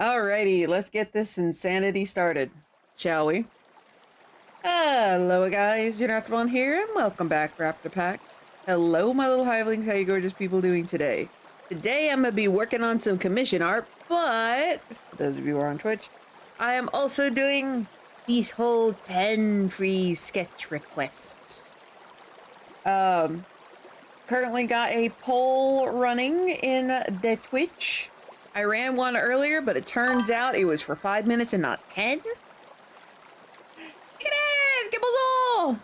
Alrighty, let's get this insanity started, shall we? Hello guys, you're not one here, and welcome back, Raptor Pack. Hello my little hivelings, how you gorgeous people doing today? Today I'm gonna be working on some commission art, but for those of you who are on Twitch, I am also doing these whole 10 free sketch requests. Currently got a poll running in the Twitch. I ran one earlier, but it turns out it was for 5 minutes and not 10. Look at this! Gibbles!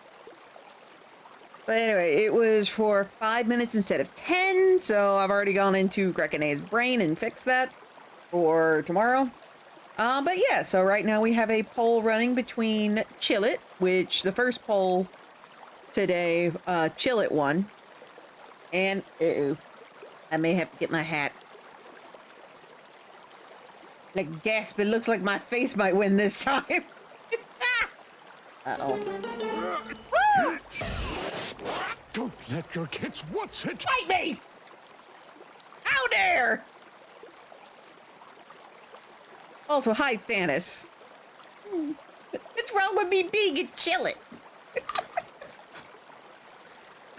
But anyway, it was for 5 minutes instead of 10, so I've already gone into Grekene's brain and fixed that for tomorrow. But yeah, so right now we have a poll running between Chillit, which the first poll today, Chillit won. And, I may have to get my hat. Like, gasp, it looks like my face might win this time. Uh-oh. Don't let your kids what's it? Fight me! How dare! Also, hi, Thanos. What's wrong with me being a Chillit?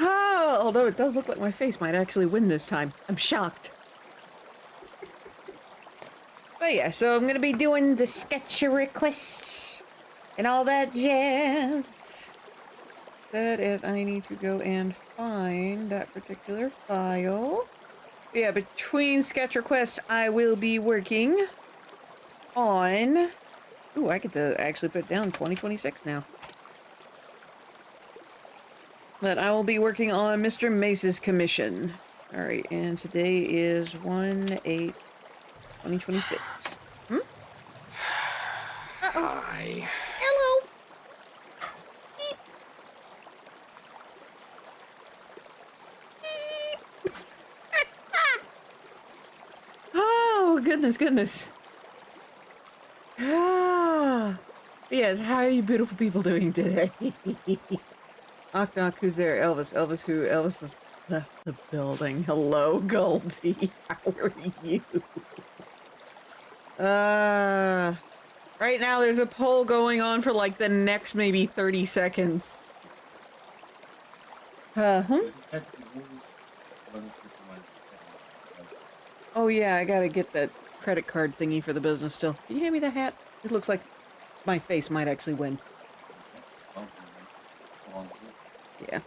Oh, although it does look like my face might actually win this time. I'm shocked. But yeah, so I'm gonna be doing the sketch requests and all that jazz. That is, I need to go and find that particular file. Yeah, between sketch requests, I will be working on... Ooh, I get to actually put down 2026 now. But I will be working on Mr. Mace's commission. Alright, and today is 1/8/2026. Hmm? Uh-oh. Hi. Hello. Beep. Beep. Oh, goodness. Ah. Yes, how are you beautiful people doing today? Knock knock, who's there? Elvis. Elvis who? Elvis has left the building. Hello, Goldie. How are you? Right now there's a poll going on for like the next maybe 30 seconds. Oh yeah, I gotta get that credit card thingy for the business still. Can you hand me the hat? It looks like my face might actually win. Yeah,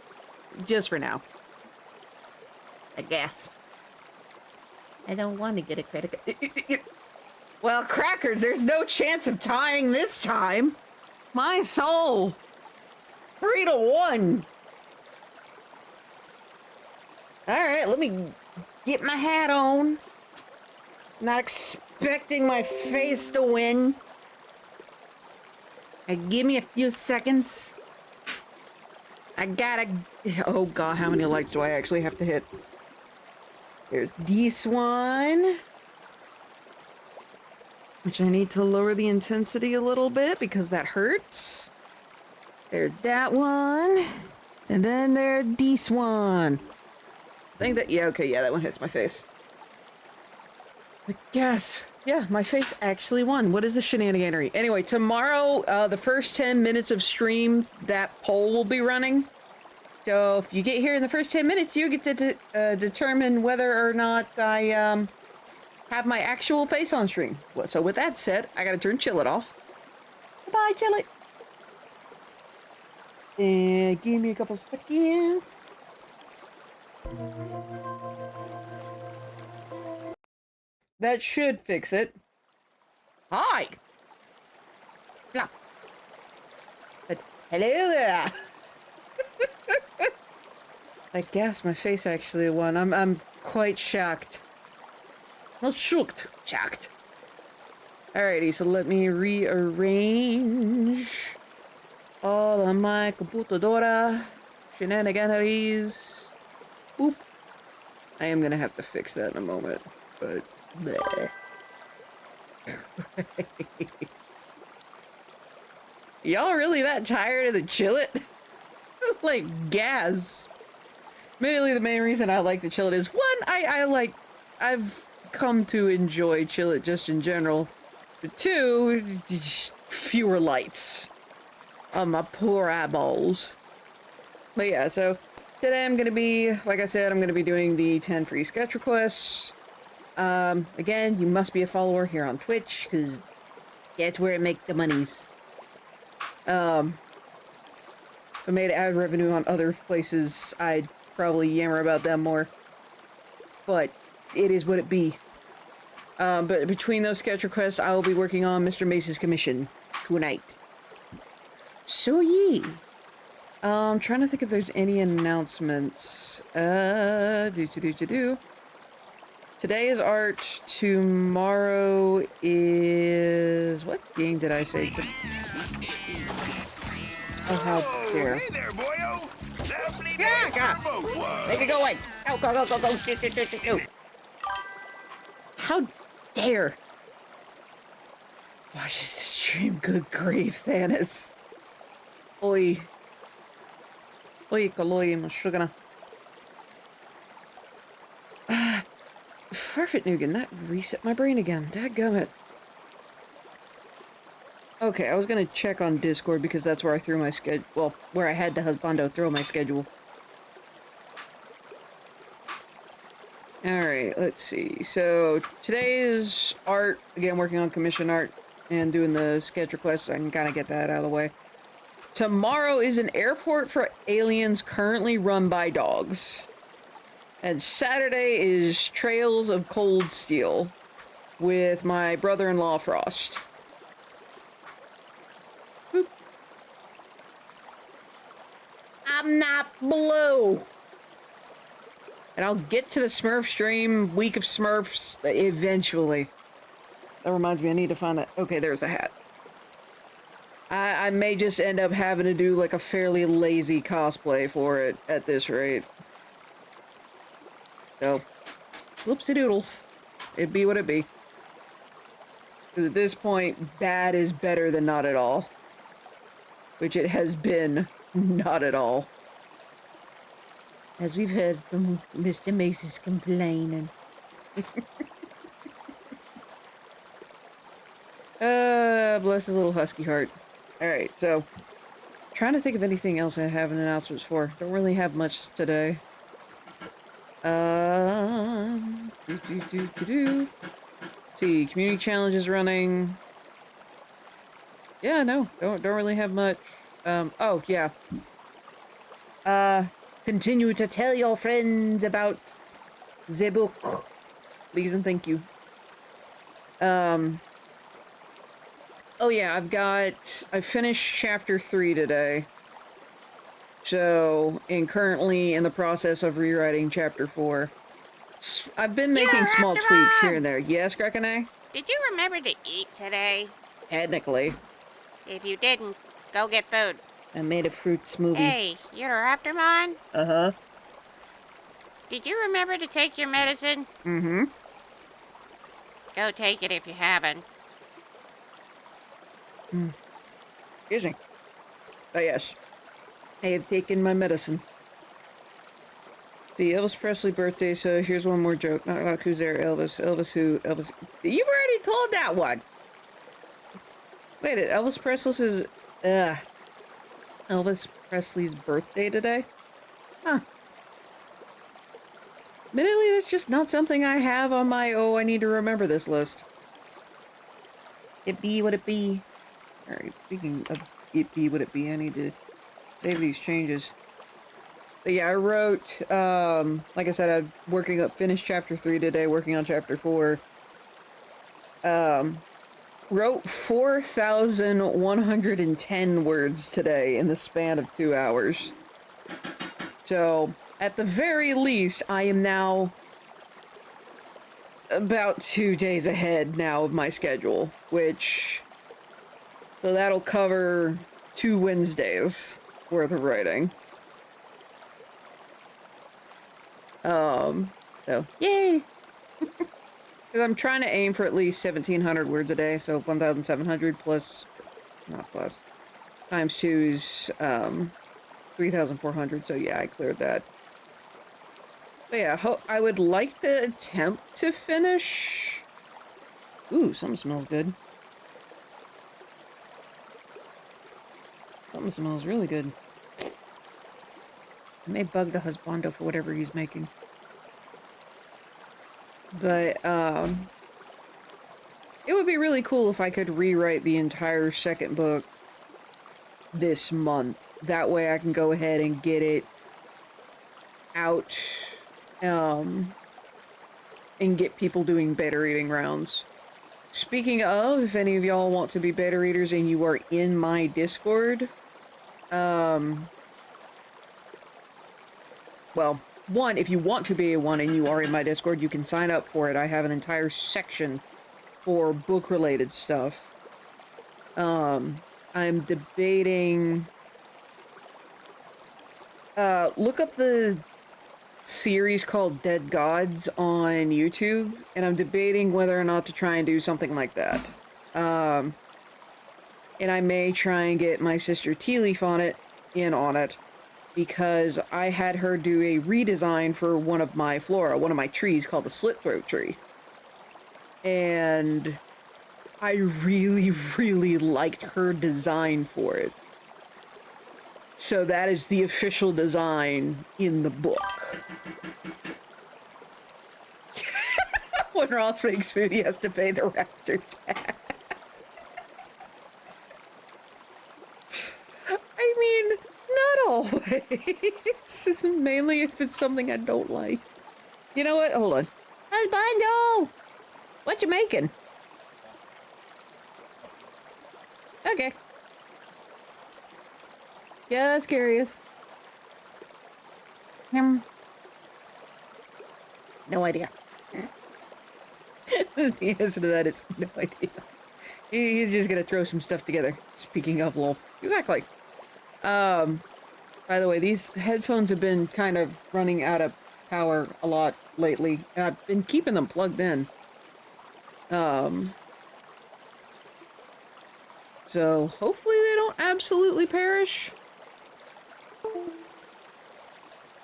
just for now. I guess. I don't want to get a credit card. Well, crackers, there's no chance of tying this time. My soul. 3-1. All right, let me get my hat on. Not expecting my face to win. Give me a few seconds. I gotta... Oh god, how many lights do I actually have to hit? There's this one. Which I need to lower the intensity a little bit because that hurts. There's that one. And then there's this one. I think that... Yeah, okay, yeah, that one hits my face. I guess... Yeah, my face actually won. What is the shenaniganery? Anyway, tomorrow, the first 10 minutes of stream, that poll will be running. So if you get here in the first 10 minutes, you get to determine whether or not I have my actual face on stream. So with that said, I gotta turn Chillit off. Bye, Chillit. And give me a couple seconds. That should fix it. Hi! No. But hello there! I guess my face actually won. I'm quite shocked. Not shocked. Shocked. Alrighty, so let me rearrange all of my computadora shenaniganeries. Boop. I am gonna have to fix that in a moment, but... Bleh. Y'all really that tired of the Chillit? Like gas. Mainly the main reason I like the Chillit is one, I've come to enjoy Chillit just in general. But 2, fewer lights on my poor eyeballs. But yeah, so today I'm gonna be, like I said, I'm gonna be doing the 10 free sketch requests. Again, you must be a follower here on Twitch, because that's where I make the monies. If I made ad revenue on other places, I'd probably yammer about them more. But it is what it be. But between those sketch requests, I will be working on Mr. Mace's commission tonight. So yeah. I'm trying to think if there's any announcements. Today is art. Tomorrow is... What game did I say? Oh, how dare. Hey there, boyo! Yeah, God. Make it go away. Go, go, go, go, go. Shoot, shoot, shoot, shoot, shoot. How dare. Watch this stream. Good grief, Thanos. Oi. Oi, kaloi, mashugana. Farfit Nugan, that reset my brain again. Dadgummit. Okay, I was gonna check on Discord because that's where I threw my schedule. Well, where I had the husbando throw my schedule. Alright, let's see. So, today is art. Again, working on commission art and doing the sketch requests. So I can kind of get that out of the way. Tomorrow is an airport for aliens currently run by dogs. And Saturday is Trails of Cold Steel with my brother-in-law Frost. Boop. I'm not blue. And I'll get to the Smurf stream, Week of Smurfs, eventually. That reminds me, I need to find that. Okay, there's the hat. I may just end up having to do like a fairly lazy cosplay for it at this rate. So, whoopsie doodles. It'd be what it be. Because at this point, bad is better than not at all. Which it has been not at all. As we've heard from Mr. Mace's complaining. Bless his little husky heart. Alright, so, trying to think of anything else I have an announcements for. Don't really have much today. See, community challenge is running. Yeah, no, don't really have much. Oh, yeah. Continue to tell your friends about the book. Please and thank you. Oh yeah, I finished chapter 3 today. So, and currently in the process of rewriting chapter 4. I've been making small tweaks here and there. Yes, Grekane? Did you remember to eat today? Technically. If you didn't, go get food. I made a fruit smoothie. Hey, you're after mine? Uh-huh. Did you remember to take your medicine? Mm-hmm. Go take it if you haven't. Excuse me. Oh, yes. I have taken my medicine. The Elvis Presley birthday, so here's one more joke. Knock, who's there? Elvis. Elvis who? Elvis. You've already told that one! Wait, Elvis Presley's Elvis Presley's birthday today? Huh. Admittedly, that's just not something I have on my, oh, I need to remember this list. It be what it be. Alright, speaking of it be what it be, I need to save these changes. But yeah, I wrote, like I said, I'm finished chapter 3 today, working on chapter 4. Wrote 4,110 words today in the span of 2 hours. So, at the very least, I am now about 2 days ahead now of my schedule, which... So that'll cover 2 Wednesdays worth of writing. So, yay! Because I'm trying to aim for at least 1,700 words a day, so 1,700 plus, not plus, times 2 is, 3,400, so yeah, I cleared that. But yeah, I would like to attempt to finish... Ooh, something smells good. Something smells really good. I may bug the husbando for whatever he's making. But, it would be really cool if I could rewrite the entire second book this month. That way I can go ahead and get it out, and get people doing beta reading rounds. Speaking of, if any of y'all want to be beta readers and you are in my Discord, well, one, if you want to be a one and you are in my Discord, you can sign up for it. I have an entire section for book-related stuff. I'm debating... look up the series called Dead Gods on YouTube, and I'm debating whether or not to try and do something like that. And I may try and get my sister Tea Leaf on it, because I had her do a redesign for one of my trees called the slit throat tree. And I really, really liked her design for it. So that is the official design in the book. When Ross makes food, he has to pay the raptor tax. I mean, not always. Mainly if it's something I don't like. You know what? Hold on. Husbando! What you making? Okay. Just curious. No idea. The answer to that is no idea. He's just gonna throw some stuff together. Speaking of lol. Exactly. By the way, these headphones have been kind of running out of power a lot lately, and I've been keeping them plugged in. So hopefully they don't absolutely perish.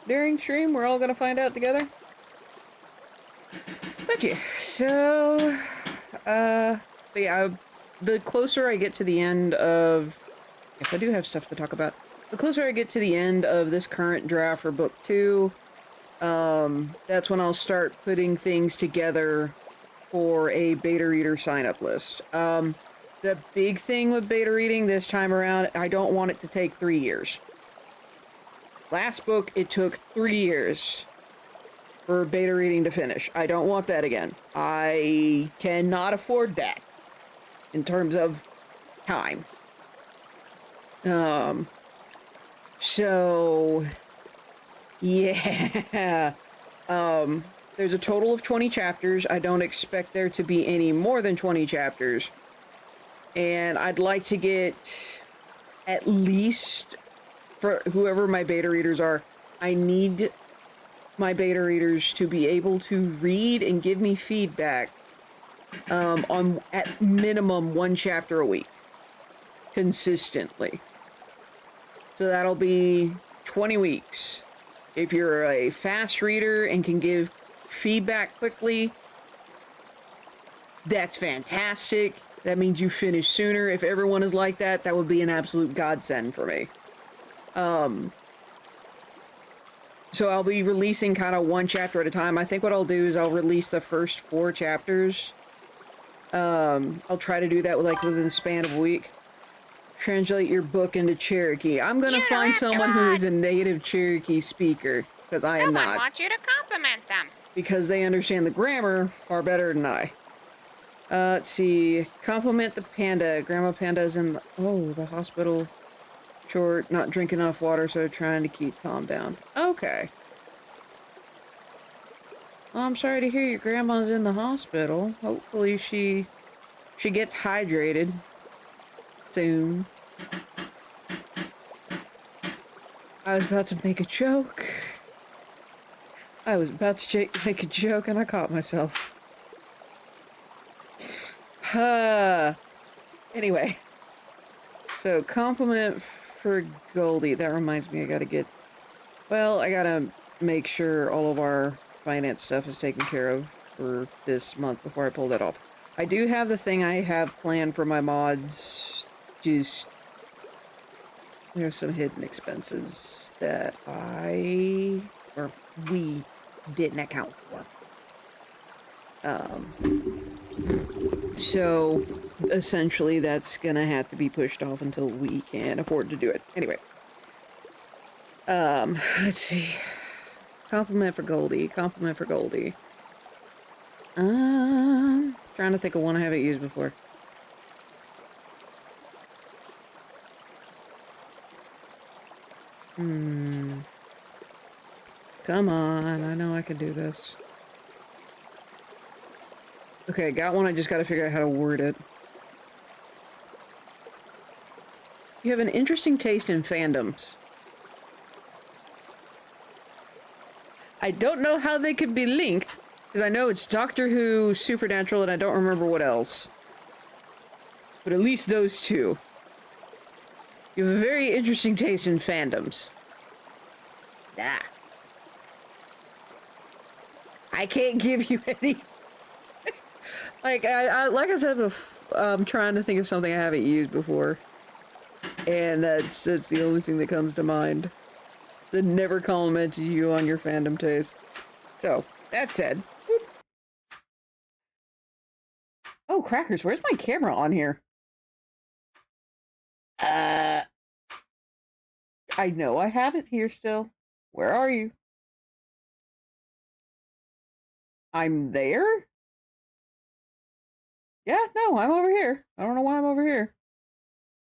During stream, we're all gonna find out together. But yeah, so, but yeah, the closer I get to the end of, yes, I do have stuff to talk about. The closer I get to the end of this current draft for book 2, that's when I'll start putting things together for a beta reader sign-up list. The big thing with beta reading this time around, I don't want it to take 3 years. Last book, it took 3 years for beta reading to finish. I don't want that again. I cannot afford that in terms of time. So yeah. There's a total of 20 chapters. I don't expect there to be any more than 20 chapters. And I'd like to get at least, for whoever my beta readers are, I need my beta readers to be able to read and give me feedback on at minimum 1 chapter a week consistently. So that'll be 20 weeks. If you're a fast reader and can give feedback quickly, that's fantastic. That means you finish sooner. If everyone is like that, that would be an absolute godsend for me. So I'll be releasing kind of 1 chapter at a time. I think what I'll do is I'll release the first 4 chapters. I'll try to do that within the span of a week. Translate your book into Cherokee. I'm gonna find someone who is a native Cherokee speaker, because I am not. Someone wants you to compliment them. Because they understand the grammar far better than I. Let's see. Compliment the panda. Grandma Panda's in the hospital. Short, not drinking enough water, so trying to keep calm down. Okay. Well, I'm sorry to hear your grandma's in the hospital. Hopefully she gets hydrated soon. I was about to make a joke. Make a joke and I caught myself. Anyway. So, compliment for Goldie. That reminds me, I gotta make sure all of our finance stuff is taken care of for this month before I pull that off. I do have the thing I have planned for my mods, which is There's some hidden expenses that we didn't account for. So essentially that's gonna have to be pushed off until we can afford to do it. Anyway. Let's see. Compliment for Goldie. Compliment for Goldie. Trying to think of one I haven't used before. Come on, I know I can do this. Okay, got one, I just gotta figure out how to word it. You have an interesting taste in fandoms. I don't know how they could be linked, because I know it's Doctor Who, Supernatural, and I don't remember what else. But at least those two. You have a very interesting taste in fandoms. Ah. I can't give you any. like I said, I'm trying to think of something I haven't used before, and that's the only thing that comes to mind. That never complimented you on your fandom taste. So that said, whoop. Oh crackers, where's my camera on here? I know I have it here still. Where are you? I'm there? Yeah, no, I'm over here. I don't know why I'm over here.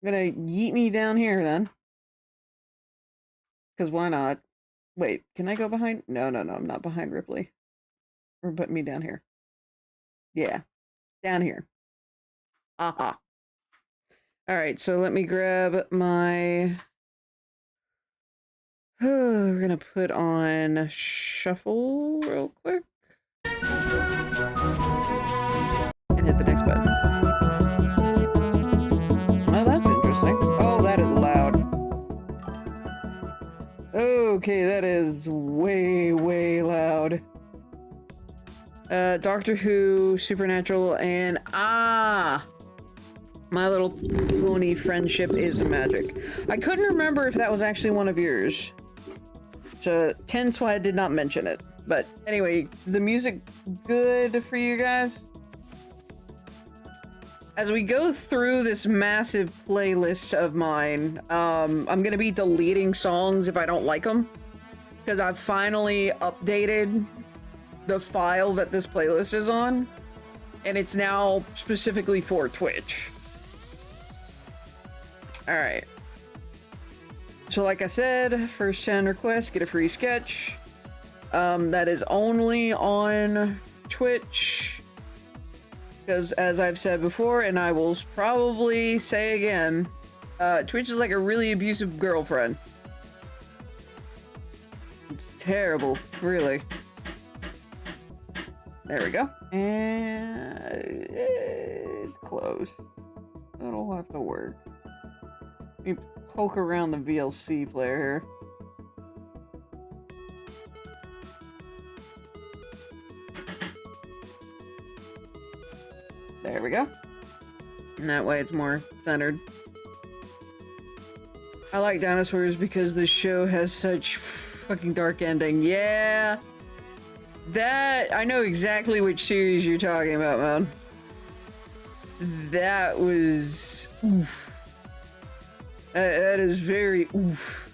I'm gonna yeet me down here then. Because why not? Wait, can I go behind? No, I'm not behind Ripley. Or put me down here. Yeah, down here. Aha. Alright, so let me grab my... We're gonna put on shuffle real quick. And hit the next button. Oh, that's interesting. Oh, that is loud. Okay, that is way, way loud. Doctor Who, Supernatural, and My Little Pony Friendship is Magic. I couldn't remember if that was actually one of yours. So, hence why I did not mention it. But anyway, the music good for you guys? As we go through this massive playlist of mine, I'm gonna be deleting songs if I don't like them. Because I've finally updated the file that this playlist is on. And it's now specifically for Twitch. Alright. So like I said, first 10 requests, get a free sketch. That is only on Twitch. Because as I've said before, and I will probably say again, Twitch is like a really abusive girlfriend. It's terrible, really. There we go. And it's close. It'll have to work. Let me poke around the VLC player here. There we go. And that way it's more centered. I like dinosaurs because this show has such fucking dark ending. Yeah! That, I know exactly which series you're talking about, man. That was... oof. That is very oof.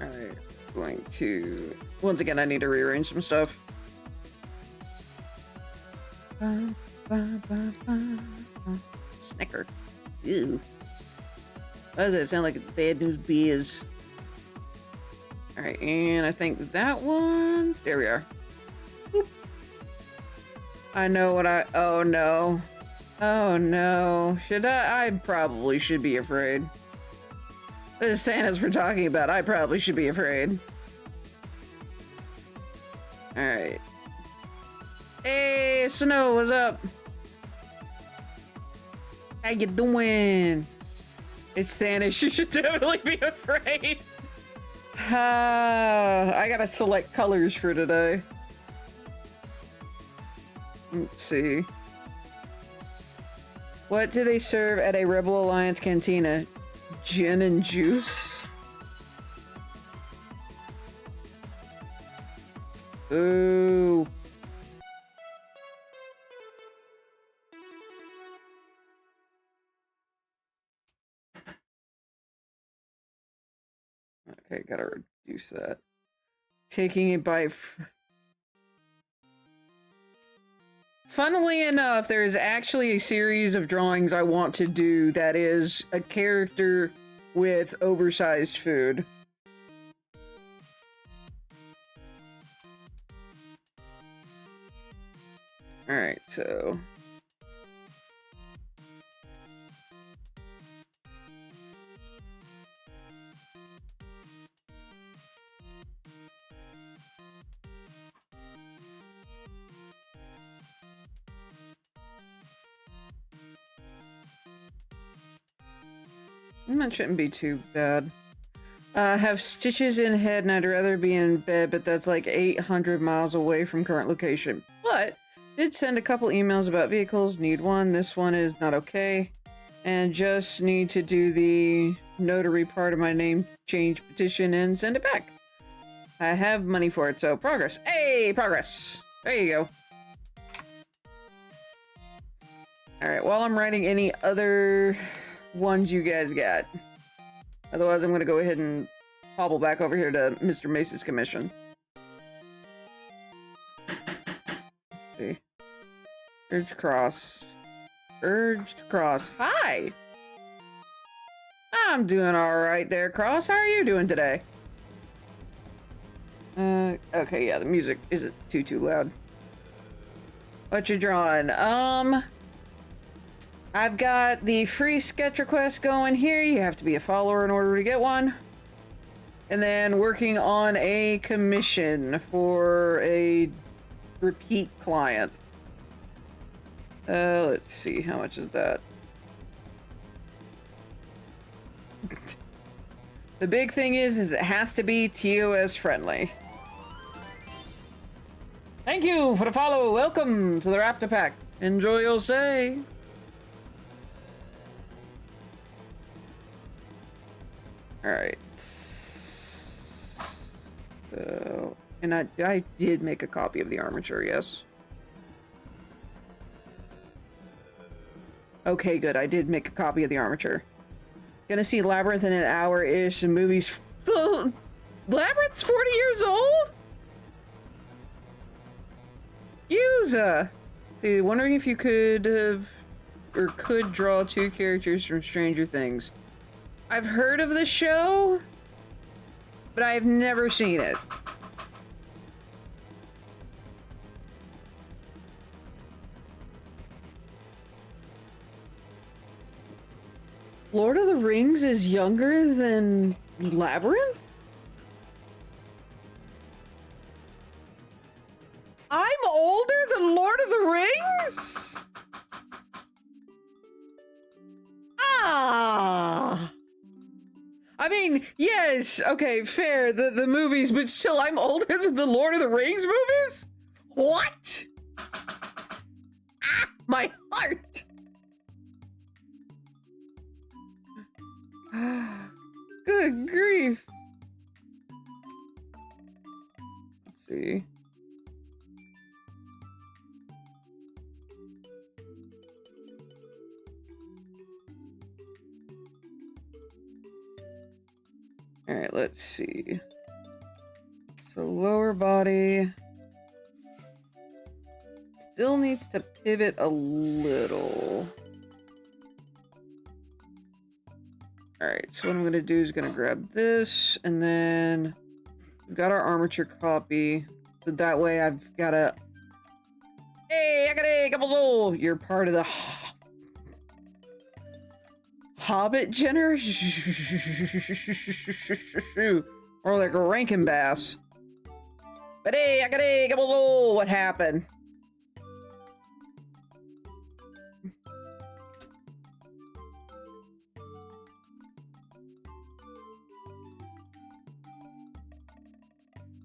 Alright, going to... Once again, I need to rearrange some stuff. Snicker. Ew. Why does it sound like Bad News Bears? Alright, and I think that one... There we are. Boop. I know what I... Oh no. Oh no. Should I probably should be afraid. The Santas we're talking about, I probably should be afraid. Alright. Hey, Snow, what's up? How you doing? It's Stannis, you should definitely be afraid. I gotta select colors for today. Let's see. What do they serve at a Rebel Alliance cantina? Gin and juice? Ooh. Okay, gotta reduce that. Taking a bite. Funnily enough, there is actually a series of drawings I want to do that is a character with oversized food. Alright, so... That shouldn't be too bad. Have stitches in head and I'd rather be in bed, but that's like 800 miles away from current location. But, did send a couple emails about vehicles, need one, this one is not okay. And just need to do the notary part of my name change petition and send it back. I have money for it, so progress. Hey, progress! There you go. Alright, while I'm writing any other ones you guys got. Otherwise, I'm gonna go ahead and hobble back over here to Mr. Mace's commission. Let's see. Urged cross. Urged cross. Hi! I'm doing alright there, Cross. How are you doing today? Okay, yeah, the music isn't too loud. What you drawing? I've got the free sketch request going here. You have to be a follower in order to get one. And then working on a commission for a repeat client. Let's see, how much is that? The big thing is it has to be TOS friendly. Thank you for the follow. Welcome to the Raptor Pack. Enjoy your stay. Alright. So, and I did make a copy of the armature, yes. Okay, good. I did make a copy of the armature. Gonna see Labyrinth in an hour-ish and movies. Labyrinth's 40 years old? Yuza! See, wondering if you could have, or could draw two characters from Stranger Things. I've heard of the show, but I've never seen it. Lord of the Rings is younger than Labyrinth? I'm older than Lord of the Rings? Ah! I mean, yes, okay, fair, the movies, but still, I'm older than the Lord of the Rings movies? What? Ah, my heart! Good grief. Let's see. Alright, let's see. So lower body still needs to pivot a little. Alright, so what I'm gonna do is gonna grab this, and then we've got our armature copy. So that way I've got a... Hey, Akade, Kabuzo! You're part of the Hobbit generation? Or like a Rankin Bass. But hey, Akade, Kabuzo! What happened?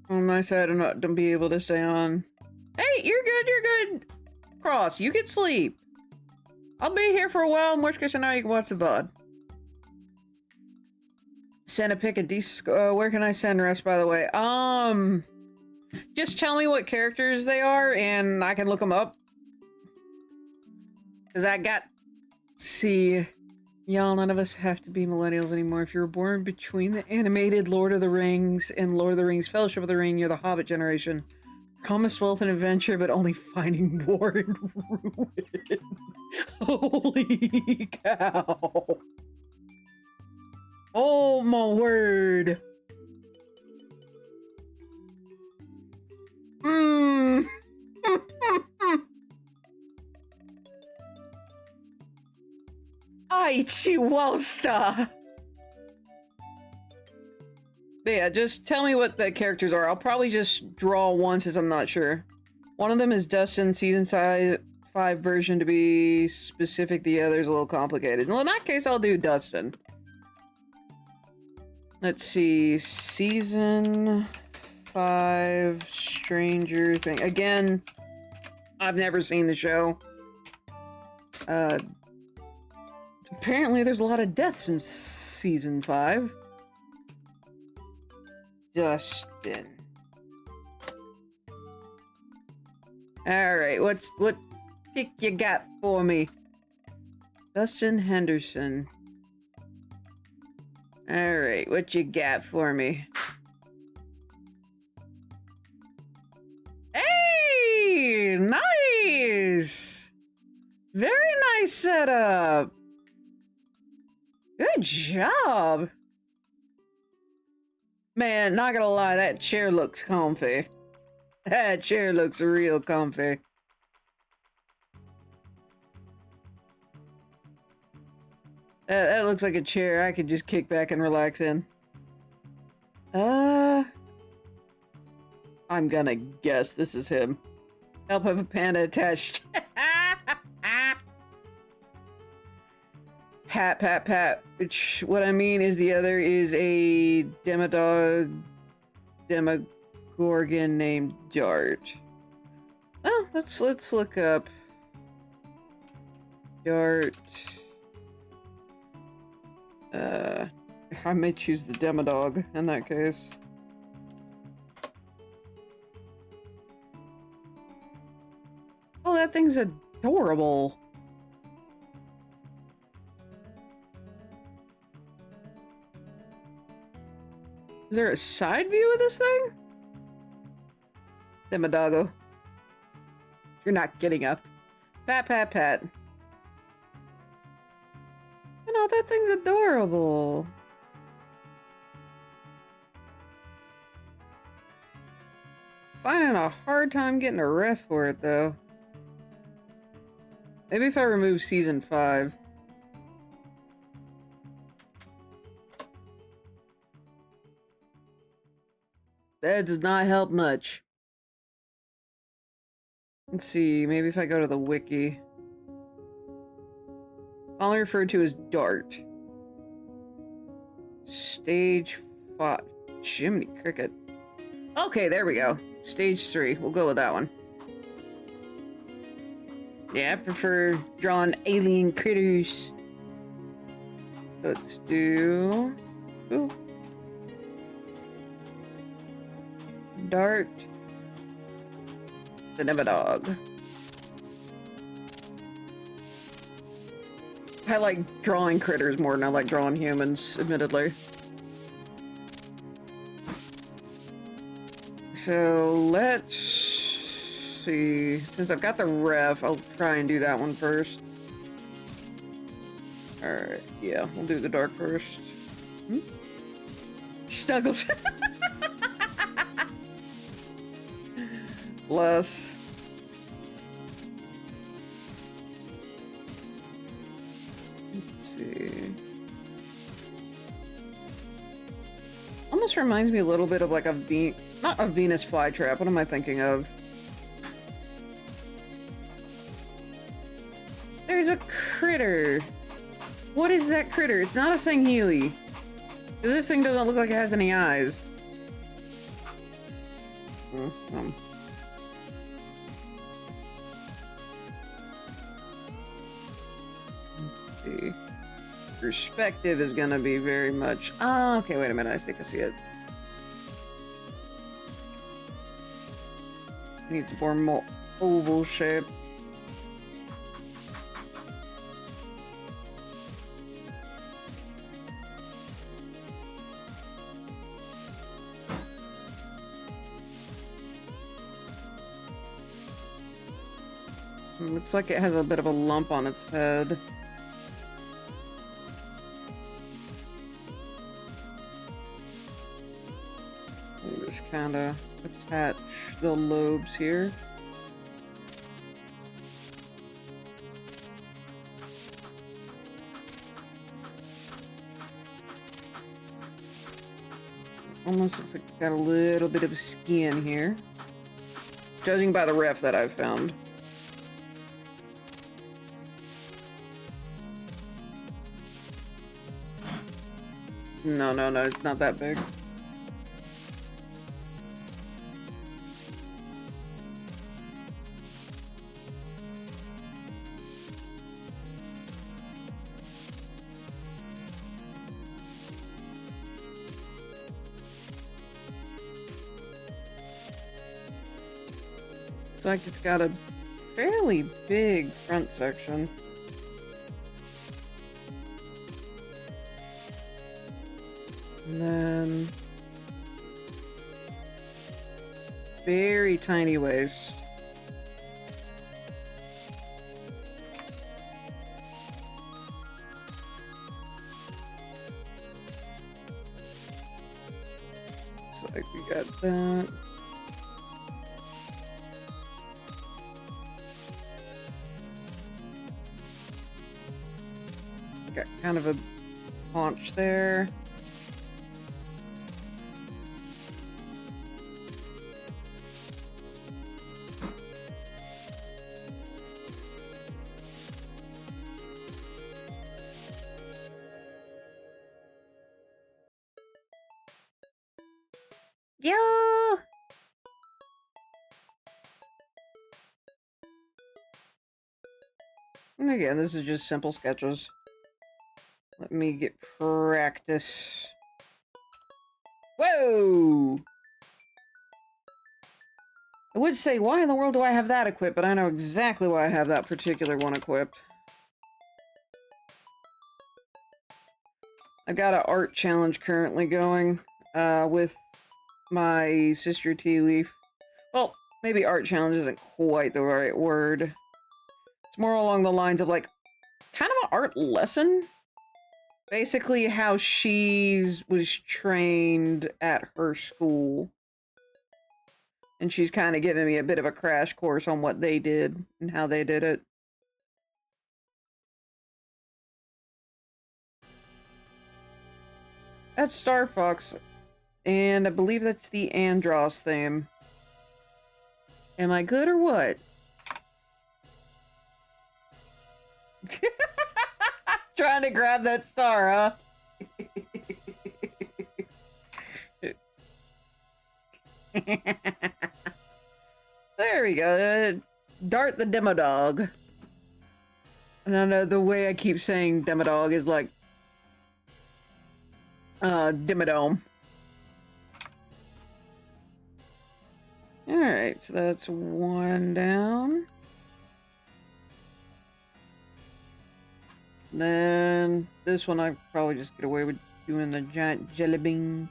On my side, I'm not gonna be able to stay on. Hey, you're good, you're good! Cross, you can sleep. I'll be here for a while. In worst case scenario, you can watch the VOD. Send a pic of where can I send rest, by the way? Just tell me what characters they are, and I can look them up. Because see, y'all, none of us have to be millennials anymore. If you were born between the animated Lord of the Rings and Lord of the Rings Fellowship of the Ring, you're the Hobbit generation. Promised wealth and adventure, but only finding war and ruin. Holy cow. Oh my word. Mmm. Ay, Chihuahua. Yeah, just tell me what the characters are. I'll probably just draw one since I'm not sure. One of them is Dustin, season 5 version to be specific. The other's a little complicated. Well, in that case, I'll do Dustin. Let's see. Season 5 Stranger Thing. Again, I've never seen the show. Apparently there's a lot of deaths in season 5. Dustin. Alright, what pick you got for me? Dustin Henderson. Alright, what you got for me? Hey! Nice! Very nice setup! Good job! Man, not gonna lie, that chair looks comfy. That chair looks real comfy. That looks like a chair I could just kick back and relax in. I'm gonna guess this is him. Help have a panda attached. Pat. Which, what I mean is the other is a demogorgon named Dart. Oh, let's look up Dart. I may choose the demodog in that case. Oh, that thing's adorable. Is there a side view of this thing? Demodago. You're not getting up. Pat. You know, that thing's adorable. Finding a hard time getting a ref for it, though. Maybe if I remove season 5. That does not help much. Let's see, maybe if I go to the wiki. Only referred to as Dart. Stage 5. Jiminy Cricket. Okay, there we go. Stage 3. We'll go with that one. Yeah, I prefer drawing alien critters. Let's do... Ooh. Dart. The Demodog. I like drawing critters more than I like drawing humans, admittedly. So let's see. Since I've got the ref, I'll try and do that one first. Alright, yeah, we'll do the dark first. Snuggles. Less. Let's see. Almost reminds me a little bit of like not a Venus flytrap. What am I thinking of? There's a critter. What is that critter? It's not a Sangheili. Because this thing doesn't look like it has any eyes. perspective is gonna be very much... Oh, okay, wait a minute, I think I see it. It needs to form more oval shape. It looks like it has a bit of a lump on its head. Just kind of attach the lobes here. Almost looks like it's got a little bit of skin here. Judging by the ref that I've found. No, it's not that big. It's like it's got a fairly big front section. And then very tiny waist. Looks like we got that. Got kind of a haunch there. Yeah. And again, this is just simple sketches. Let me get practice. Whoa! I would say, why in the world do I have that equipped? But I know exactly why I have that particular one equipped. I've got an art challenge currently going with my sister Tea Leaf. Well, maybe art challenge isn't quite the right word. It's more along the lines of like, kind of an art lesson. Basically how she was trained at her school. And she's kind of giving me a bit of a crash course on what they did and how they did it. That's Star Fox. And I believe that's the Andros theme. Am I good or what? Trying to grab that star, huh? There we go. Dart the Demodog. And I know the way I keep saying Demodog is like Dimmadome. Alright, so that's one down. Then this one I probably just get away with doing the giant jelly bean.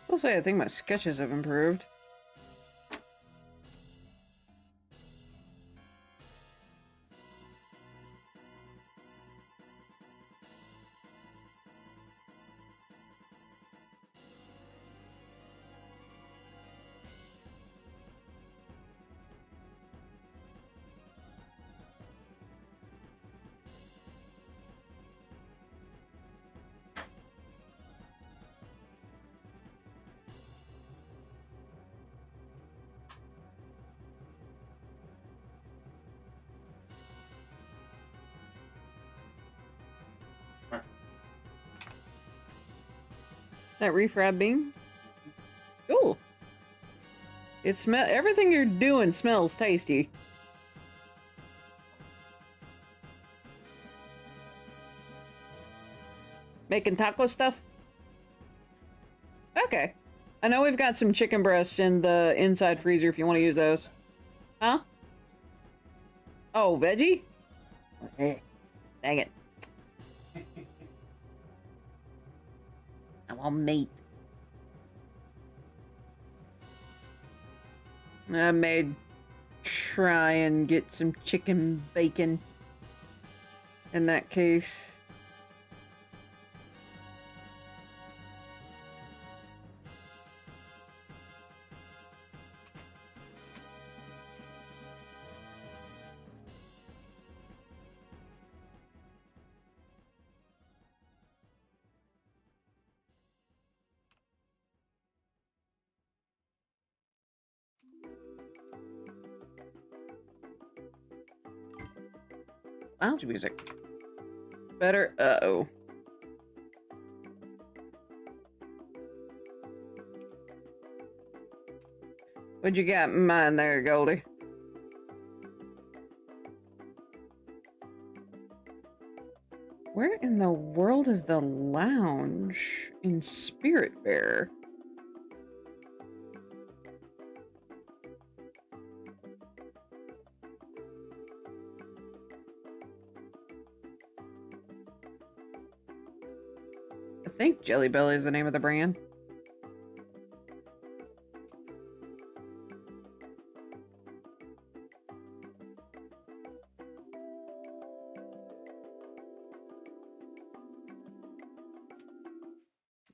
I'll say I think my sketches have improved. That refrab beans? Cool. Everything you're doing smells tasty. Making taco stuff? Okay. I know we've got some chicken breast in the inside freezer if you want to use those. Huh? Oh, veggie? Dang it. I want meat. I may try and get some chicken bacon in that case. Lounge music. Better. Uh-oh. What'd you got in mind there, Goldie? Where in the world is the lounge in Spirit Fair? I think Jelly Belly is the name of the brand.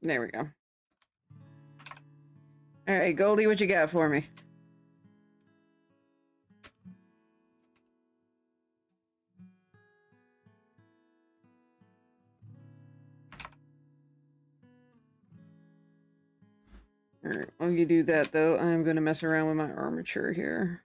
There we go. Alright, Goldie, what you got for me? Alright, while you do that, though, I'm gonna mess around with my armature here.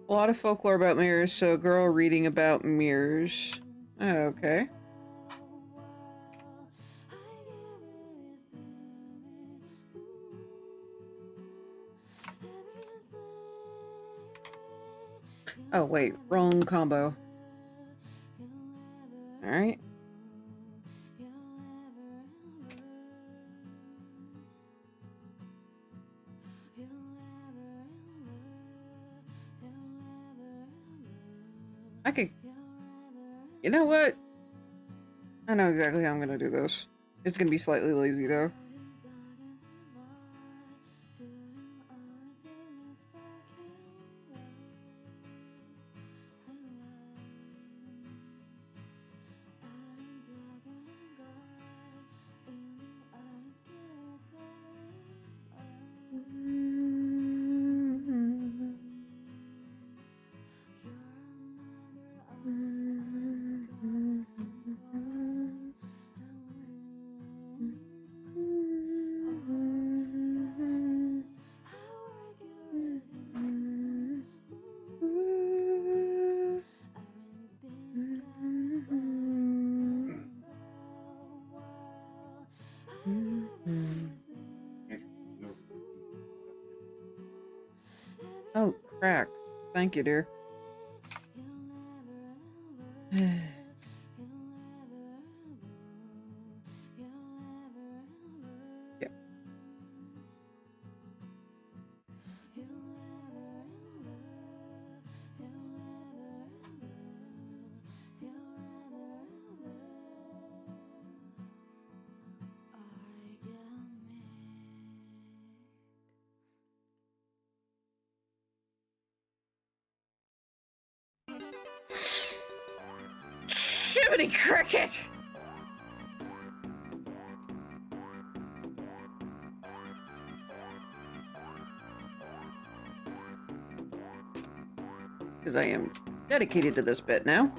A lot of folklore about mirrors, so a girl reading about mirrors. Okay. Oh, wait. Wrong combo. Alright. I could... You know what? I know exactly how I'm gonna do this. It's gonna be slightly lazy, though. Oh, cracks. Thank you, dear. Yep. Jiminy Cricket! Because I am dedicated to this bit now.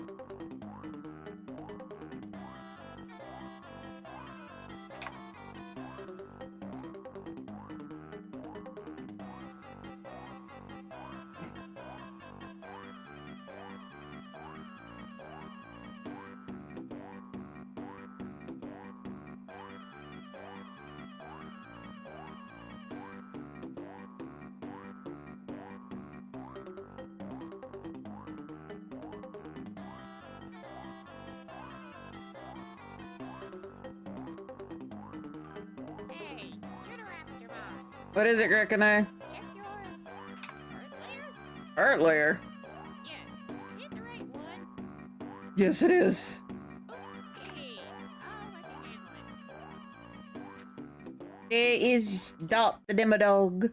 Hey, you're the raptor mom. What is it, Rick and I? Check your earth layer? Art layer. Yes. Is it the right one? Yes, it is. Okay. I'll let you handle it. There is Dot the Demodog.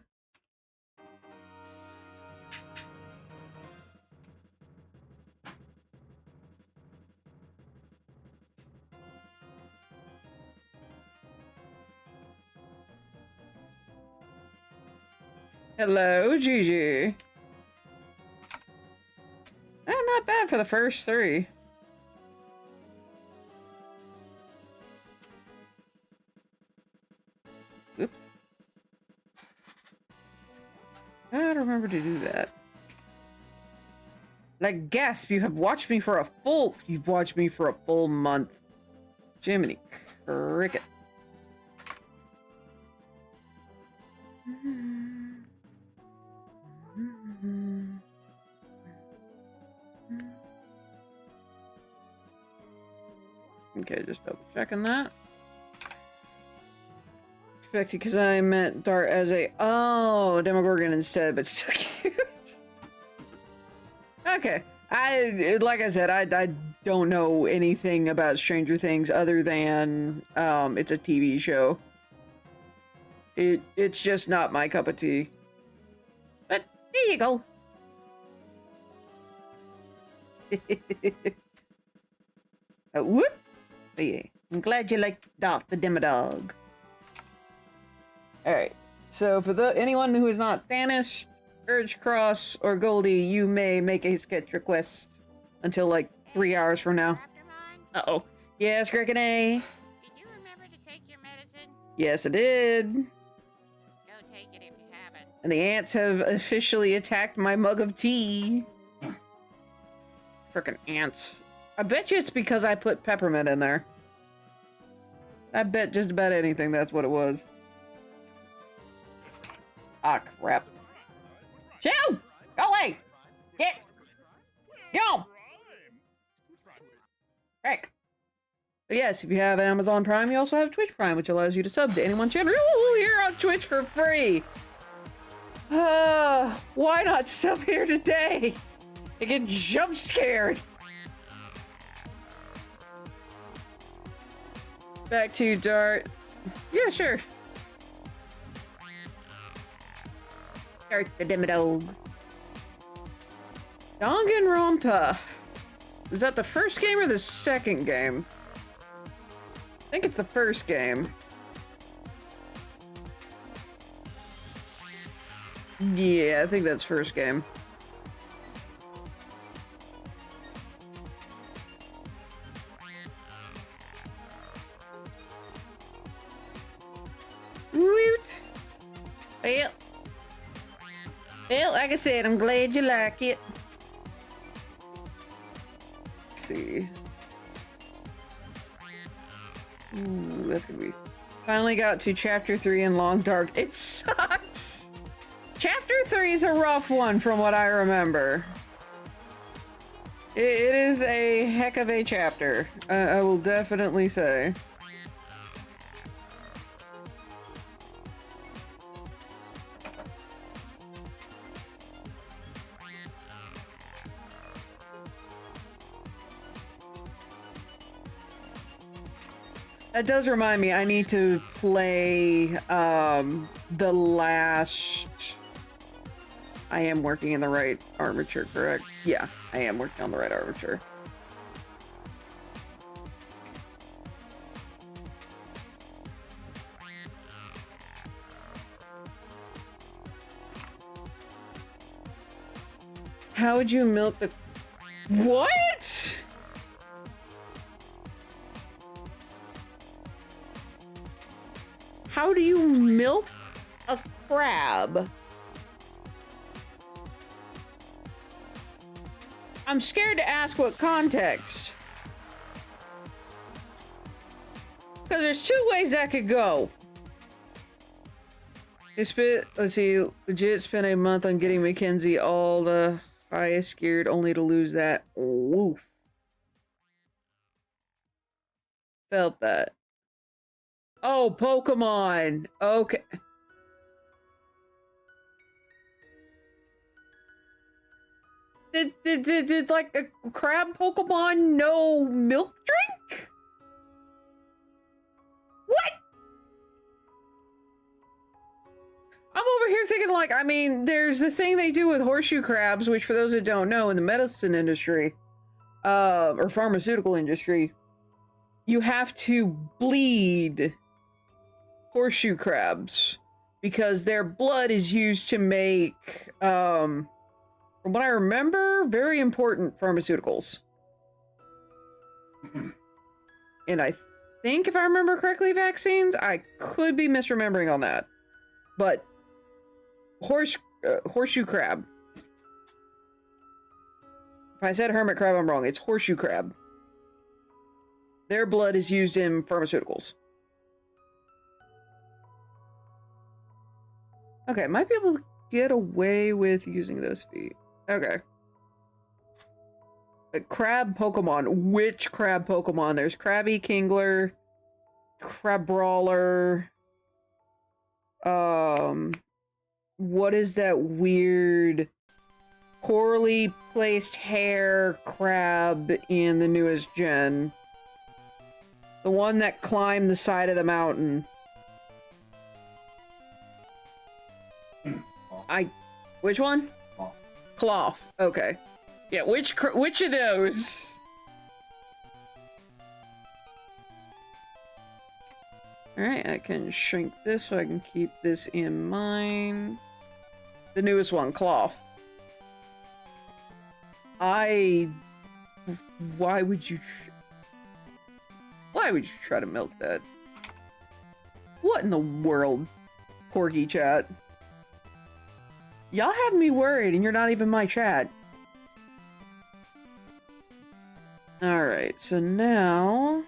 Hello, Gigi. Not bad for the first 3. Oops. I don't remember to do that. Like, gasp, you've watched me for a full month. Jiminy Cricket. Okay, just double checking that. Perfect, because I meant Dart as a Demogorgon instead, but still cute. Okay, like I said, I don't know anything about Stranger Things other than it's a TV show. It's just not my cup of tea. But there you go. Whoop! But yeah, I'm glad you like Dot the Demodog. Alright, so for anyone who is not Thanos, Urge Cross, or Goldie, you may make a sketch request until like 3 hours from now. Raptormon, Uh-oh. Yes, Cricket A. did you remember to take your medicine? Yes, I did. Go take it if you haven't. And the ants have officially attacked my mug of tea. Frickin' ants. I bet you it's because I put peppermint in there. I bet just about anything that's what it was. Ah, crap. Shoo! Go away! Get! Go! Heck. But yes, if you have Amazon Prime, you also have Twitch Prime, which allows you to sub to anyone's channel here on Twitch for free. Why not sub here today? I get jump scared. Back to you, Dart. Yeah, sure. Dart the Demodog. Danganronpa. Is that the first game or the second game? I think it's the first game. Yeah, I think that's first game. Woot! Well, like I said, I'm glad you like it. Let's see. Ooh, that's gonna be... Finally got to Chapter 3 in Long Dark. It sucks! Chapter 3 is a rough one from what I remember. It is a heck of a chapter. I will definitely say. That does remind me, I need to play, the last... I am working in the right armature, correct? Yeah, I am working on the right armature. How would you milk the... What? How do you milk a crab? I'm scared to ask what context. Because there's two ways that could go. Let's see, legit spent a month on getting Mackenzie all the highest geared only to lose that. Woof. Felt that. Oh, Pokemon. Okay. Did like a crab Pokemon no milk drink? What? I'm over here thinking like, I mean, there's the thing they do with horseshoe crabs, which for those that don't know, in the medicine industry, or pharmaceutical industry, you have to bleed horseshoe crabs because their blood is used to make, from what I remember, very important pharmaceuticals. And I think, if I remember correctly, vaccines. I could be misremembering on that. But horseshoe crab. If I said hermit crab, I'm wrong. It's horseshoe crab. Their blood is used in pharmaceuticals. Okay, might be able to get away with using those feet. Okay. A crab Pokemon. Which crab Pokemon? There's Krabby, Kingler, Crab Brawler. What is that weird, poorly placed hair crab in the newest gen? The one that climbed the side of the mountain. Which one? Cloth. Okay. Yeah, which of those? Alright, I can shrink this so I can keep this in mind. The newest one, cloth. Why would you try to milk that? What in the world, Corgi chat? Y'all have me worried and you're not even my chat. Alright, so now...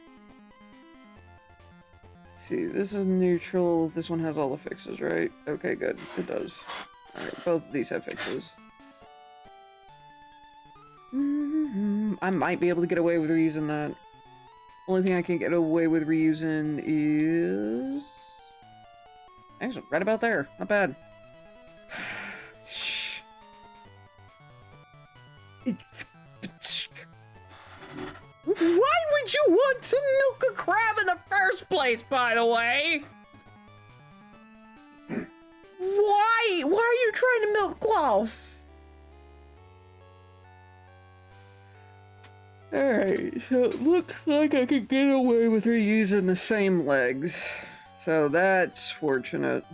Let's see, this is neutral. This one has all the fixes, right? Okay, good. It does. Alright, both of these have fixes. I might be able to get away with reusing that. Only thing I can get away with reusing is... Actually, right about there. Not bad. Why would you want to milk a crab in the first place, by the way? Why? Why are you trying to milk cloth? Alright, so it looks like I could get away with her using the same legs. So that's fortunate.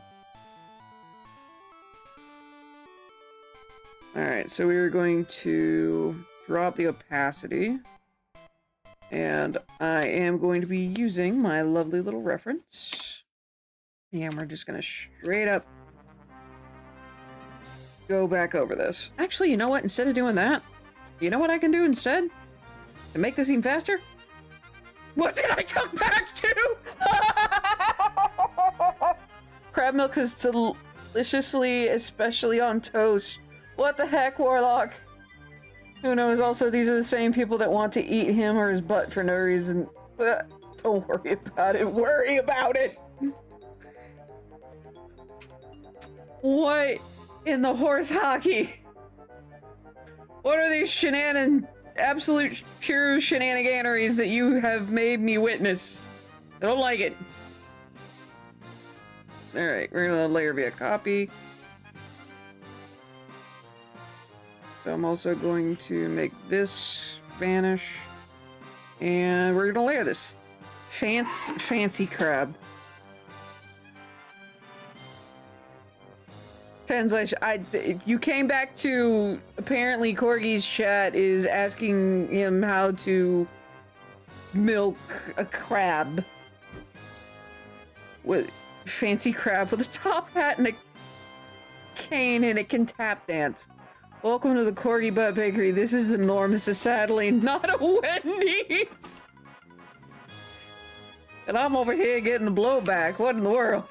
Alright, so we're going to drop the opacity. And I am going to be using my lovely little reference. And we're just gonna straight up go back over this. Actually, you know what? Instead of doing that, you know what I can do instead? To make this even faster? What did I come back to? Crab milk is deliciously, especially on toast. What the heck, Warlock? Who knows? Also, these are the same people that want to eat him or his butt for no reason. Don't worry about it. Worry about it! What in the horse hockey? What are these absolute pure shenaniganeries that you have made me witness? I don't like it. Alright, we're gonna layer via copy. So I'm also going to make this vanish. And we're gonna layer this. Fancy crab. Translation, you came back to apparently Corgi's chat is asking him how to milk a crab. What? Fancy crab with a top hat and a cane, and it can tap dance. Welcome to the Corgi Butt Bakery. This is the norm. This is sadly not a Wendy's. And I'm over here getting the blowback. What in the world?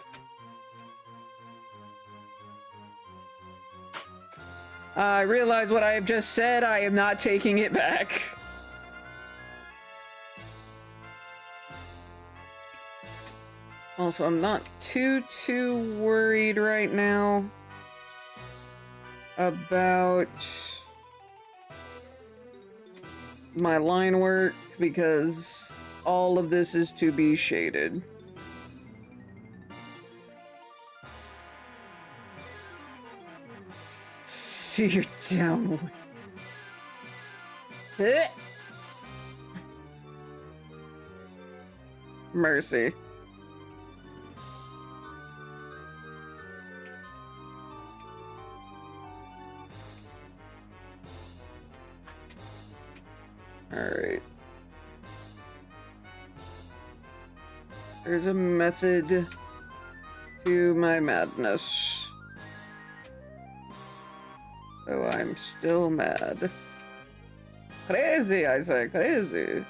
I realize what I have just said. I am not taking it back. Also, I'm not too worried right now about my line work because all of this is to be shaded. See, you're down. Mercy. Alright. There's a method to my madness. So I'm still mad. Crazy, I say, crazy.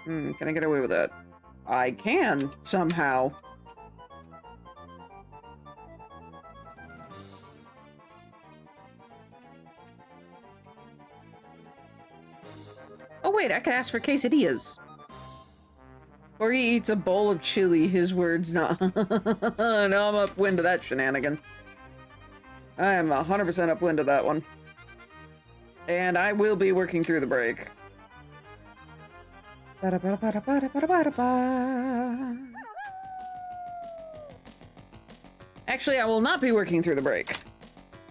Can I get away with that? I can, somehow. Oh wait, I could ask for quesadillas. Or he eats a bowl of chili, his words, no. No, I'm upwind to that shenanigan. I am 100% upwind to that one. And I will be working through the break. Actually, I will not be working through the break.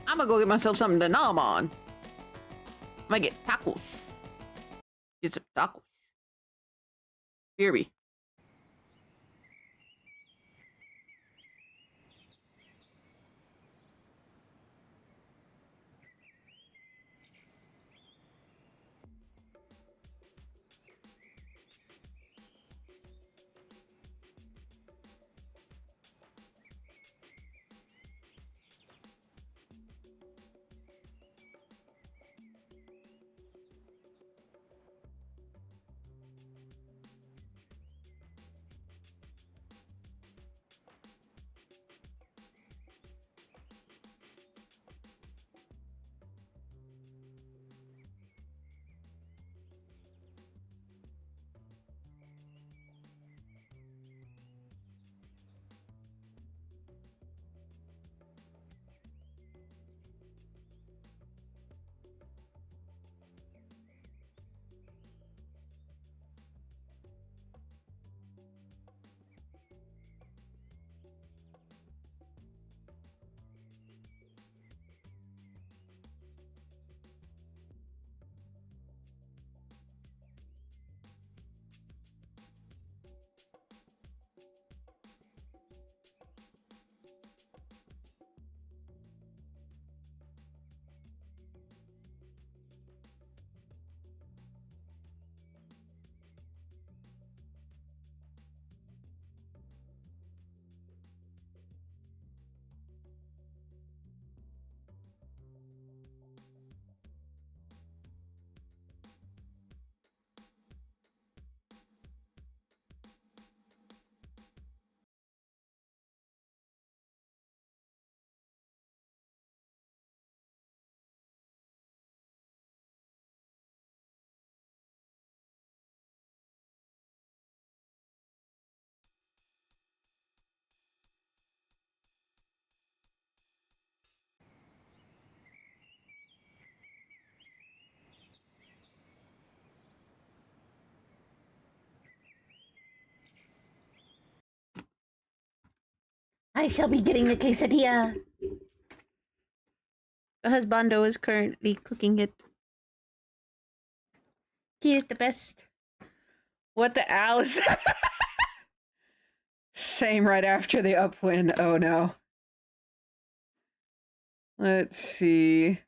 I'm gonna go get myself something to nom on. I'm gonna get tacos. Get some tacos. Here we. I shall be getting the quesadilla. The husbando is currently cooking it. He is the best. What the Alice? Same right after the upwind. Oh no. Let's see.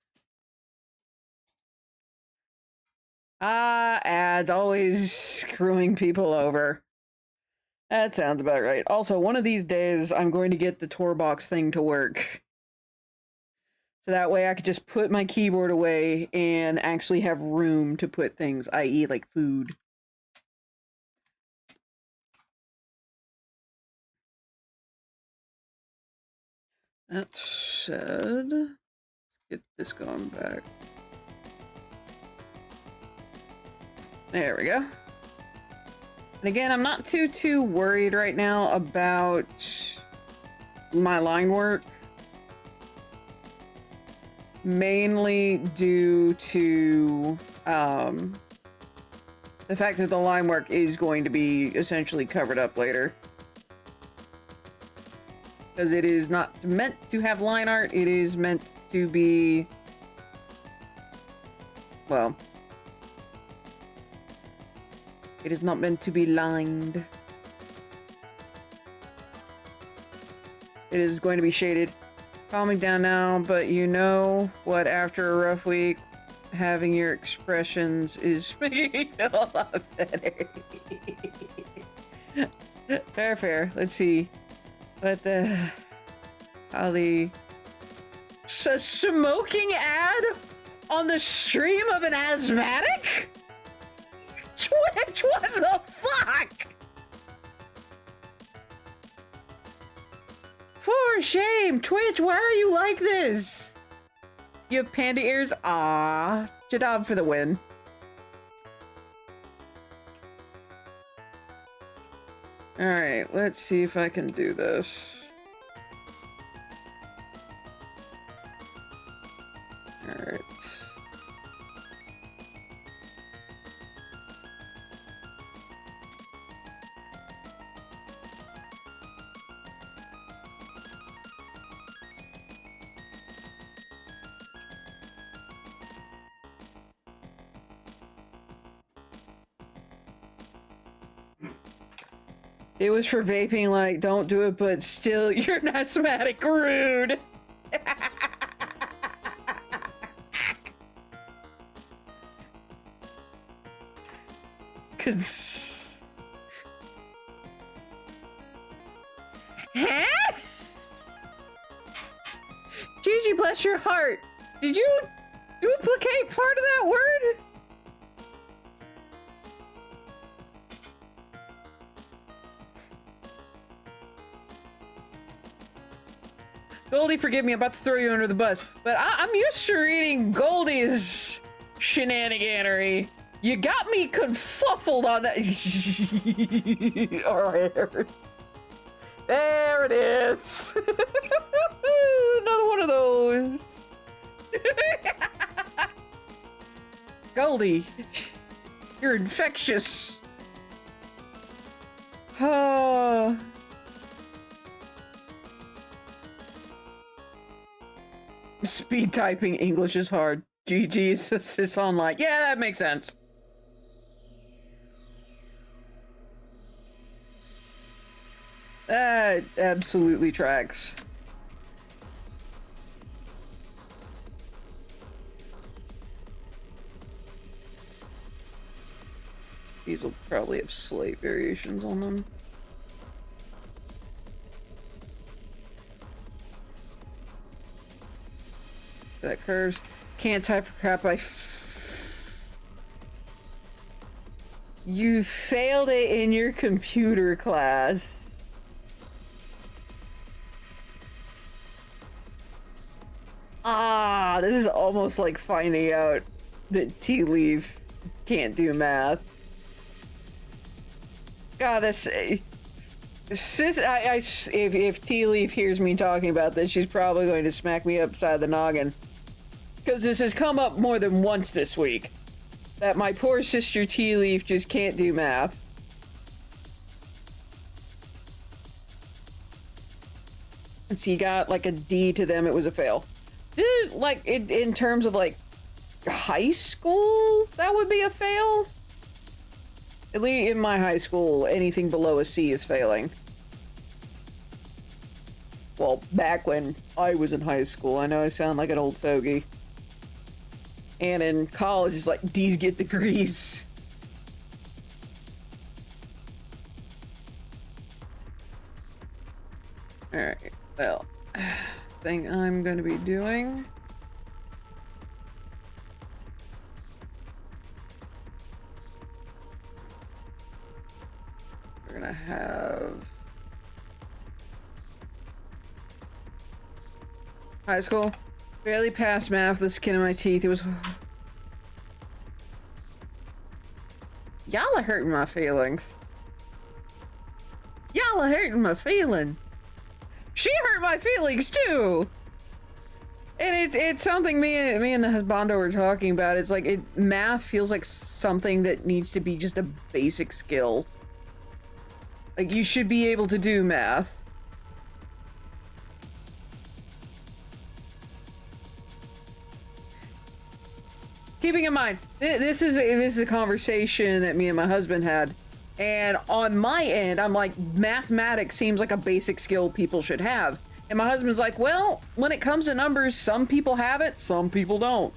Ads always screwing people over. That sounds about right. Also, one of these days, I'm going to get the tour box thing to work. So that way I could just put my keyboard away and actually have room to put things, i.e. like food. That said, let's get this going back. There we go. And again, I'm not too worried right now about my line work. Mainly due to the fact that the line work is going to be essentially covered up later. Because it is not meant to have line art, it is meant to be, well, it is not meant to be lined. It is going to be shaded. Calming down now, but you know what, after a rough week, having your expressions is making me feel a lot better. Fair. Let's see. What the... How the... Smoking ad on the stream of an asthmatic? Twitch, what the fuck? For shame! Twitch, why are you like this? You have panda ears? Ah, Jadab for the win. Alright, let's see if I can do this. Alright. It was for vaping, like, don't do it, but still, you're an asthmatic, rude. Cause... Huh? Gigi, bless your heart. Did you duplicate part of that word? Goldie, forgive me, I'm about to throw you under the bus, but I'm used to reading Goldie's shenaniganery. You got me confuffled on that. Alright. There it is. Another one of those. Goldie, you're infectious. Oh. Speed typing English is hard. GG, it's on like, yeah, that makes sense. That absolutely tracks. These will probably have slight variations on them. That curves. Can't type for crap. You failed it in your computer class. Ah, this is almost like finding out that Tea Leaf can't do math. God, that's... if Tea Leaf hears me talking about this, she's probably going to smack me upside the noggin. Because this has come up more than once this week. That my poor sister Tea Leaf just can't do math. And so you got like a D to them, it was a fail. Dude, like, in terms of like high school, that would be a fail? At least in my high school, anything below a C is failing. Well, back when I was in high school. I know I sound like an old fogey. And in college, it's like, D's get degrees. Alright, well, thing I'm gonna be doing... We're gonna have... High school. Barely passed math, the skin of my teeth, it was... Y'all are hurting my feelings. Y'all are hurting my feelings. She hurt my feelings too! And it's something me and the husbando were talking about. It's like, math feels like something that needs to be just a basic skill. Like, you should be able to do math. Keeping in mind, this is a conversation that me and my husband had. And on my end, I'm like, mathematics seems like a basic skill people should have. And my husband's like, well, when it comes to numbers, some people have it, some people don't.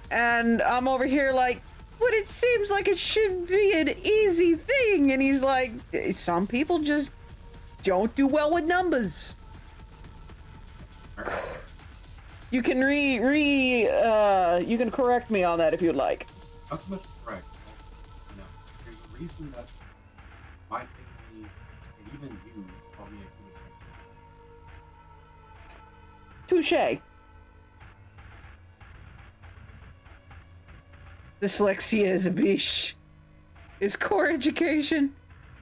And I'm over here like, but it seems like it should be an easy thing. And he's like, some people just don't do well with numbers. You can you can correct me on that if you'd like. Not so much correct. You know, there's a reason that my family, and even you, call me a communicator. Touche. Dyslexia is a bish. Is core education.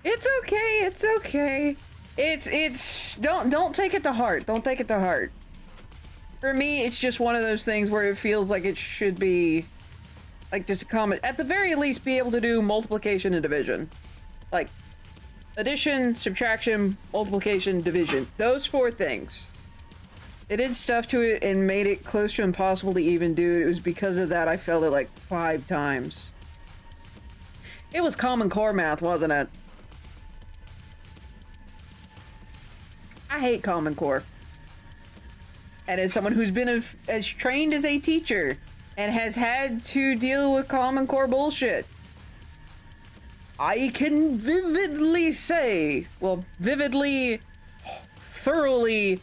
It's okay, it's okay. It's don't take it to heart. Don't take it to heart. For me, it's just one of those things where it feels like it should be like just a common, at the very least, be able to do multiplication and division. Like addition, subtraction, multiplication, division. Those 4 things. They did stuff to it and made it close to impossible to even do it. It was because of that I failed it like 5 times. It was Common Core math, wasn't it? I hate Common Core. And as someone who's been as trained as a teacher and has had to deal with Common Core bullshit, I can vividly say, well, vividly, thoroughly,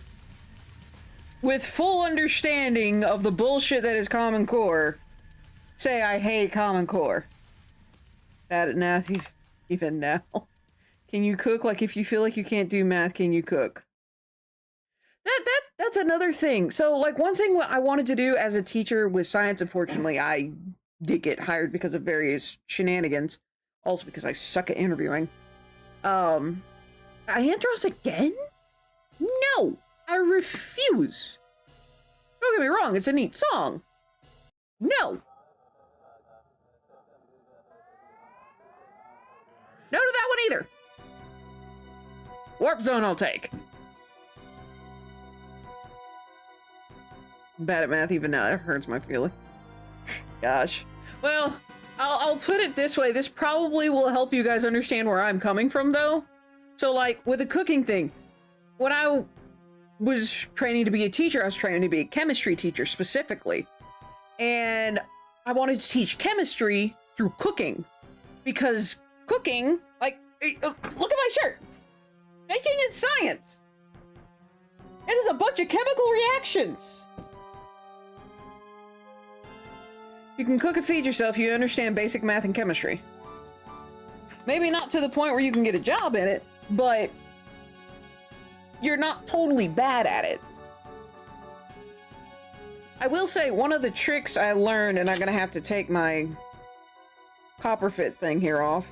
with full understanding of the bullshit that is Common Core, say I hate Common Core. Bad at math even now. Can you cook? Like, if you feel like you can't do math, can you cook? That's another thing. So, like, one thing I wanted to do as a teacher with science, unfortunately, I did get hired because of various shenanigans. Also because I suck at interviewing. Iantros again? No! I refuse! Don't get me wrong, it's a neat song. No! No to that one either! Warp Zone I'll take. I'm bad at math even now, it hurts my feeling. Gosh. Well, I'll put it this way, this probably will help you guys understand where I'm coming from though. So like, with the cooking thing, when I was training to be a teacher, I was training to be a chemistry teacher specifically. And I wanted to teach chemistry through cooking. Because cooking, like, look at my shirt! Baking is science! It is a bunch of chemical reactions! You can cook and feed yourself, you understand basic math and chemistry. Maybe not to the point where you can get a job in it, but you're not totally bad at it. I will say, one of the tricks I learned, and I'm gonna have to take my copper fit thing here off,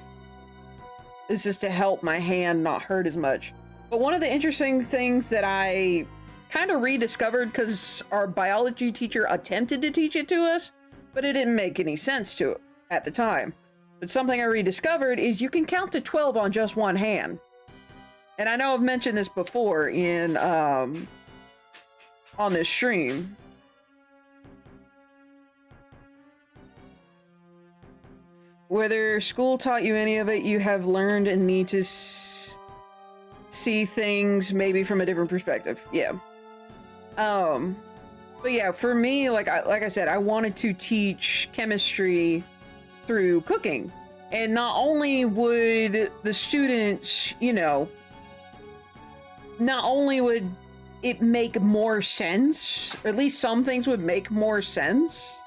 is just to help my hand not hurt as much. But one of the interesting things that I kind of rediscovered, because our biology teacher attempted to teach it to us, but it didn't make any sense to it at the time. But something I rediscovered is you can count to 12 on just one hand. And I know I've mentioned this before in, on this stream. Whether school taught you any of it, you have learned and need to see things maybe from a different perspective. Yeah. But yeah, for me, like I said, I wanted to teach chemistry through cooking. And not only would the students, you know, not only would it make more sense, or at least some things would make more sense,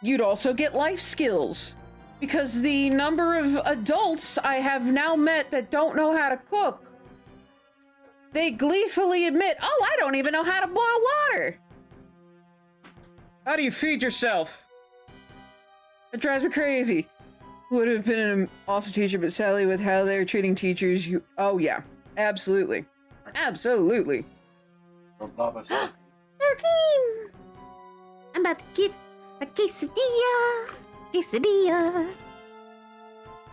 you'd also get life skills. Because the number of adults I have now met that don't know how to cook, they gleefully admit, oh, I don't even know how to boil water. How do you feed yourself? It drives me crazy. Would have been an awesome teacher, but sadly with how they're treating teachers, oh yeah, absolutely. Absolutely. Or Baba said, Cream! I'm about to get a quesadilla. Quesadilla.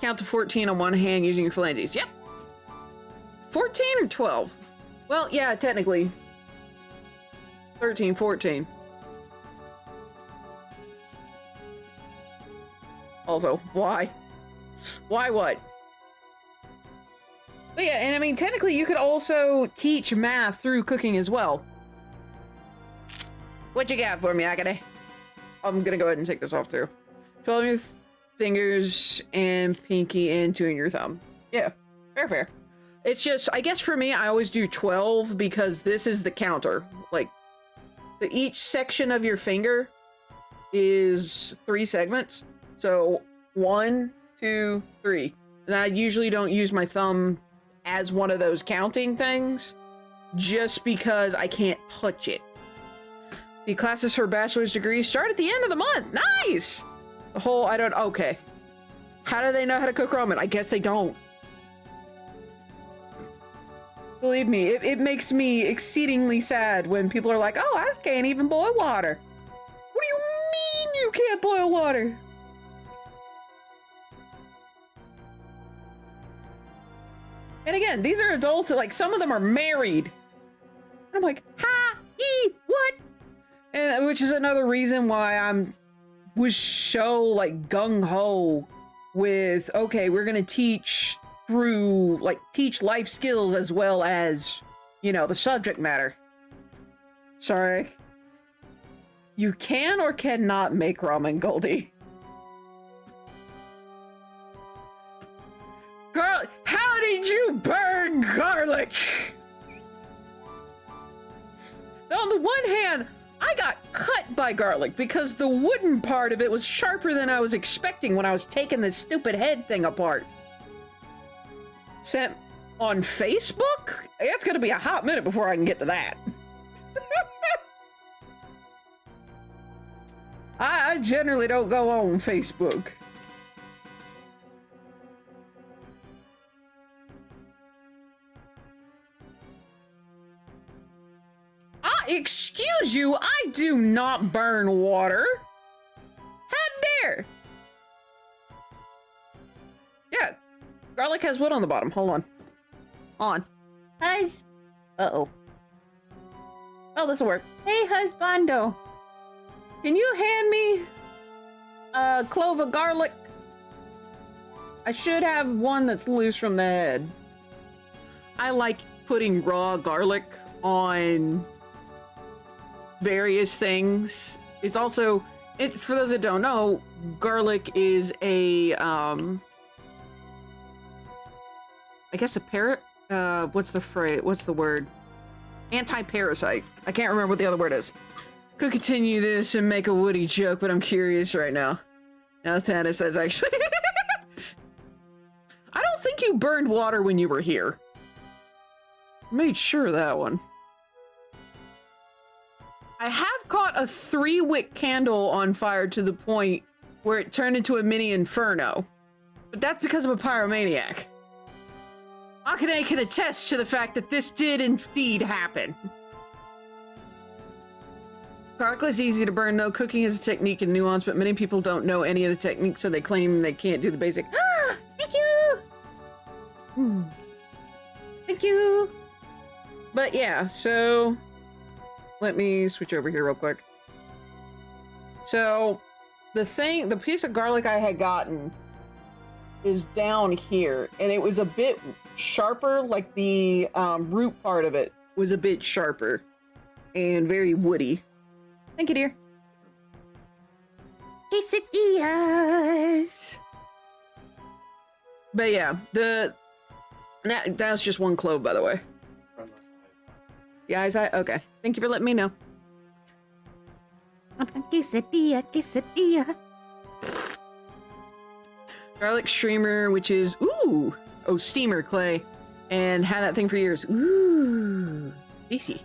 Count to 14 on one hand using your phalanges. Yep. 14 or 12? Well, yeah, technically. 13, 14. Also, why? Why what? But yeah, and I mean, technically you could also teach math through cooking as well. What you got for me, Agate? I'm gonna go ahead and take this off too. 12 on your fingers and pinky and 2 in your thumb. Yeah, fair. It's just, I guess for me, I always do 12 because this is the counter. Like, so each section of your finger is 3 segments. So 1, 2, 3. And I usually don't use my thumb as one of those counting things just because I can't touch it. The classes for bachelor's degrees start at the end of the month. Nice! The whole, okay. How do they know how to cook ramen? I guess they don't. Believe me, it makes me exceedingly sad when people are like, oh, I can't even boil water. What do you mean you can't boil water? And again, these are adults, like, some of them are married. I'm like, what? And which is another reason why was so, like, gung-ho with, okay, we're gonna teach through, like, teach life skills as well as, you know, the subject matter. Sorry. You can or cannot make ramen, Goldie. Girl, how did you burn garlic? On the one hand, I got cut by garlic because the wooden part of it was sharper than I was expecting when I was taking this stupid head thing apart. Sent on Facebook? It's gonna be a hot minute before I can get to that. I generally don't go on Facebook. Excuse you, I do not burn water. How dare? Yeah, garlic has wood on the bottom. Hold on. On. Uh-oh. Oh, this'll work. Hey, husbando. Can you hand me a clove of garlic? I should have one that's loose from the head. I like putting raw garlic on various things. It's also, for those that don't know, garlic is a, I guess what's the word? Anti-parasite. I can't remember what the other word is. Could continue this and make a Woody joke, but I'm curious right now. Now Thanos says actually. I don't think you burned water when you were here. Made sure of that one. I have caught a 3-wick candle on fire to the point where it turned into a mini inferno. But that's because of a pyromaniac. Akane can attest to the fact that this did indeed happen. Garlic is easy to burn though. Cooking is a technique and nuance, but many people don't know any of the techniques, so they claim they can't do the basic. Ah, thank you! Thank you! But yeah, so let me switch over here real quick. So the piece of garlic I had gotten is down here, and it was a bit sharper, like the root part of it was a bit sharper and very woody. Thank you, dear. Quesadillas. But yeah, that's just one clove, by the way. From the Yeah, eyes eye. Okay, thank you for letting me know. Quesadilla, quesadilla. Garlic streamer, which is steamer clay, and had that thing for years. Ooh, tasty.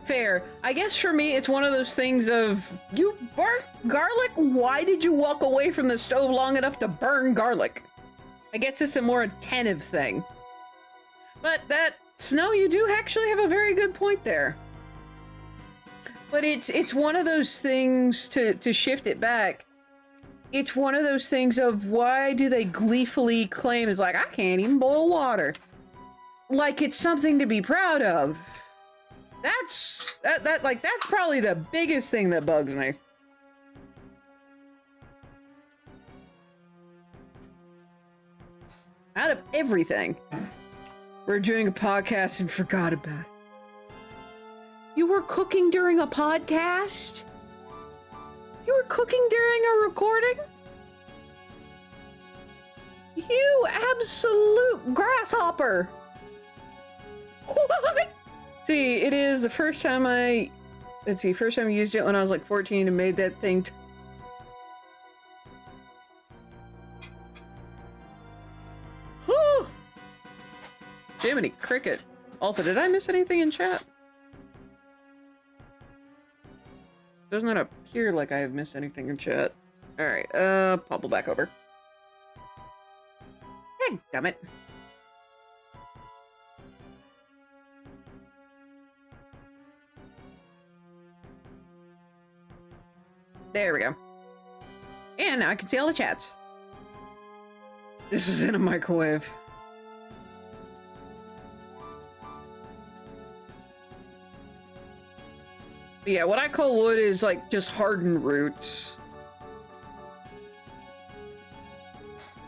Fair. I guess for me, it's one of those things of, you burnt garlic? Why did you walk away from the stove long enough to burn garlic? I guess it's a more attentive thing. But that, Snow, you do actually have a very good point there. But it's one of those things, to shift it back, it's one of those things of, why do they gleefully claim is like, I can't even boil water? Like it's something to be proud of. That's probably the biggest thing that bugs me. Out of everything, we're doing a podcast and forgot about it. You were cooking during a podcast? You were cooking during a recording? You absolute grasshopper! What? See, it is the first time I used it when I was like 14 and made that thing. Whew! Jiminy cricket. Also, did I miss anything in chat? Does not appear like I have missed anything in chat. Alright, popple back over. Dadgummit. There we go. And now I can see all the chats. This is in a microwave. But yeah, what I call wood is like just hardened roots.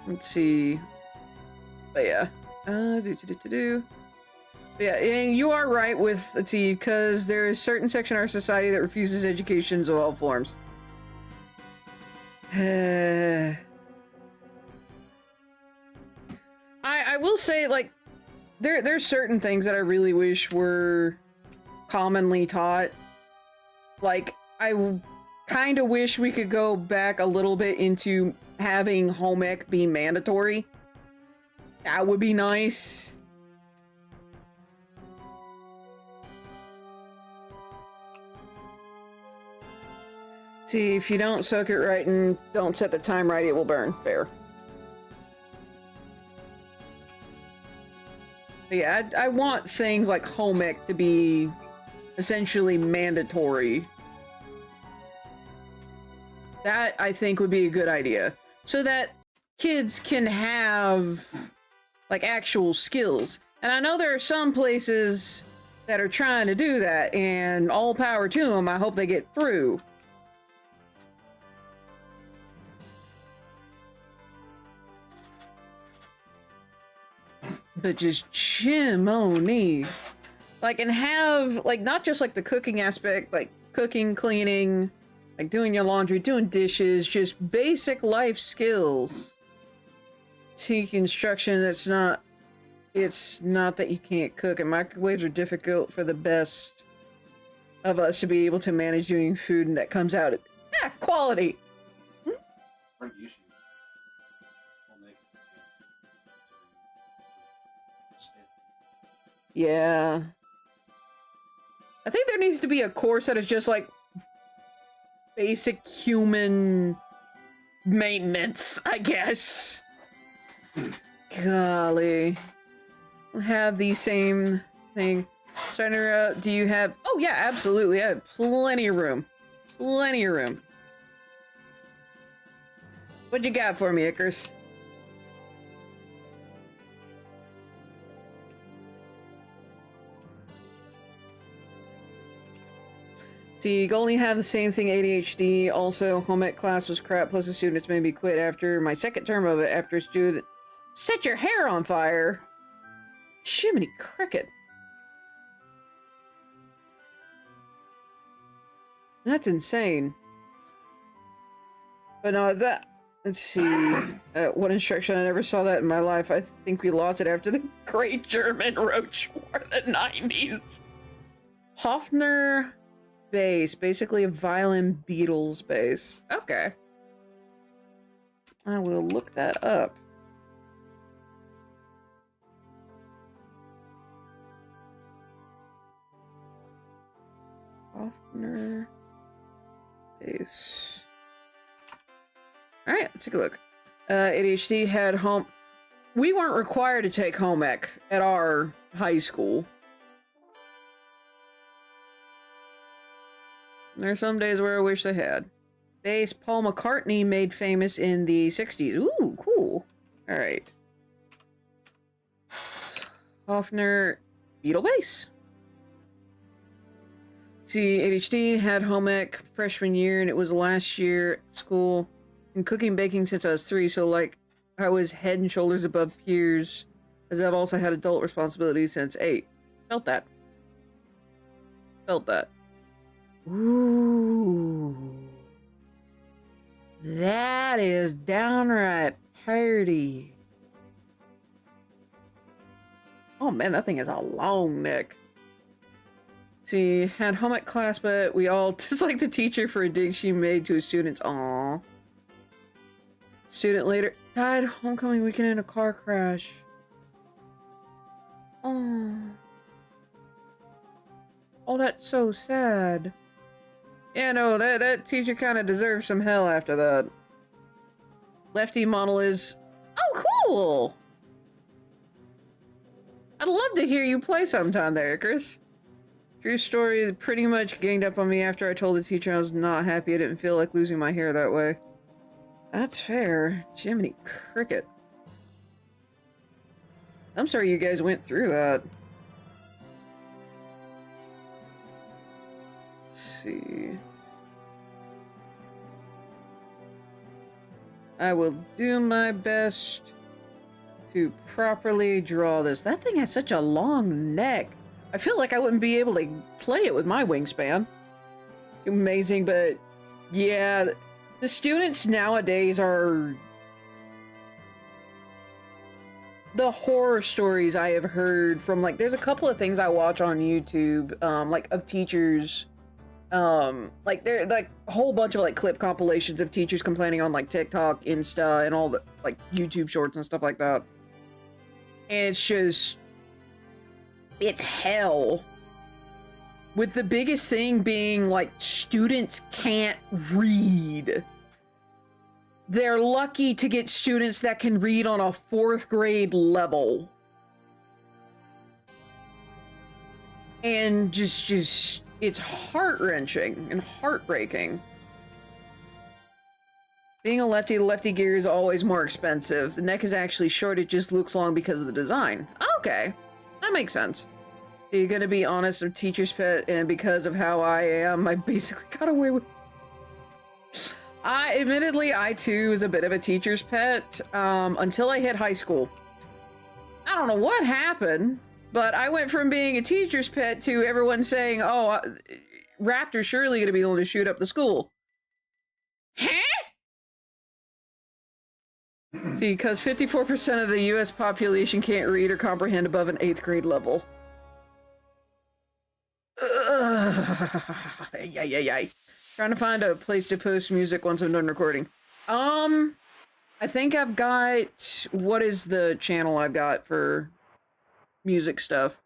Let's see. But yeah. But yeah, and you are right with, let's see, because there is certain section of our society that refuses educations of all forms. I will say, like, there's certain things that I really wish were commonly taught. Like, I kind of wish we could go back a little bit into having home ec be mandatory. That would be nice. See, if you don't soak it right and don't set the time right, it will burn. Fair. But yeah, I want things like home ec to be essentially mandatory. That, I think, would be a good idea. So that kids can have, like, actual skills. And I know there are some places that are trying to do that, and all power to them. I hope they get through. But just Jiminy. Like, and have, like, not just, like, the cooking aspect, like, cooking, cleaning, like, doing your laundry, doing dishes, just basic life skills. Take instruction that's not, it's not that you can't cook, and microwaves are difficult for the best of us to be able to manage doing food and that comes out at, quality! Part of the issue. We'll make Yeah. I think there needs to be a course that is just like basic human maintenance, I guess. Golly. We'll have the same thing. Shiner, do you have... Oh yeah, absolutely. I have plenty of room. Plenty of room. What you got for me, Icarus? See, you only have the same thing, ADHD. Also, home ec class was crap, plus the students made me quit after my second term of it after a student set your hair on fire. Jiminy cricket. That's insane. But no, that... Let's see. What instruction? I never saw that in my life. I think we lost it after the Great German Roach War of the 90s. Hofner bass. Basically a violin Beatles bass. Okay. I will look that up. Hofner bass. Alright, let's take a look. ADHD had home... We weren't required to take home ec at our high school. There are some days where I wish they had. Bass Paul McCartney made famous in the 60s. Ooh, cool. Alright. Hofner Beatle bass. See, ADHD had home ec freshman year, and it was last year at school. Been cooking baking since I was 3, so like I was head and shoulders above peers, as I've also had adult responsibilities since 8. Felt that. Felt that. Ooh. That is downright pretty. Oh man, that thing is a long neck. See, had home ec class, but we all disliked the teacher for a dig she made to his students. Aww. Student later died homecoming weekend in a car crash. Oh. Oh, that's so sad. Yeah, no, that teacher kind of deserves some hell after that. Lefty model is... Oh, cool! I'd love to hear you play sometime there, Chris. True story, pretty much ganged up on me after I told the teacher I was not happy. I didn't feel like losing my hair that way. That's fair. Jiminy cricket. I'm sorry you guys went through that. Let's see. I will do my best to properly draw this. That thing has such a long neck. I feel like I wouldn't be able to play it with my wingspan. Amazing, but yeah, the students nowadays are... The horror stories I have heard from, like, there's a couple of things I watch on YouTube, like, of teachers, like, there, like, a whole bunch of, like, clip compilations of teachers complaining on, like, TikTok, Insta, and all the, like, YouTube shorts and stuff like that. And it's just... It's hell. With the biggest thing being, like, students can't read. They're lucky to get students that can read on a 4th grade level. And just, it's heart-wrenching and heartbreaking. Being a lefty, the lefty gear is always more expensive. The neck is actually short, it just looks long because of the design. Okay, that makes sense. So you're gonna be honest, I'm teacher's pet, and because of how I am, I basically got away with... Admittedly, I too was a bit of a teacher's pet, until I hit high school. I don't know what happened, but I went from being a teacher's pet to everyone saying, oh, Raptor's surely gonna be the one to shoot up the school. Huh? See, because 54% of the US population can't read or comprehend above an 8th grade level. Yay. Trying to find a place to post music once I'm done recording. I think I've got... What is the channel I've got for music stuff?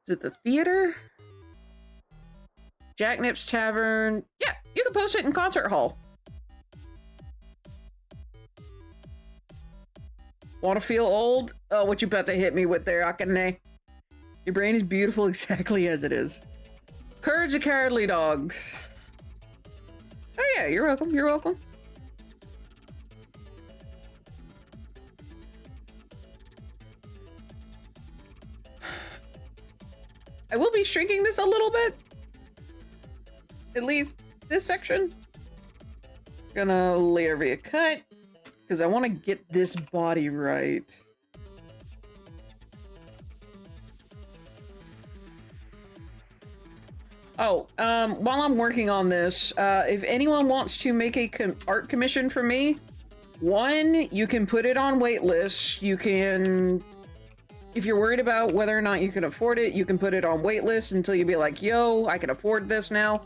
Is it the theater? Jack Nips Tavern. Yeah, you can post it in Concert Hall. Want to feel old? Oh, what you about to hit me with there, Akane? Your brain is beautiful exactly as it is. Courage the Cowardly Dogs. Oh yeah, you're welcome, you're welcome. I will be shrinking this a little bit. at least this section. Gonna layer via cut, because I want to get this body right. Oh, while I'm working on this, if anyone wants to make a art commission for me, one, you can put it on waitlist. You can, if you're worried about whether or not you can afford it, you can put it on waitlist until you be like, yo, I can afford this now.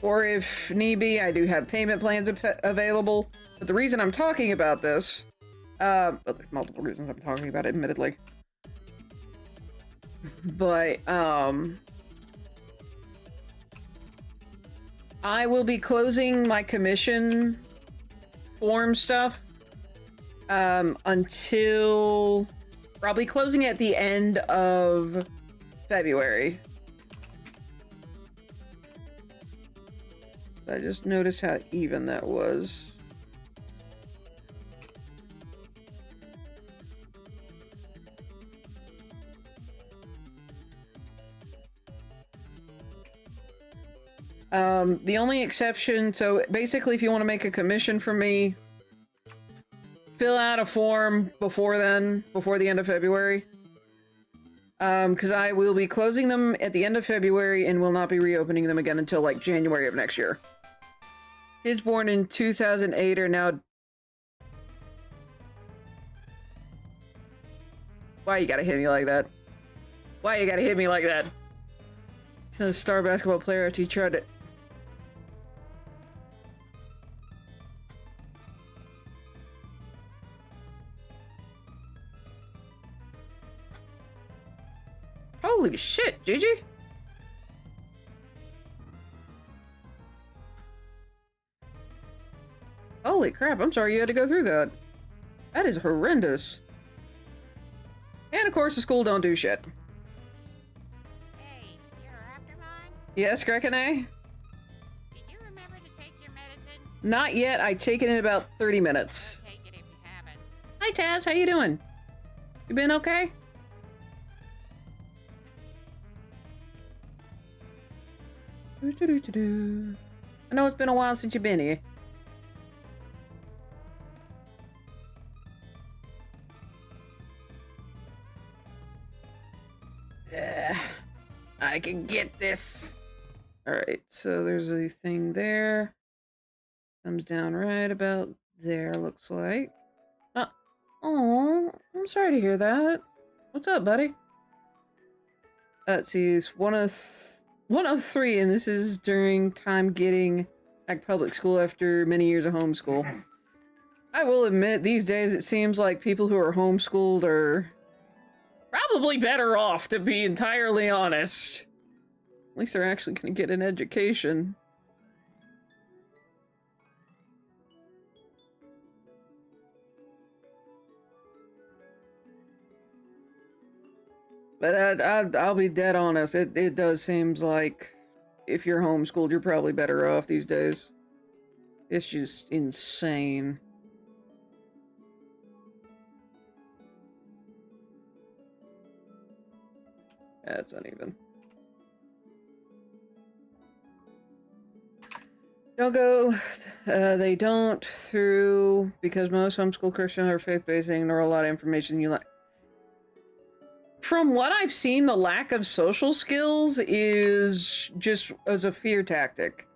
Or if need be, I do have payment plans available. But the reason I'm talking about this, well, there's multiple reasons I'm talking about it, admittedly. But, I will be closing my commission form stuff, until probably closing at the end of February. I just noticed how even that was. The only exception, so basically if you want to make a commission for me, fill out a form before then, before the end of February. Because I will be closing them at the end of February and will not be reopening them again until like January of next year. Kids born in 2008 are now... Why you gotta hit me like that? Why you gotta hit me like that? A star basketball player after he tried to... Holy shit, Gigi! Holy crap, I'm sorry you had to go through that. That is horrendous. And of course the school don't do shit. Hey, you're after mine? Yes, Grekene? Did you remember to take your medicine? Not yet, I take it in about 30 minutes. Take it if you haven't. Hi Taz, how you doing? You been okay? I know it's been a while since you've been here. I can get this. Alright, so there's a thing there. Comes down right about there, looks like. Oh, I'm sorry to hear that. What's up, buddy? Let's see, it's one of three, and this is during time getting back to public school after many years of homeschool. I will admit, these days it seems like people who are homeschooled are probably better off, to be entirely honest. At least they're actually going to get an education. But I'll be dead honest, it does seems like if you're homeschooled, you're probably better off these days. It's just insane. That's uneven. Don't go, they don't through, because most homeschool Christians are faith-based, they ignore a lot of information you like. From what I've seen, the lack of social skills is just as a fear tactic.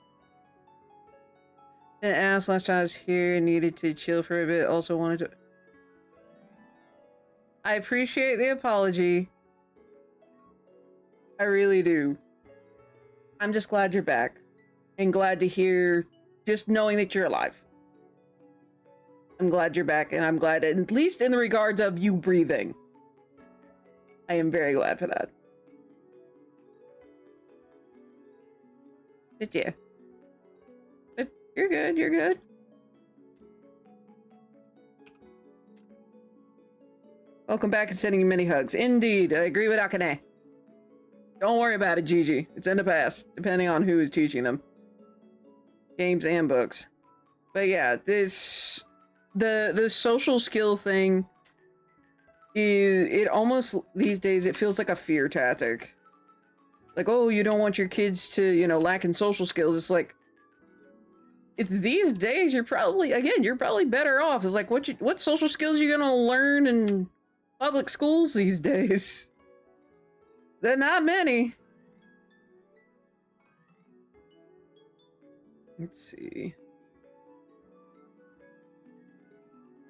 And asked last time I was here, needed to chill for a bit, also wanted to... I appreciate the apology. I really do. I'm just glad you're back. And glad to hear, just knowing that you're alive. I'm glad you're back, and I'm glad, at least in the regards of you breathing. I am very glad for that. But yeah. But you're good, you're good. Welcome back and sending you many hugs. Indeed, I agree with Akane. Don't worry about it, Gigi. It's in the past, depending on who is teaching them. Games and books. But yeah, this... The social skill thing... It almost, these days, it feels like a fear tactic. Like, oh, you don't want your kids to, you know, lack in social skills. It's like, it's these days, you're probably better off. It's like, what social skills you gonna learn in public schools these days? They're not many. Let's see.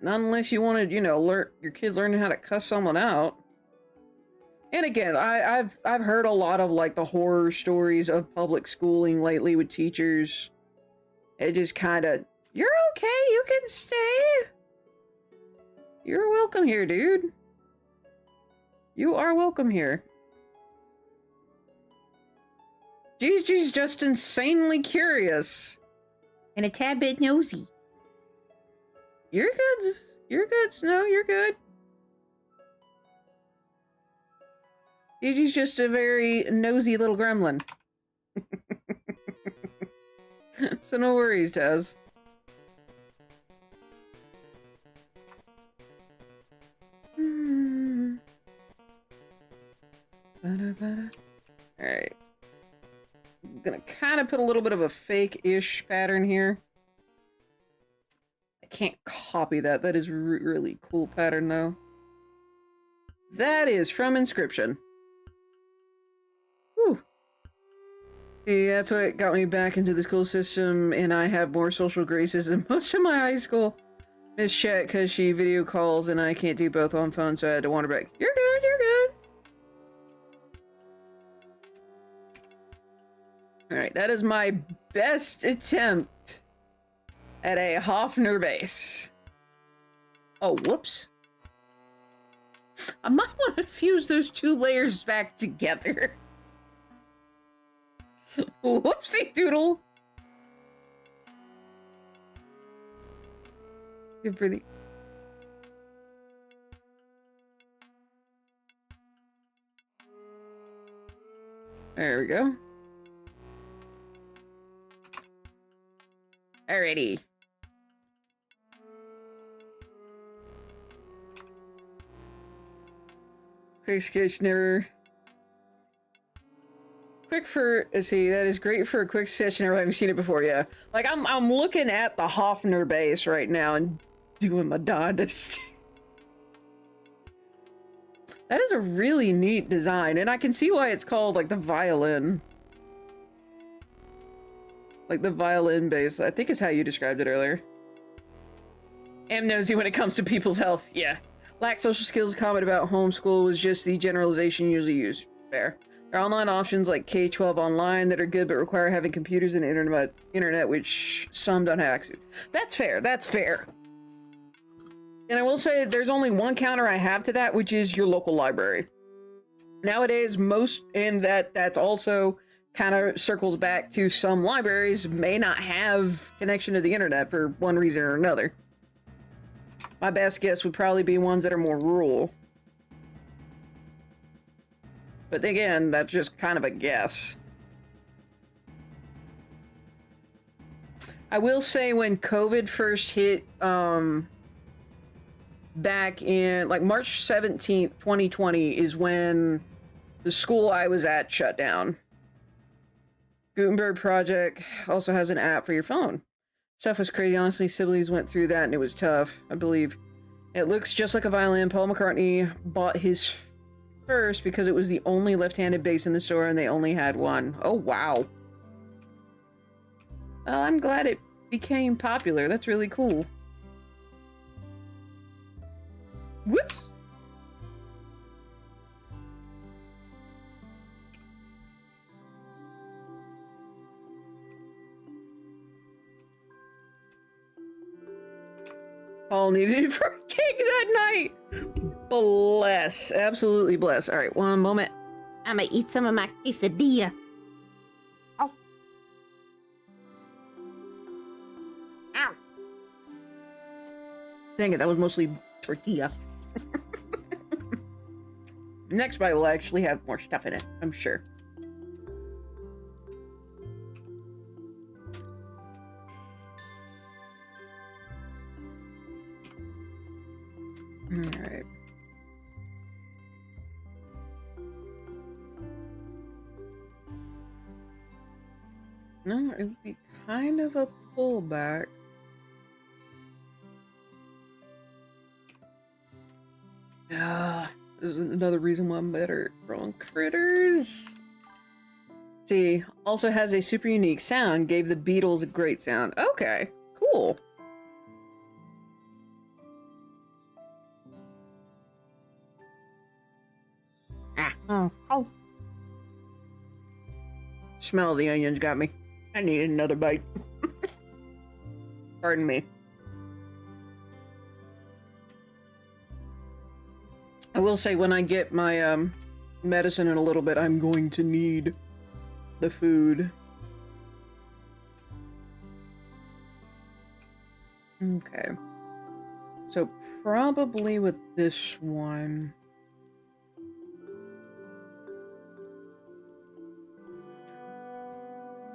Not unless you want to, you know, learn your kids learning how to cuss someone out. And again, I've heard a lot of like the horror stories of public schooling lately with teachers. It just kind of, you're okay, you can stay. You're welcome here, dude. You are welcome here. Gigi's just insanely curious. And a tad bit nosy. You're good. You're good, Snow. You're good. Gigi's just a very nosy little gremlin. So no worries, Taz. Alright. I'm gonna kind of put a little bit of a fake-ish pattern here. I can't copy that. That is really cool pattern, though. That is from Inscription. Whew. See, that's what got me back into the school system, and I have more social graces than most of my high school. Miss Chet, because she video calls, and I can't do both on phone, so I had to wander back. You're good, you're good. Alright, that is my best attempt at a Hofner base. Oh, whoops. I might want to fuse those two layers back together. Whoopsie doodle. Good breathing. There we go. Alrighty. Quick sketch never. Quick for, let's see, that is great for a quick sketch, never having seen it before, yeah. Like, I'm looking at the Hofner base right now and doing my darndest. That is a really neat design, and I can see why it's called, like, the violin. Like, the violin base. I think is how you described it earlier. Am nosy when it comes to people's health, yeah. Lack social skills comment about homeschool was just the generalization usually used. Fair. There are online options like K-12 online that are good but require having computers and internet, which some don't have access to. That's fair, that's fair. And I will say there's only one counter I have to that, which is your local library. Nowadays, that's also kind of circles back to some libraries may not have connection to the internet for one reason or another. My best guess would probably be ones that are more rural. But again, that's just kind of a guess. I will say when COVID first hit, back in, like, March 17th, 2020 is when the school I was at shut down. Gutenberg Project also has an app for your phone. Stuff was crazy. Honestly, siblings went through that and it was tough, I believe. It looks just like a violin. Paul McCartney bought his first because it was the only left-handed bass in the store and they only had one. Oh, wow. Well, I'm glad it became popular. That's really cool. Whoops! Paul needed it for a cake that night. Bless. Absolutely bless. All right, one moment. I'ma eat some of my quesadilla. Oh. Ow. Dang it, that was mostly tortilla. Next bite will actually have more stuff in it, I'm sure. Alright. No, it'd be kind of a pullback. Ah, this is another reason why I'm better at throwing critters. See, also has a super unique sound, gave the beetles a great sound. Okay, cool. Oh. Smell of the onions got me. I needed another bite. Pardon me. I will say when I get my medicine in a little bit, I'm going to need the food. Okay. So probably with this one.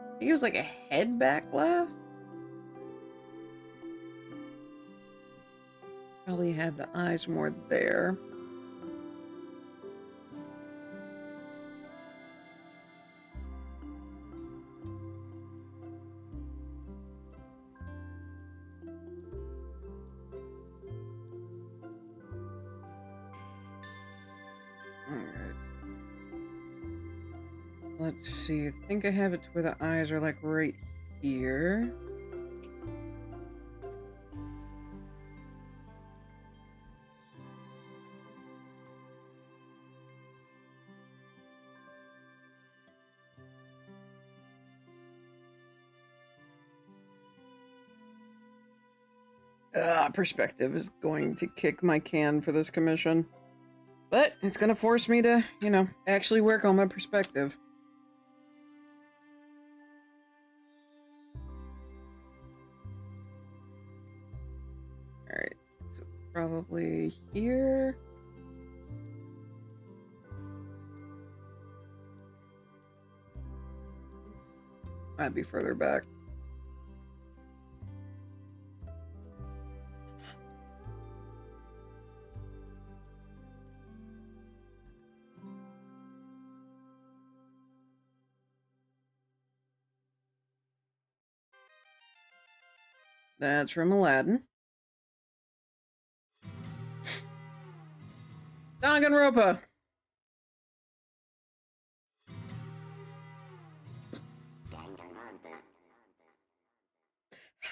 I think it was like a head back left. Probably have the eyes more there. Alright. Let's see. I think I have it to where the eyes are like right here. Perspective is going to kick my can for this commission. But it's gonna force me to, you know, actually work on my perspective. Alright, so probably here. Might be further back. That's from Aladdin. Danganronpa!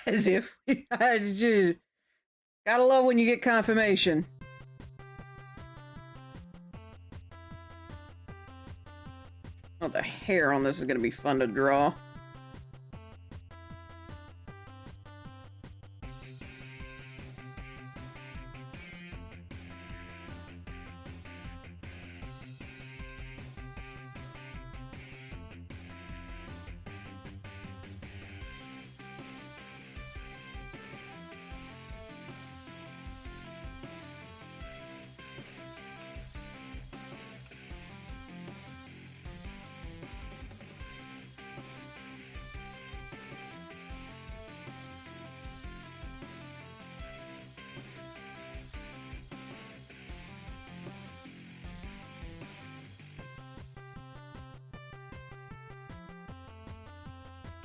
As if I just gotta love when you get confirmation. Oh, the hair on this is gonna be fun to draw.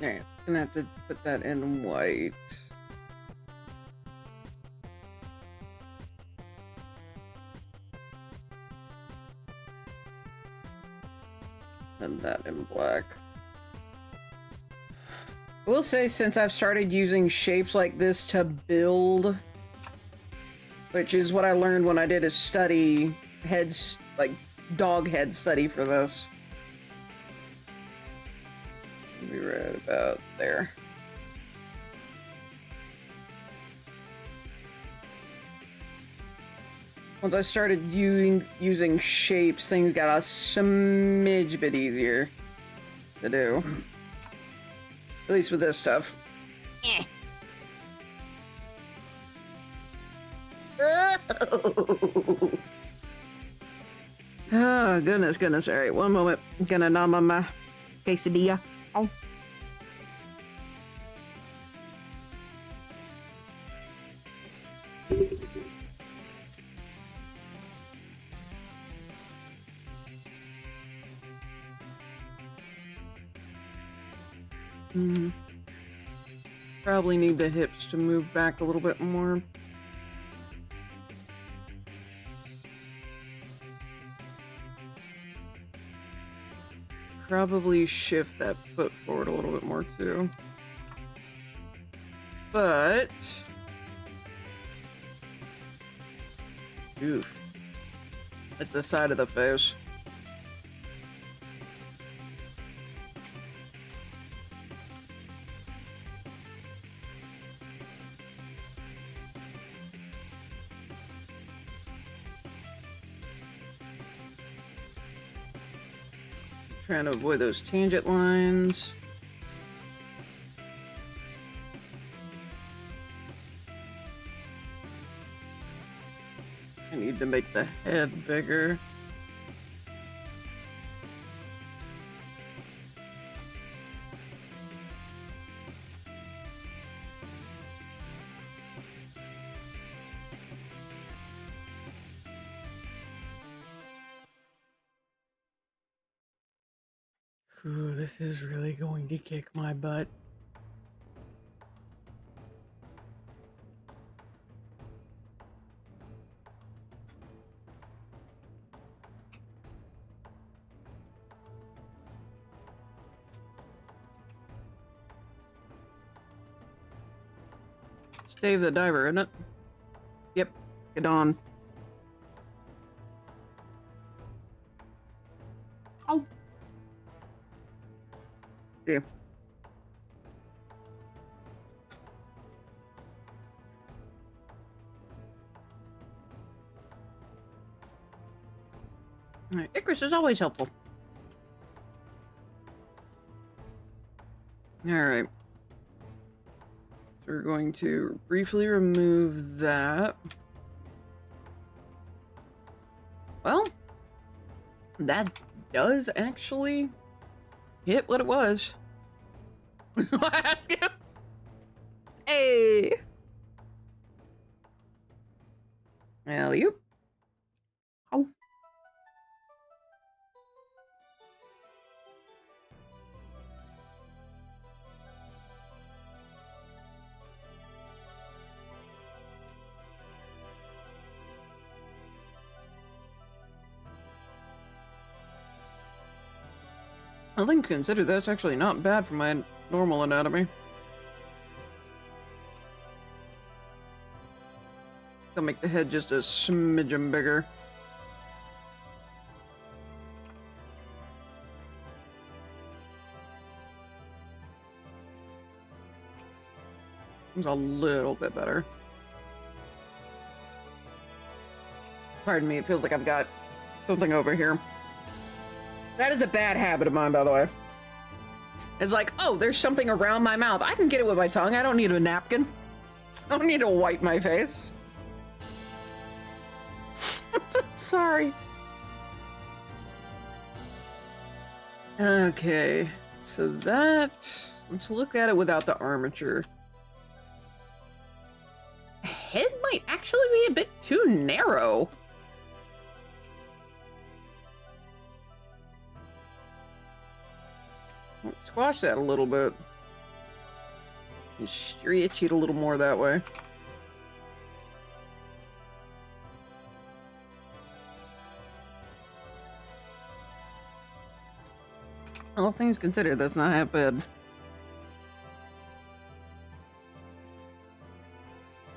Alright, gonna have to put that in white. And that in black. I will say, since I've started using shapes like this to build, which is what I learned when I did a study, heads, like, dog head study for this. Be right about there. Once I started using shapes, things got a smidge bit easier to do. At least with this stuff. Eh. Oh, goodness, goodness. All right, one moment. I'm gonna nom on my quesadilla. Oh. Probably need the hips to move back a little bit more. Probably shift that foot forward a little bit more too. But... oof. It's the side of the face. Trying to avoid those tangent lines. I need to make the head bigger. Ooh, this is really going to kick my butt. It's Dave the Diver, isn't it? Yep, get on. Oh. Yeah. Alright, Icarus is always helpful. Alright. So we're going to briefly remove that. Well, that does actually hit what it was. I ask you? Hey! Alley-oop. Oh. I think consider that's actually not bad for my normal anatomy. I'll make the head just a smidgen bigger. It's a little bit better. Pardon me, it feels like I've got something over here. That is a bad habit of mine, by the way. It's like, oh, there's something around my mouth. I can get it with my tongue. I don't need a napkin. I don't need to wipe my face. I'm so sorry. Okay, so that... let's look at it without the armature. Head might actually be a bit too narrow. Let's squash that a little bit. And stretch it a little more that way. All things considered, that's not half bad.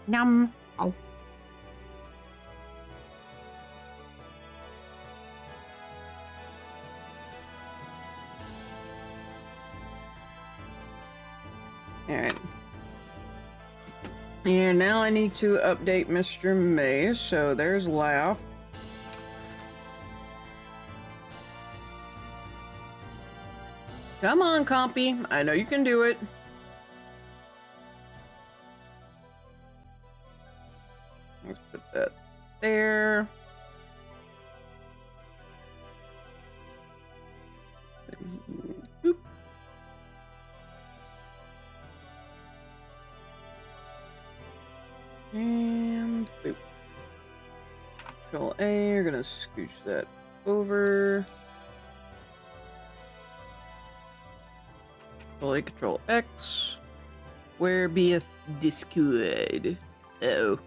Yum. Oh. Alright. And now I need to update Mr. May, so there's Laugh. Come on, compy. I know you can do it. Let's put that there. Boop. And boop. Control A, you're gonna scooch that over. Control X. Where beeth Discord? Oh.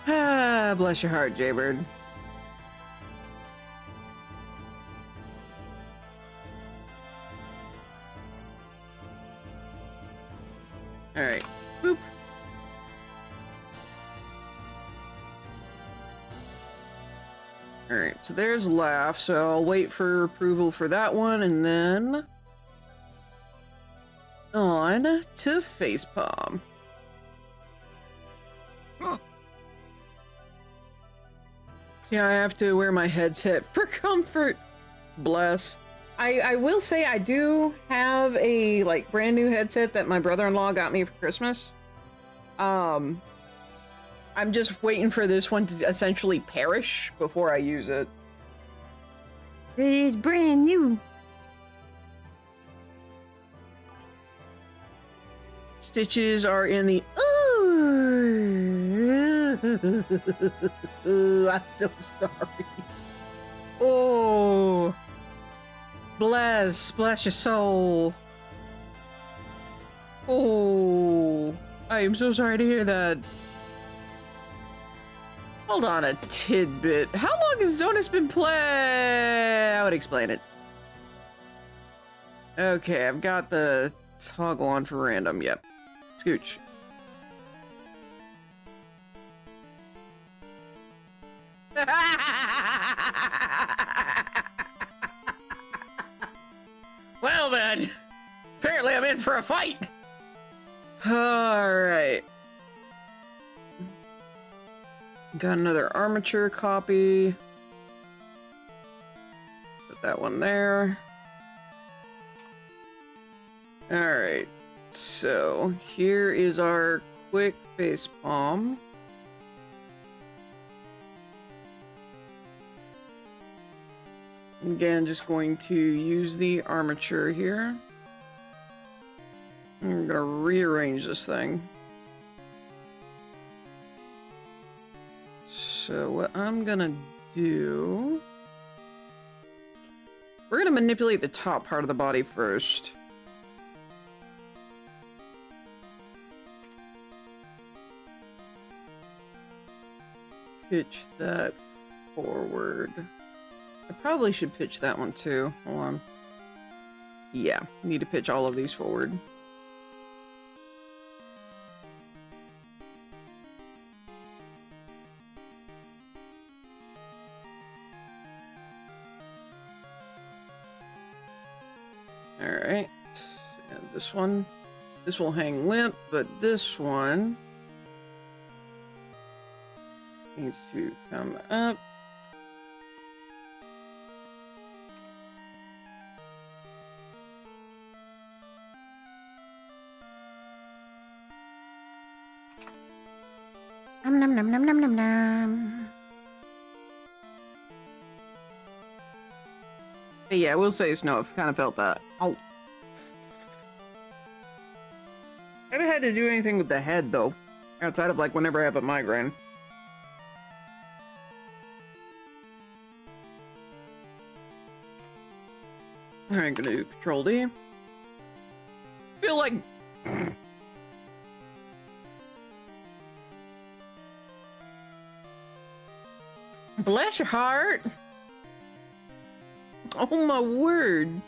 Ah, bless your heart, Jaybird. Alright. Boop. Alright, so there's laugh, so I'll wait for approval for that one, and then on to facepalm. Yeah, I have to wear my headset for comfort. Bless. I will say I do have a like brand new headset that my brother-in-law got me for Christmas. I'm just waiting for this one to essentially perish before I use it. It is brand new. Stitches are in the ooh, I'm so sorry. Oh, bless your soul. Oh, I am so sorry to hear that. Hold on a tidbit. How long has Zonus been playing? I would explain it. Okay, I've got the toggle on for random. Yep. Scooch. Well then, apparently I'm in for a fight. All right. Got another armature copy. Put that one there. All right. So here is our quick face palm. Again, just going to use the armature here. I'm gonna rearrange this thing. So what I'm gonna do... We're gonna manipulate the top part of the body first. Pitch that forward. I probably should pitch that one too. Hold on. Yeah, need to pitch all of these forward. Alright. And this one. This will hang limp, but this one needs to come up. Nom nom nom nom nom nom nom. But yeah, I will say Snow, I've kind of felt that. Oh. I haven't had to do anything with the head, though. Outside of, like, whenever I have a migraine. Alright, gonna do Control D. Feel like... Bless your heart! Oh my word!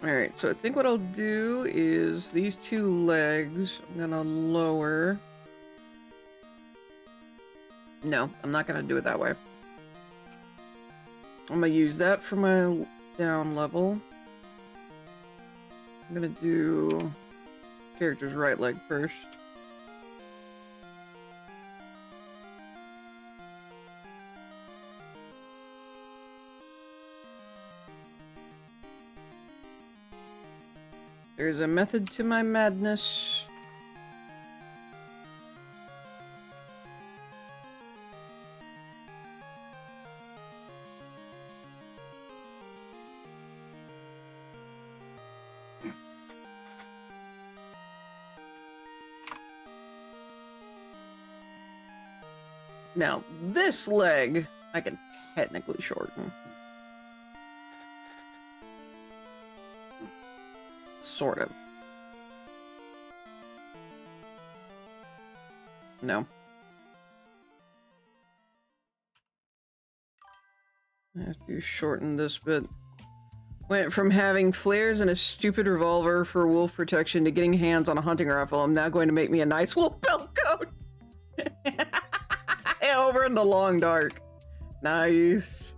Alright, so I think what I'll do is these two legs, I'm gonna lower. No, I'm not gonna do it that way. I'm gonna use that for my down level. I'm gonna do character's right leg first. There's a method to my madness. Now, this leg, I can technically shorten. Sort of. No. I have to shorten this bit. Went from having flares and a stupid revolver for wolf protection to getting hands on a hunting rifle. I'm now going to make me a nice wolf belt coat. Over in the long dark. Nice.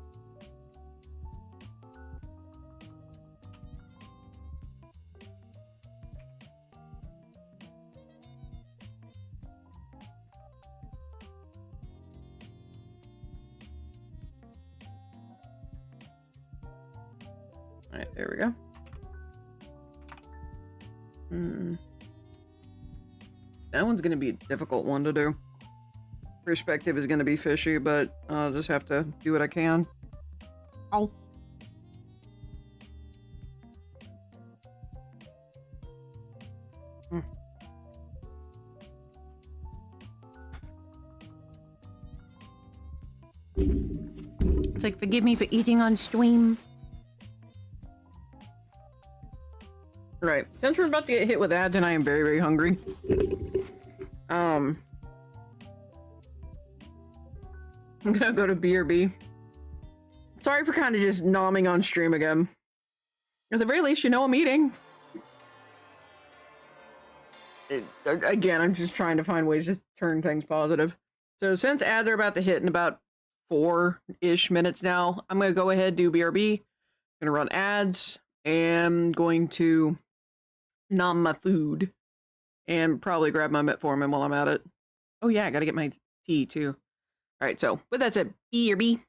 Alright, there we go. That one's gonna be a difficult one to do. Perspective is gonna be fishy, but I'll just have to do what I can. Oh. It's like, forgive me for eating on stream. Right. Since we're about to get hit with ads and I am very, very hungry. I'm gonna go to BRB. Sorry for kind of just nomming on stream again. At the very least, you know I'm eating. Again, I'm just trying to find ways to turn things positive. So since ads are about to hit in about 4-ish minutes now, I'm gonna go ahead, do BRB. Gonna run ads. And going to nom my food. And probably grab my metformin while I'm at it. Oh yeah, I gotta get my tea too. Alright, so with that said, BRB.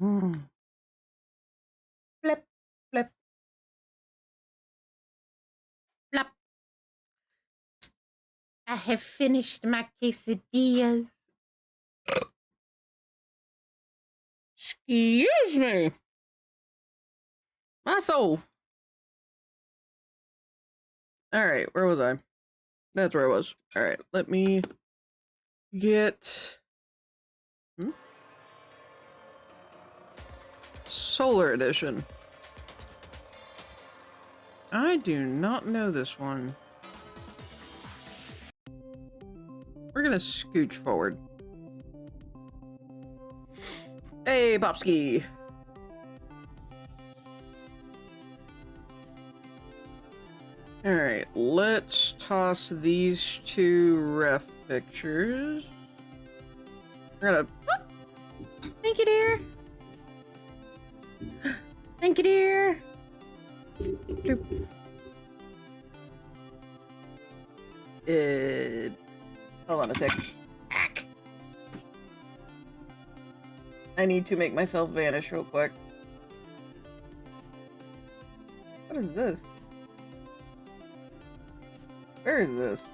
Flip, flip. Flop. I have finished my quesadillas. Excuse me. My soul. Alright, where was I? That's where I was. Alright, let me get... Solar Edition. I do not know this one. We're gonna scooch forward. Hey, Popsky! Alright, let's toss these two ref pictures. We're gonna... Thank you, dear! Thank you, dear! Doop. Hold on a sec. Ack. I need to make myself vanish real quick. What is this? Where is this?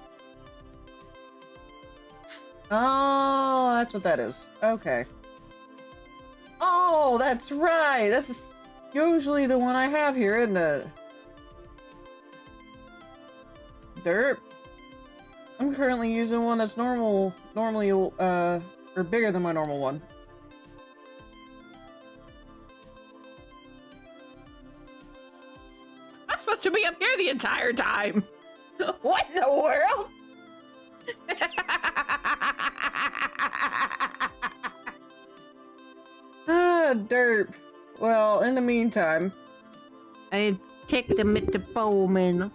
Oh, that's what that is. Okay. Oh, that's right! That's usually the one I have here, isn't it? Derp. I'm currently using one that's normally, or bigger than my normal one. I'm supposed to be up here the entire time! What in the world? Ah, derp. Well, in the meantime, I take them at the Bowman.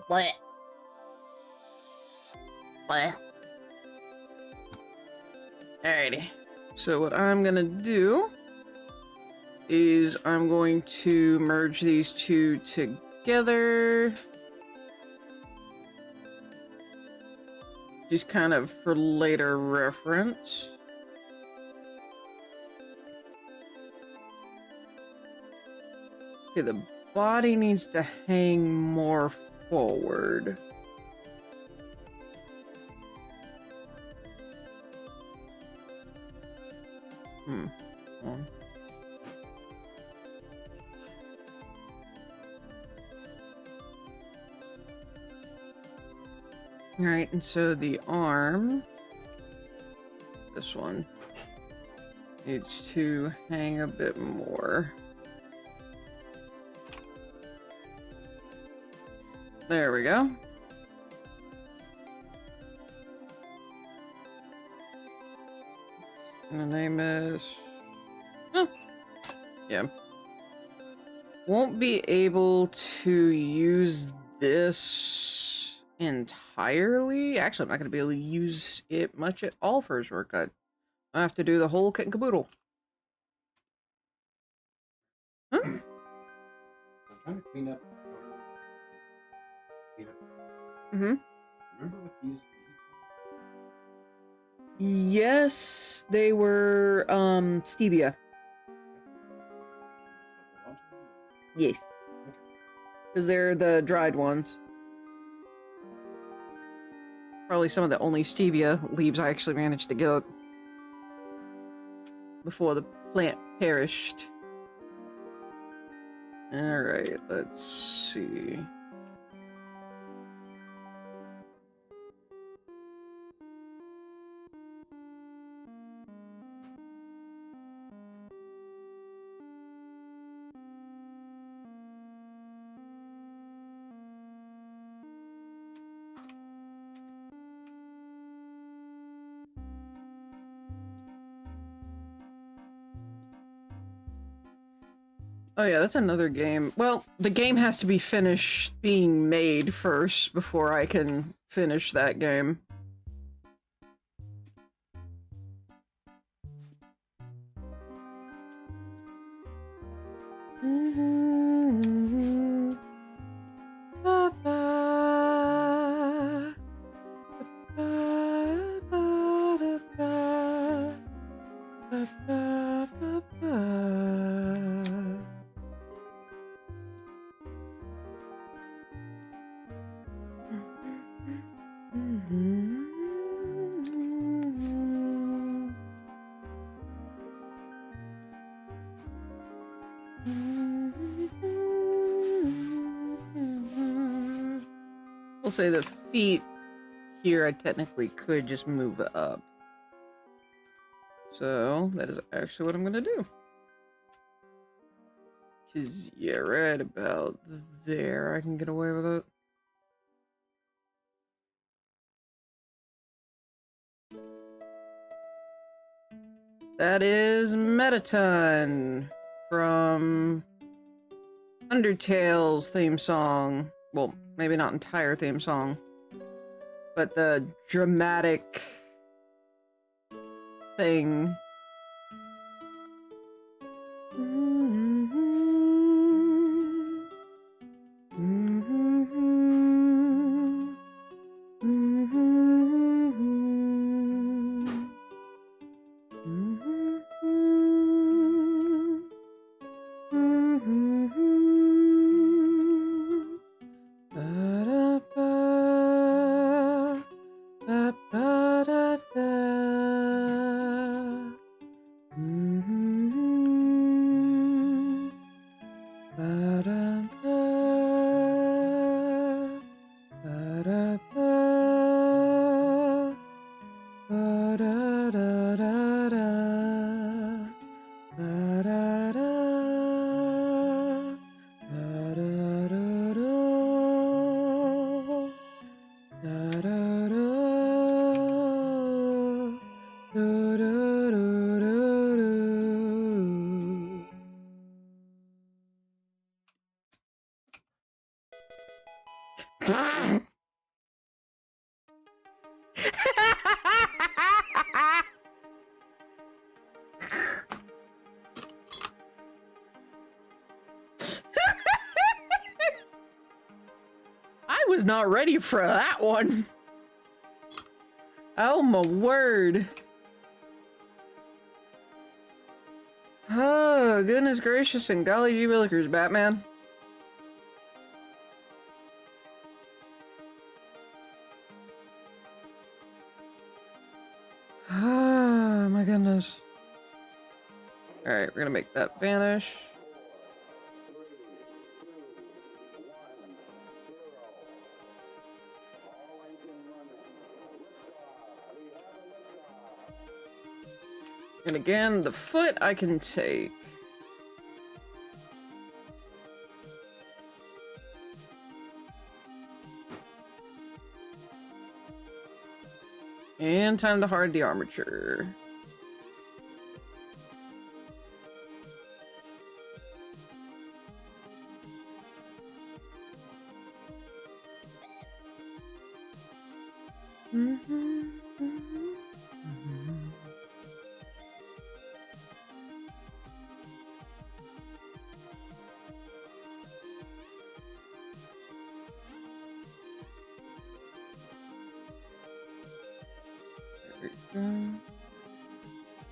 bleh. Bleh. Alrighty. So what I'm gonna do is I'm going to merge these two together. Just kind of for later reference. Okay, the body needs to hang more forward. Hold on. Alright, and so the arm, this one, needs to hang a bit more. There we go. And the name is... Oh. Yeah. Won't be able to use this entirely. Actually, I'm not going to be able to use it much at all for a shortcut. I have to do the whole kit and caboodle. Huh? I'm trying to clean up. Mm-hmm. Remember what these leaves Yes, they were, stevia. are? Yes. Because they're the dried ones. Probably some of the only stevia leaves I actually managed to get before the plant perished. Alright, let's see. Oh yeah, that's another game. Well, the game has to be finished being made first before I can finish that game. We'll say the feet here I technically could just move up. So that is actually what I'm gonna do. Cause yeah, right about there I can get away with it. That is Metaton from Undertale's theme song. Well, maybe not entire theme song, but the dramatic thing. I was not ready for that one. Oh my word. Oh, goodness gracious and golly gee willikers, Batman. Oh my goodness. Alright, we're gonna make that vanish. And again, the foot I can take. And time to hard the armature. And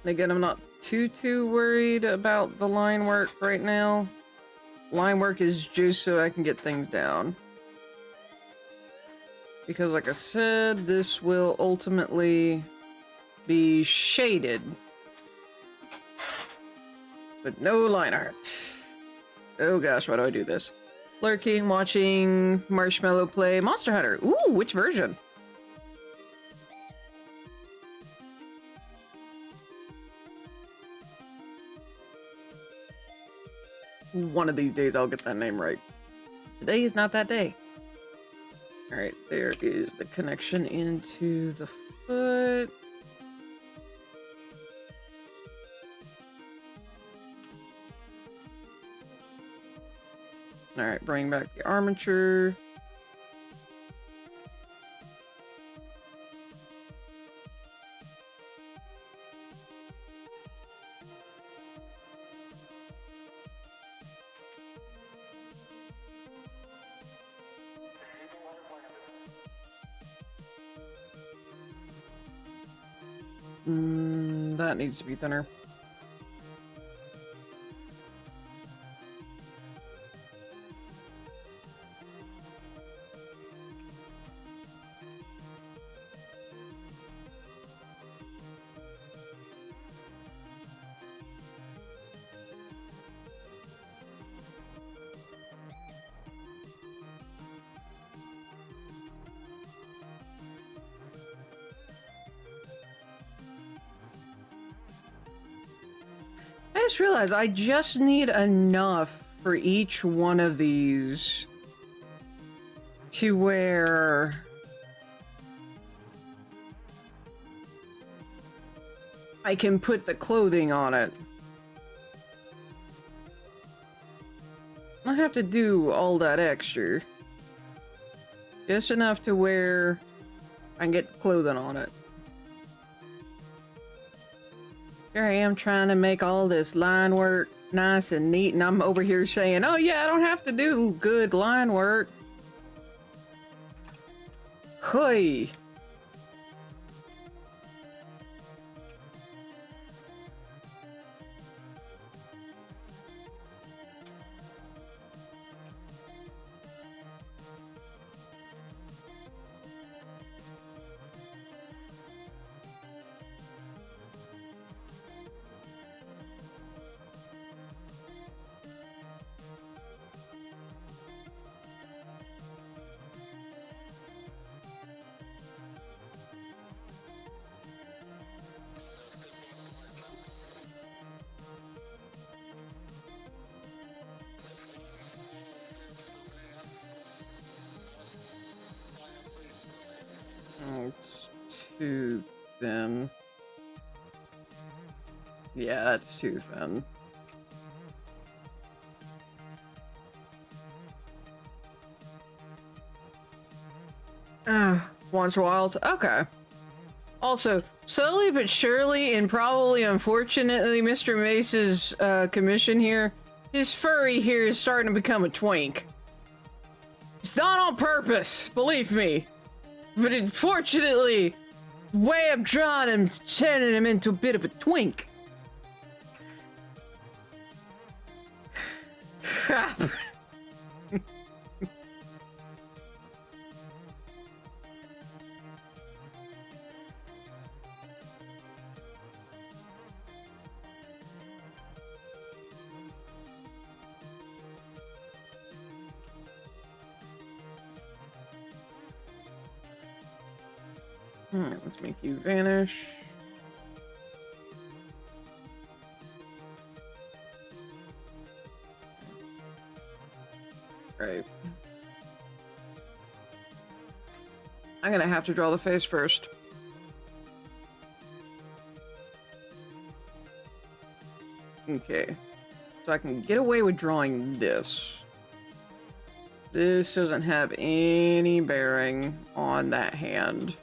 again, I'm not too worried about the line work right now. Line work is just so I can get things down. Because like I said, this will ultimately be shaded. But no line art. Oh gosh, why do I do this? Lurking, watching Marshmallow play Monster Hunter. Ooh, which version? One of these days I'll get that name right. Today is not that day. Alright, there is the connection into the foot. Alright, bring back the armature. That needs to be thinner. I just realized I just need enough for each one of these to where I can put the clothing on it. I don't have to do all that extra. Just enough to where I can get clothing on it. Here I am trying to make all this line work nice and neat, and I'm over here saying, oh yeah, I don't have to do good line work. Hey. Oh, it's too thin. Yeah, that's too thin. Once a while. Okay. Also, slowly but surely, and probably unfortunately, Mr. Mace's commission here, his furry here is starting to become a twink. It's not on purpose, believe me. But unfortunately, the way I'm drawing him, turning him into a bit of a twink. Crap. Alright, let's make you vanish. Right. I'm gonna have to draw the face first. Okay. So I can get away with drawing this. This doesn't have any bearing on that hand.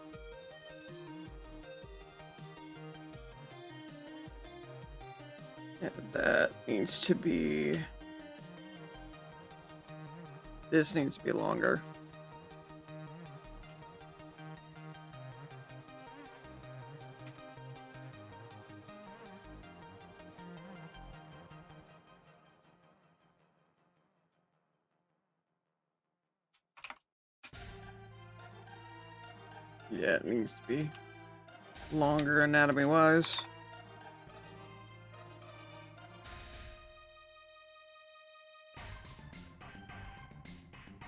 Yeah, that needs to be... This needs to be longer. Yeah, it needs to be longer anatomy-wise.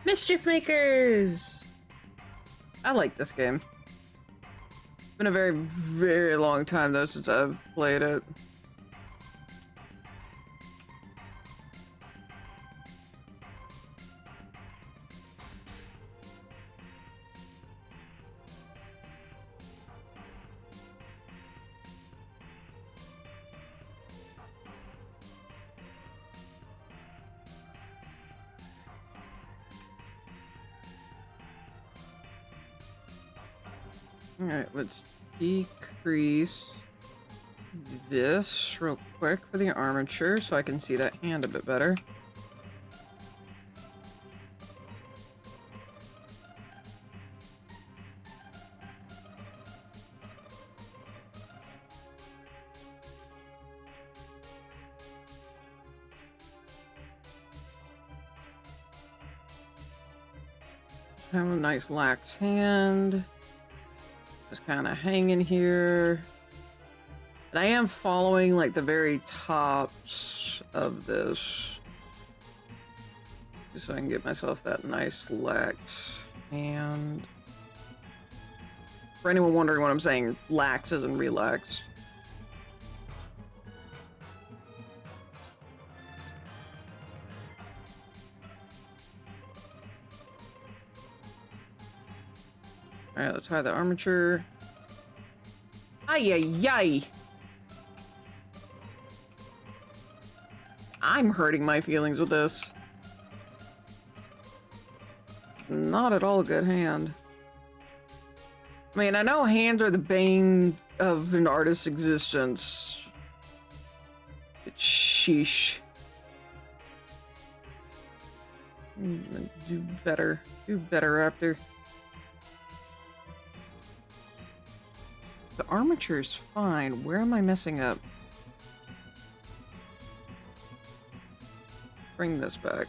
Mischief Makers! I like this game. It's been a very, very long time though since I've played it. Alright, let's decrease this real quick for the armature so I can see that hand a bit better. Have a nice lax hand. Just kind of hanging here. And I am following like the very tops of this. Just so I can get myself that nice lax hand. For anyone wondering what I'm saying, lax isn't relaxed. Alright, let's try the armature. Ay, ay, ay. I'm hurting my feelings with this. Not at all a good hand. I mean, I know hands are the bane of an artist's existence. Sheesh. Do better. Do better, Raptor. The armature's fine. Where am I messing up? Bring this back.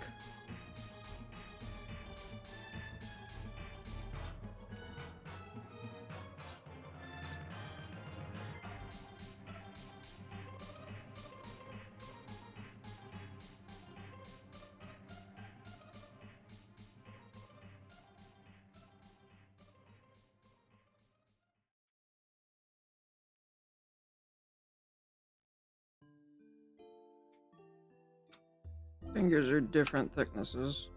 Fingers are different thicknesses.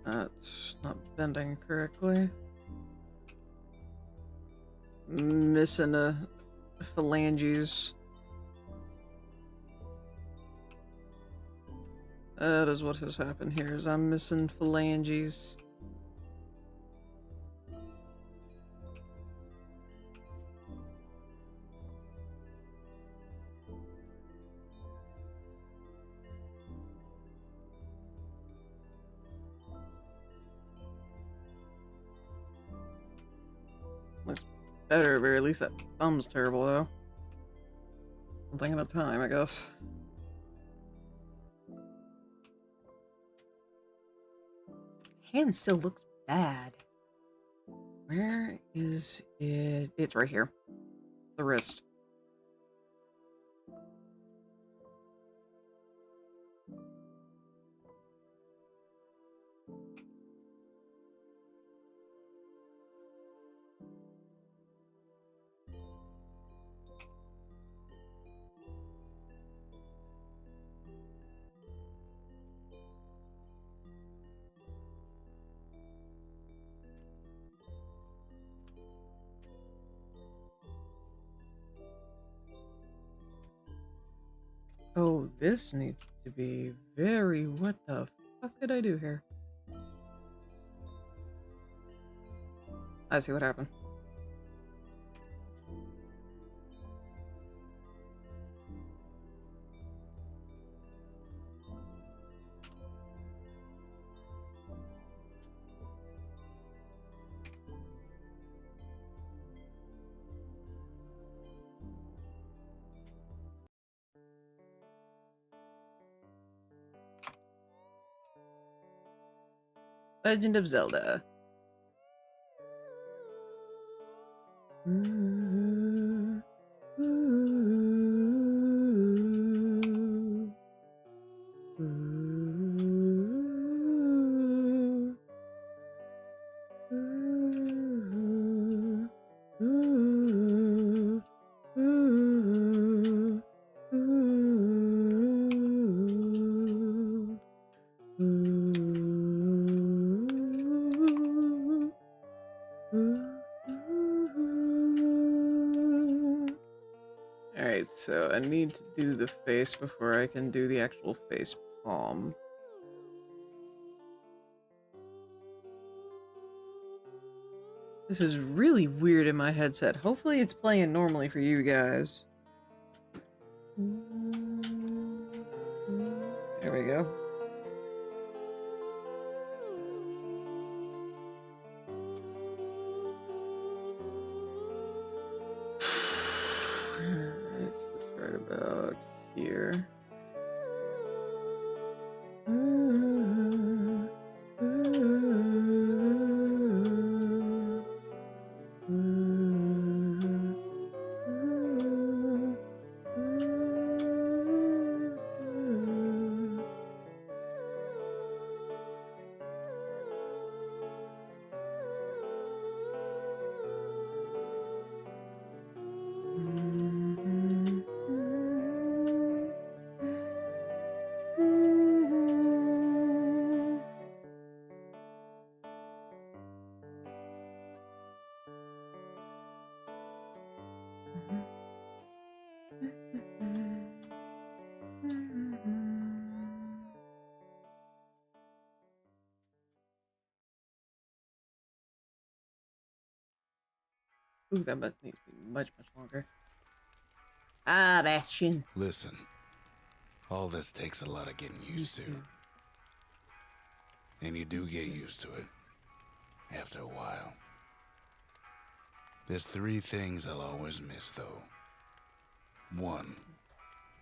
That's not bending correctly. Missing a phalanges. That is what has happened here, is I'm missing phalanges. Looks better, but at least that thumb's terrible, though. One thing at a time, I guess. Hand still looks bad. Where is it? It's right here. The wrist. Oh, this needs to be very... What the fuck did I do here? I see what happened. Legend of Zelda. Alright, so I need to do the face before I can do the actual face palm. This is really weird in my headset. Hopefully it's playing normally for you guys. There we go. Alright, so it's right about here. Ooh, that must need to be much, much longer. Ah, Bastion. Listen, all this takes a lot of getting used to. And you do get used to it. After a while. There's 3 things I'll always miss, though. 1,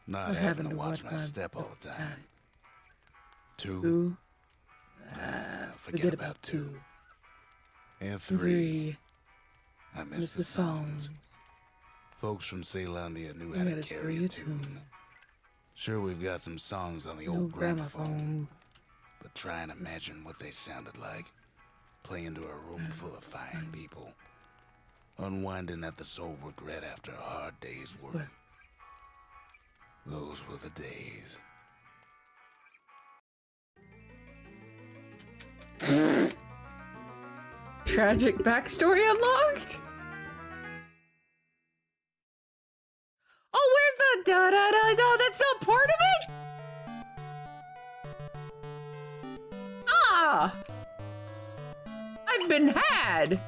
not having to watch my step all the time. 2, forget about 2. And 3, I miss the songs. Folks from Ceylondia knew how to carry a tune. Sure, we've got some songs on the old gramophone, but try and imagine what they sounded like, playing to a room full of fine people, unwinding at the sole regret after a hard day's work. Those were the days. Tragic backstory unlocked? Oh, where's the da-da-da-da? That's not part of it? Ah! I've been had!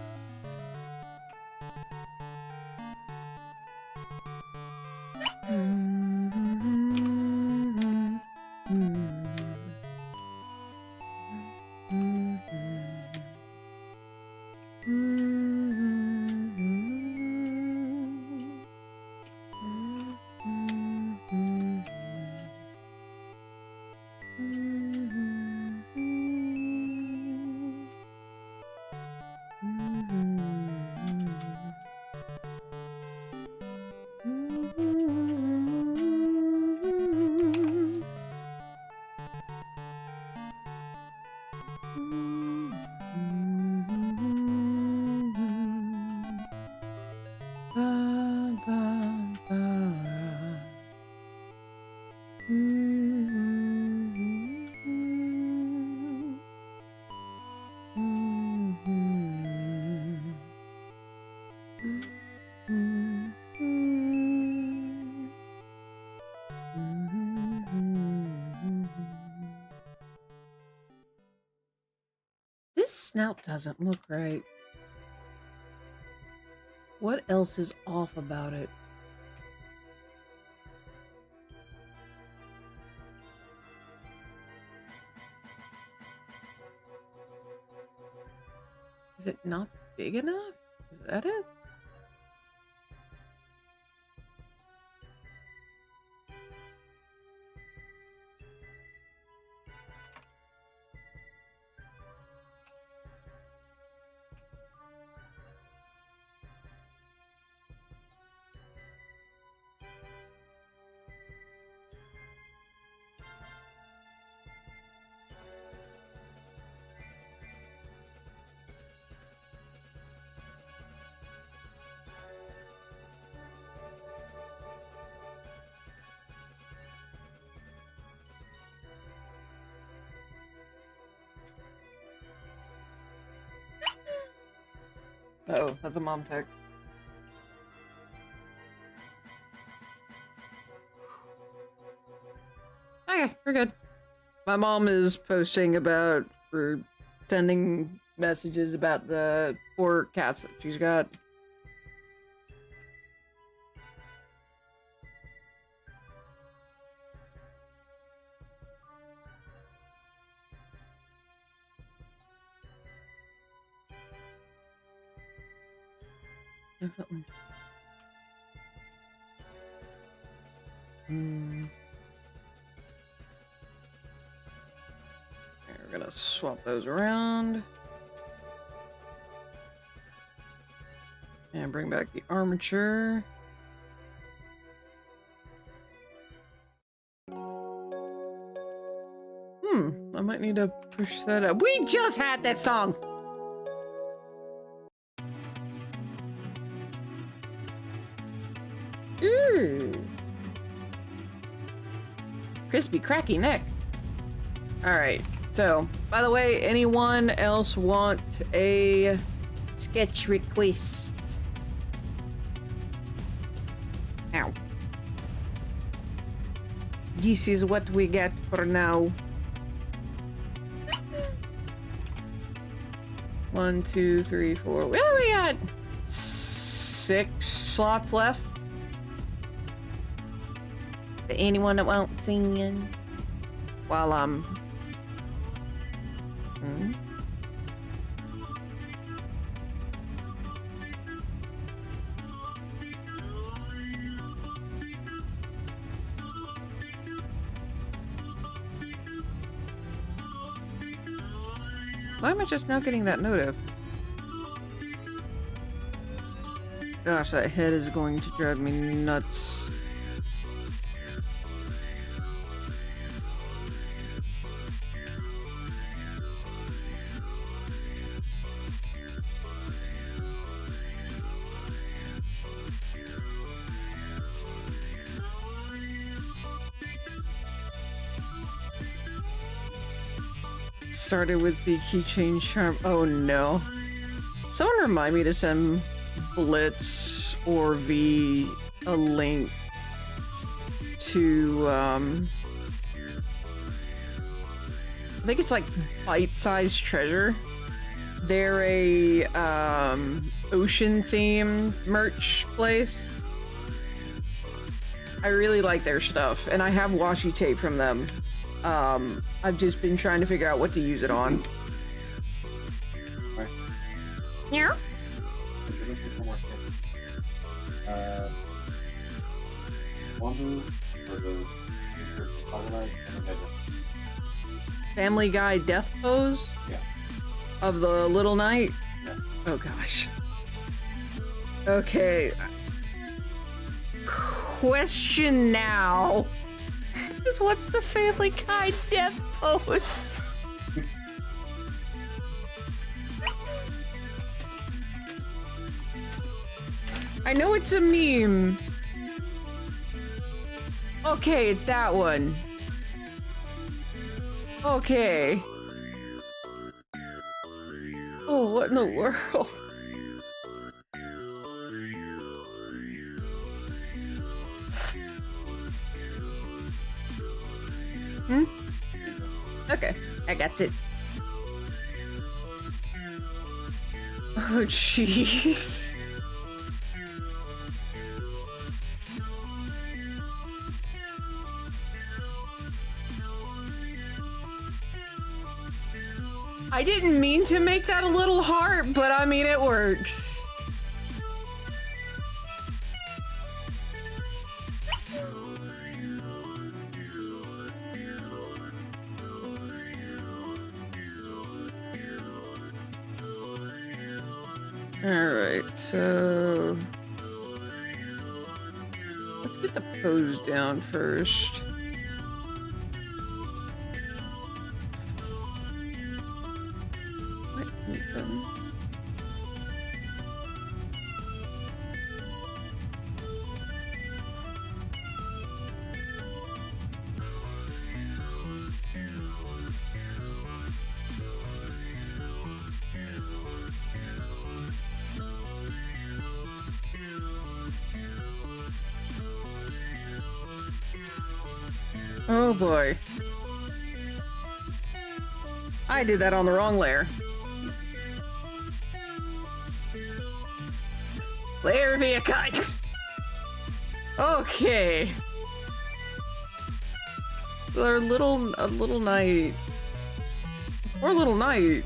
This snout doesn't look right. What else is off about it? Is it not big enough? Is that it? Oh, that's a mom text. Okay, we're good. My mom is posting about, or sending messages about the 4 cats that she's got. Definitely. Okay, we're gonna swap those around. And bring back the armature. I might need to push that up. We just had that song! Ooh. Crispy, cracky neck. Alright, so, by the way, anyone else want a sketch request? Ow. this is what we get for now. 1, 2, 3, 4. Well, we got 6 slots left. To anyone that won't sing while I'm. Why am I just now getting that notif? Gosh, that head is going to drive me nuts. Started with the keychain charm. Oh no. Someone remind me to send Blitz or V a link to, I think it's like Bite-Sized Treasure. They're a, ocean-themed merch place. I really like their stuff, and I have washi tape from them. I've just been trying to figure out what to use it on. Right. Yeah. If you're looking for more sketches, Wonder for the future Colorado and then Family Guy death pose? Yeah. Of the Little Knight? Yeah. Oh gosh. Okay. Question now. Is what's the Family Guy death pose? I know it's a meme. Okay, it's that one. Okay. Oh, what in the world? Okay, I got it. Oh, jeez. I didn't mean to make that a little heart, but I mean, it works. Alright, so let's get the pose down first. What even? Oh boy. I did that on the wrong layer. Layer via kite. Okay. Our little knight. Poor little knight.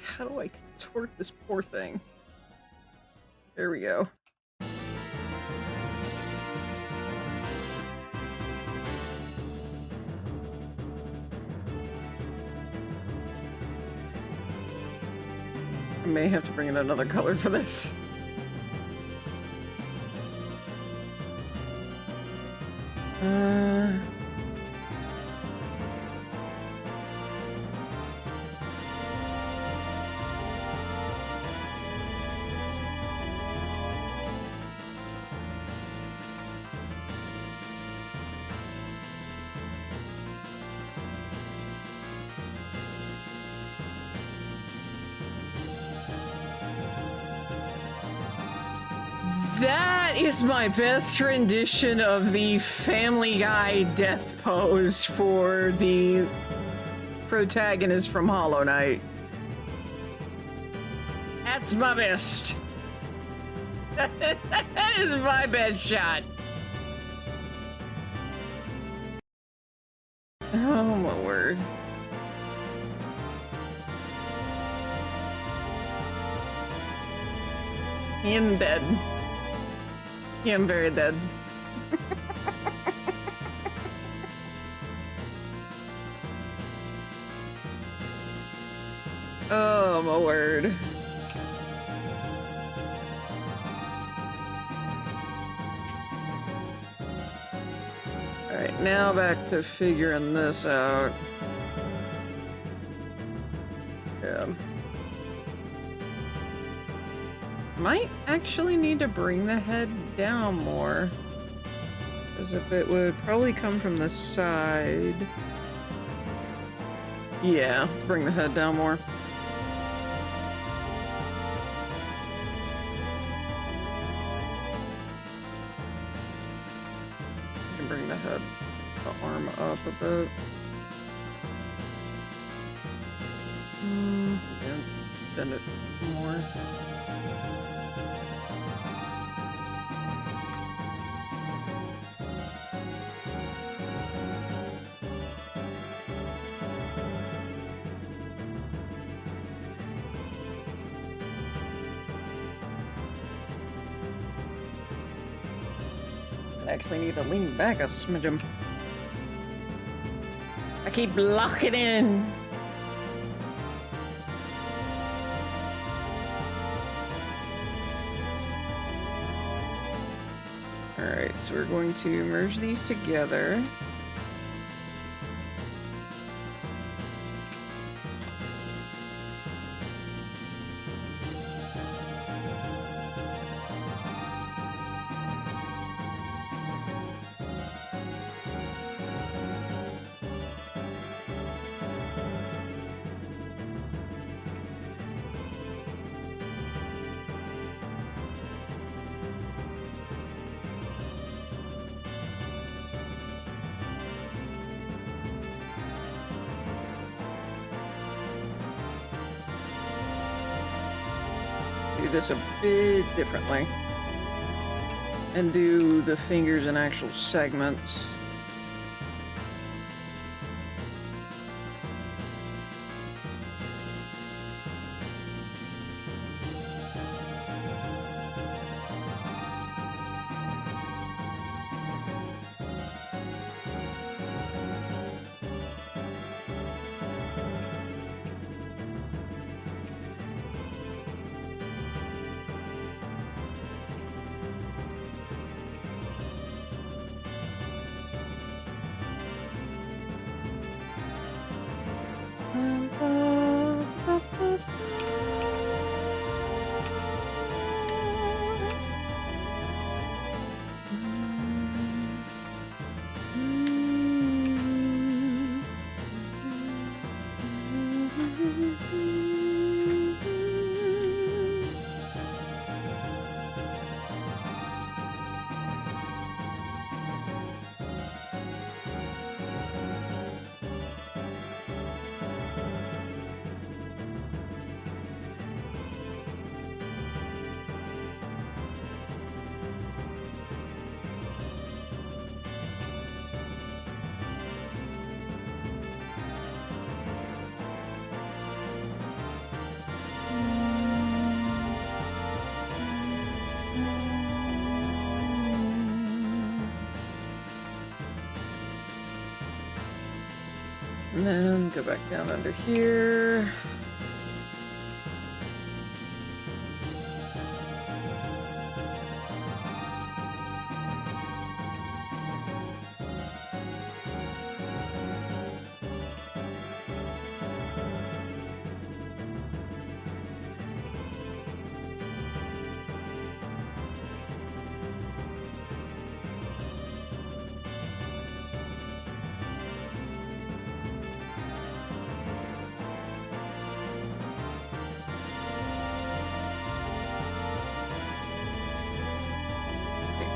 how do I contort this poor thing? There we go. I may have to bring in another color for this. That is my best rendition of the Family Guy death pose for the protagonist from Hollow Knight. That's my best. That is my best shot. Oh my word. I am dead. I am very dead. Oh my word. Alright, now back to figuring this out. Yeah. Might actually need to bring the head down more. As if it would probably come from the side. Yeah, bring the head down more. I can bring the head, the arm up a bit. Yeah, bend it more. I actually need to lean back a smidgen. I keep locking in. Alright, so we're going to merge these together. Do this a bit differently and do the fingers in actual segments. And then go back down under here.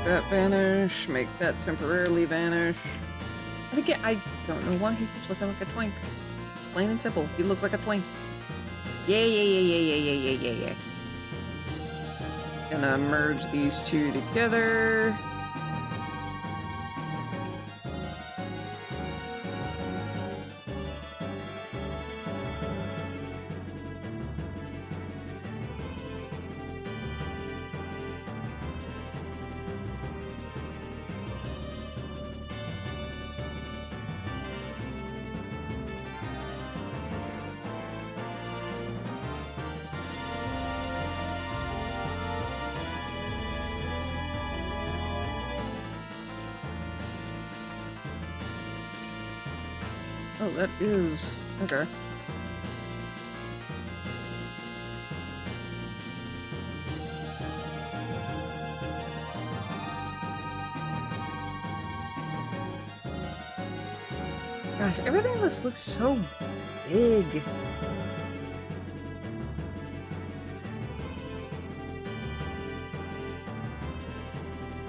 That vanish, make that temporarily vanish. And again, I don't know why he keeps looking like a twink. Plain and simple, he looks like a twink. Yeah. Gonna merge these two together. Oh, that is... okay. Gosh, everything just looks so big.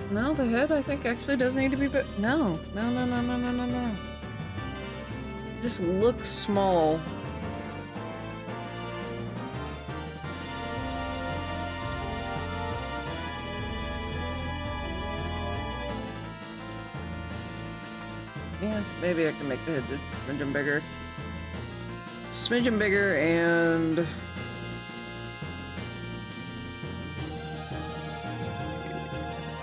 No, the head I think actually does need to be big. No. Just looks small. Yeah, maybe I can make the head just a smidgen bigger. Smidgen bigger and...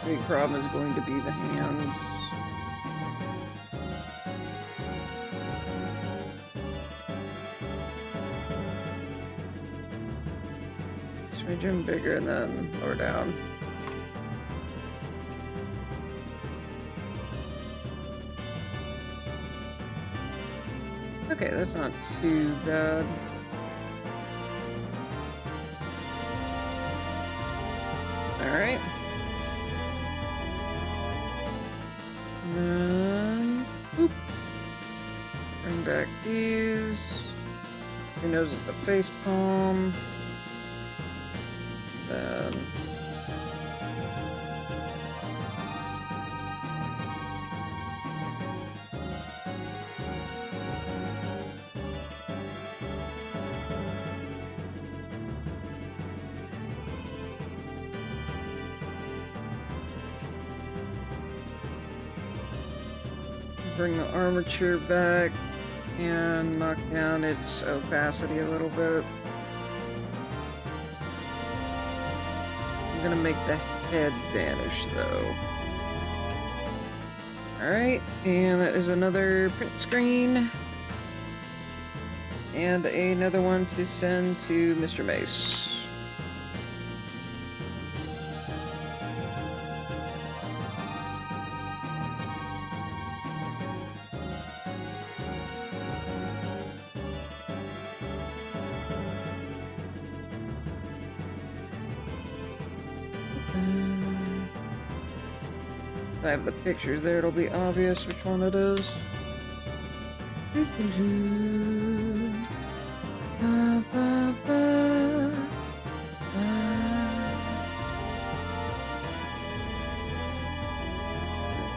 big problem is going to be the hands. Smidgen bigger and then lower down. Okay, that's not too bad. Alright. And then, boop. Bring back these. Your nose is the face palm. Then bring the armature back and knock down its opacity a little bit. I'm gonna make the head vanish though. Alright, and that is another print screen. And another one to send to Mr. Mace. If I have the pictures there, it'll be obvious which one it is. There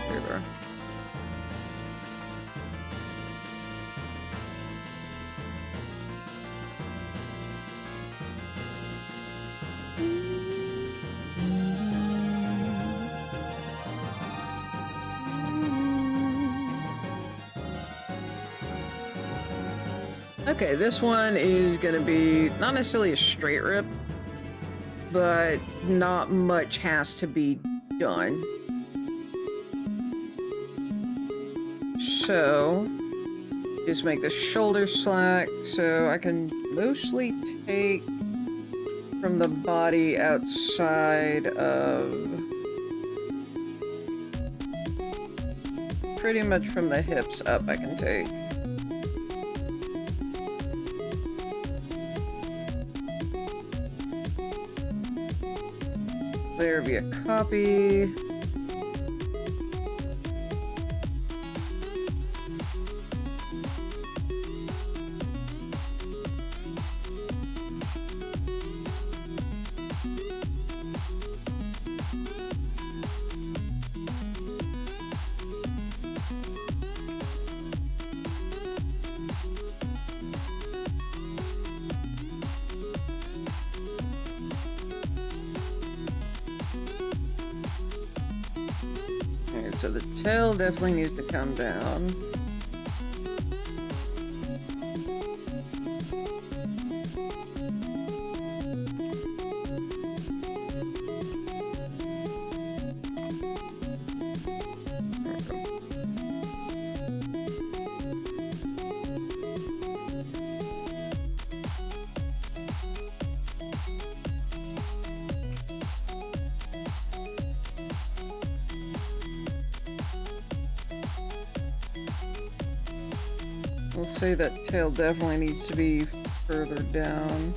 we are. Okay, this one is gonna be not necessarily a straight rip, but not much has to be done. So just make the shoulder slack so I can mostly take from the body outside of pretty much from the hips up I can take. There be a copy. Alright, so the tail definitely needs to come down. We'll say that tail definitely needs to be further down.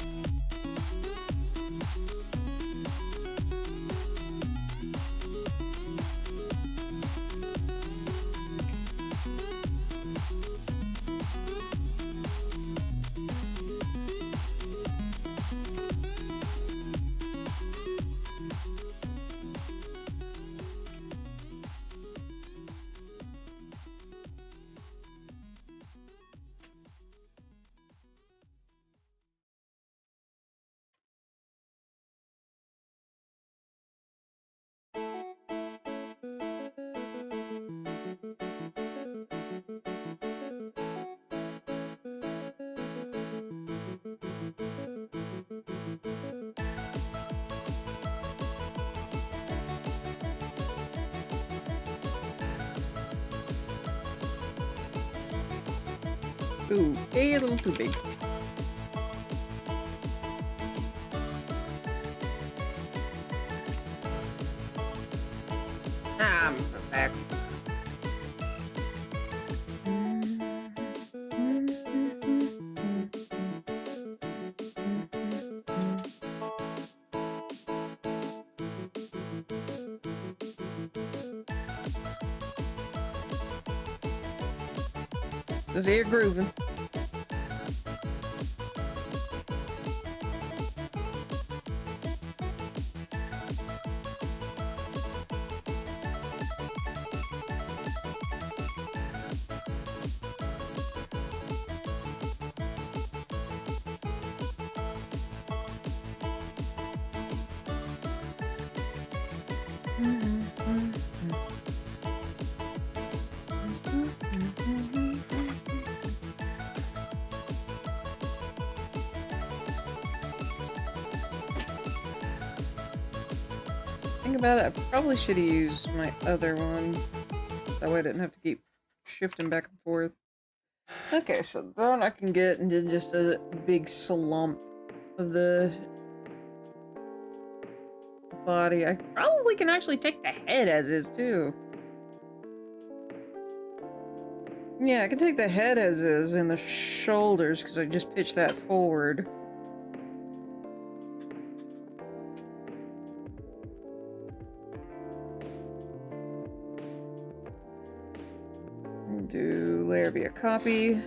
Ooh, a little too big. I'm back. This here grooving. Think about it, I probably should have used my other one. That way I didn't have to keep shifting back and forth. Okay, so that I can get and then just a big slump of the body. I probably can actually take the head as is too. Yeah, I can take the head as is and the shoulders because I just pitched that forward. Do layer be a copy.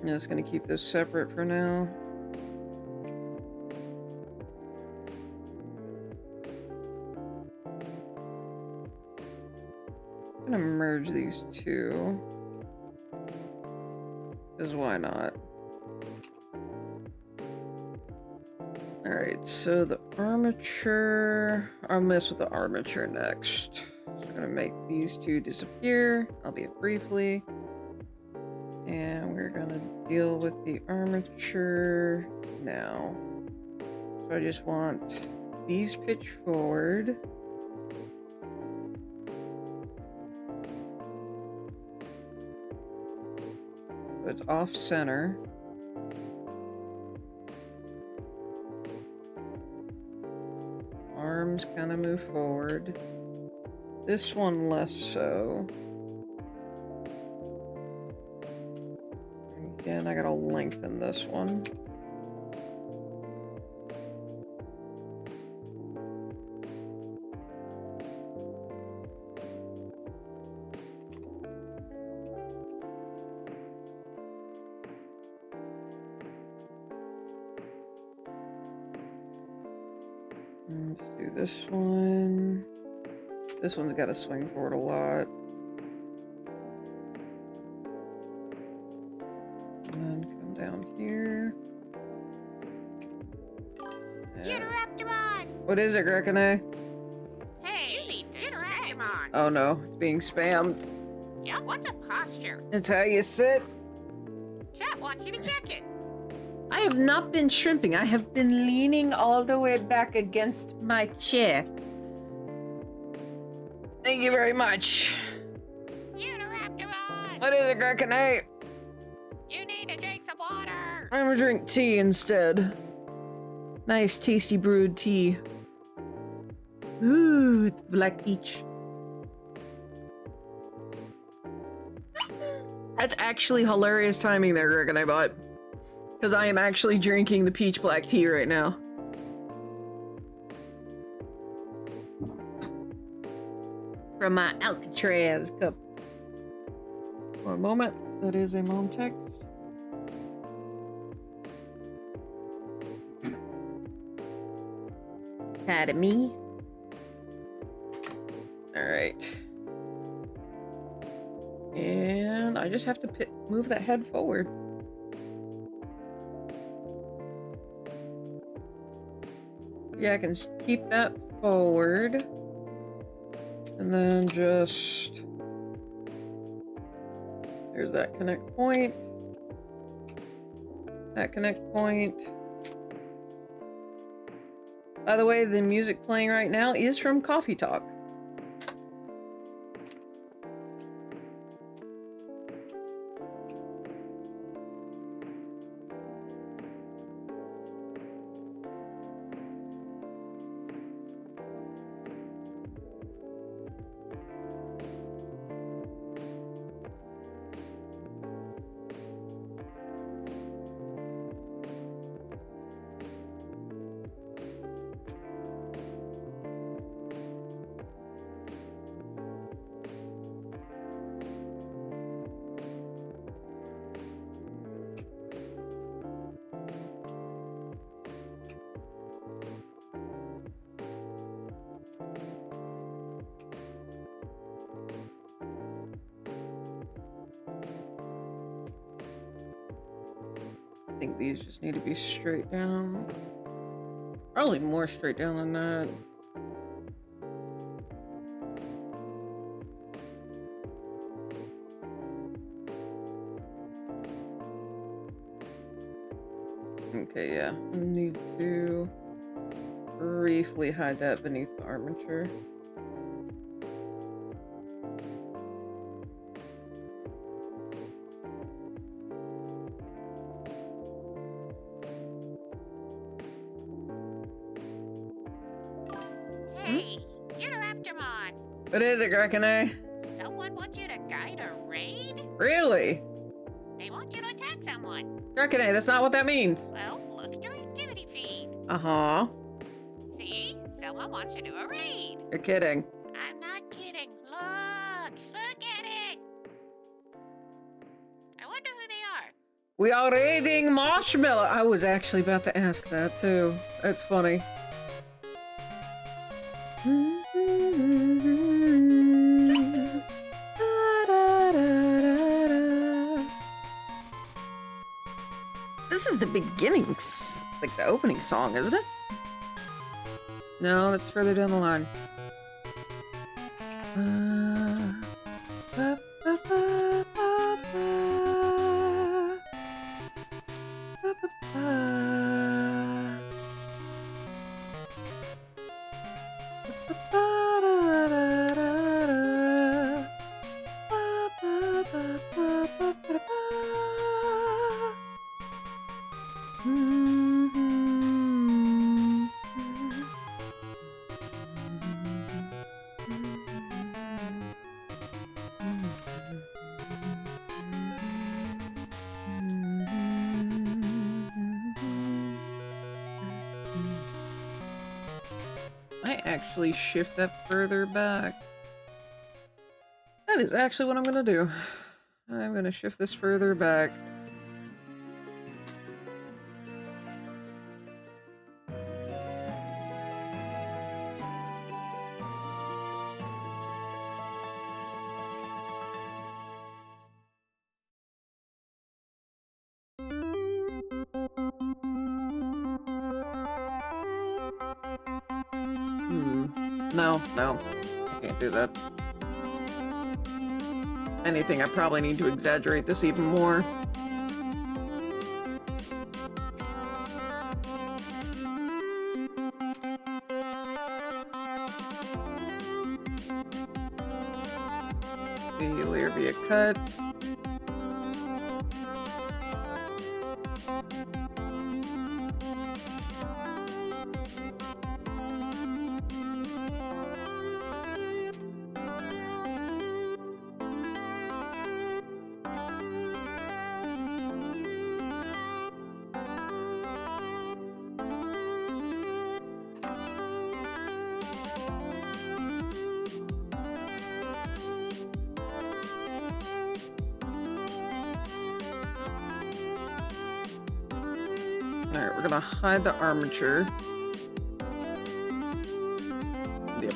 I'm just gonna keep this separate for now. I'm gonna merge these two. Because why not? Alright, so the armature... I'll mess with the armature next. So I'm gonna make these two disappear, albeit briefly. And we're gonna deal with the armature now. So I just want these pitch forward. So it's off center. Arms kind of move forward. This one less so. Again, I gotta lengthen this one. Let's do this one. This one's got to swing forward a lot. And then come down here. Yeah. Interruptimon! What is it, Grekene? Hey, you need to Interruptimon. Oh no, it's being spammed. Yep, what's a posture? It's how you sit. Chat wants you to check it. I have not been shrimping. I have been leaning all the way back against my chair. Thank you very much. Interruptimon! What is it, Grekene? You need to drink some water! I'm gonna drink tea instead. Nice, tasty brewed tea. Ooh, black peach. That's actually hilarious timing there, Grekene bot. Because I am actually drinking the peach black tea right now. From my Alcatraz cup. One moment. That is a mom text. Tired of me? Alright. And I just have to move that head forward. Yeah, I can keep that forward. And then just... There's that connect point. That connect point. By the way, the music playing right now is from Coffee Talk. I think these just need to be straight down. Probably more straight down than that. Okay, yeah. I need to briefly hide that beneath the armature. Hey, Interruptimon! What is it, Grekene? Someone wants you to guide a raid? Really? They want you to attack someone. Grekene, that's not what that means. Well, look at your activity feed. Uh-huh. See? Someone wants to do a raid. You're kidding. I'm not kidding. Look! Look at it! I wonder who they are. We are raiding Marshmallow. I was actually about to ask that too. That's funny. This is the beginnings, like the opening song, isn't it? No, that's further down the line. I actually shift that further back. That is actually what I'm gonna do. I'm gonna shift this further back. No, no. I can't do that. Anything, I probably need to exaggerate this even more. The layer via cut. Alright, we're gonna hide the armature. Yep.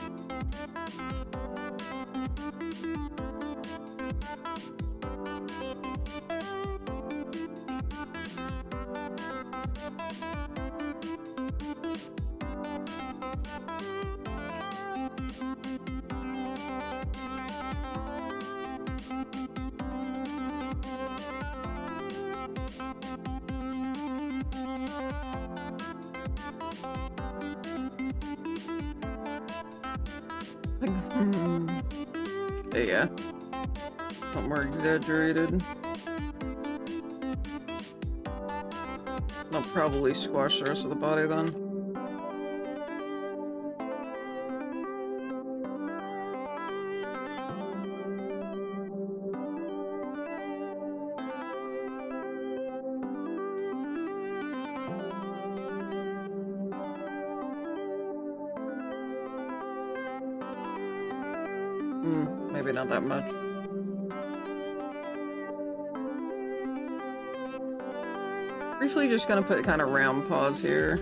Yeah. A lot more exaggerated. I'll probably squash the rest of the body then. Maybe not that much. Briefly just gonna put kind of round paws here.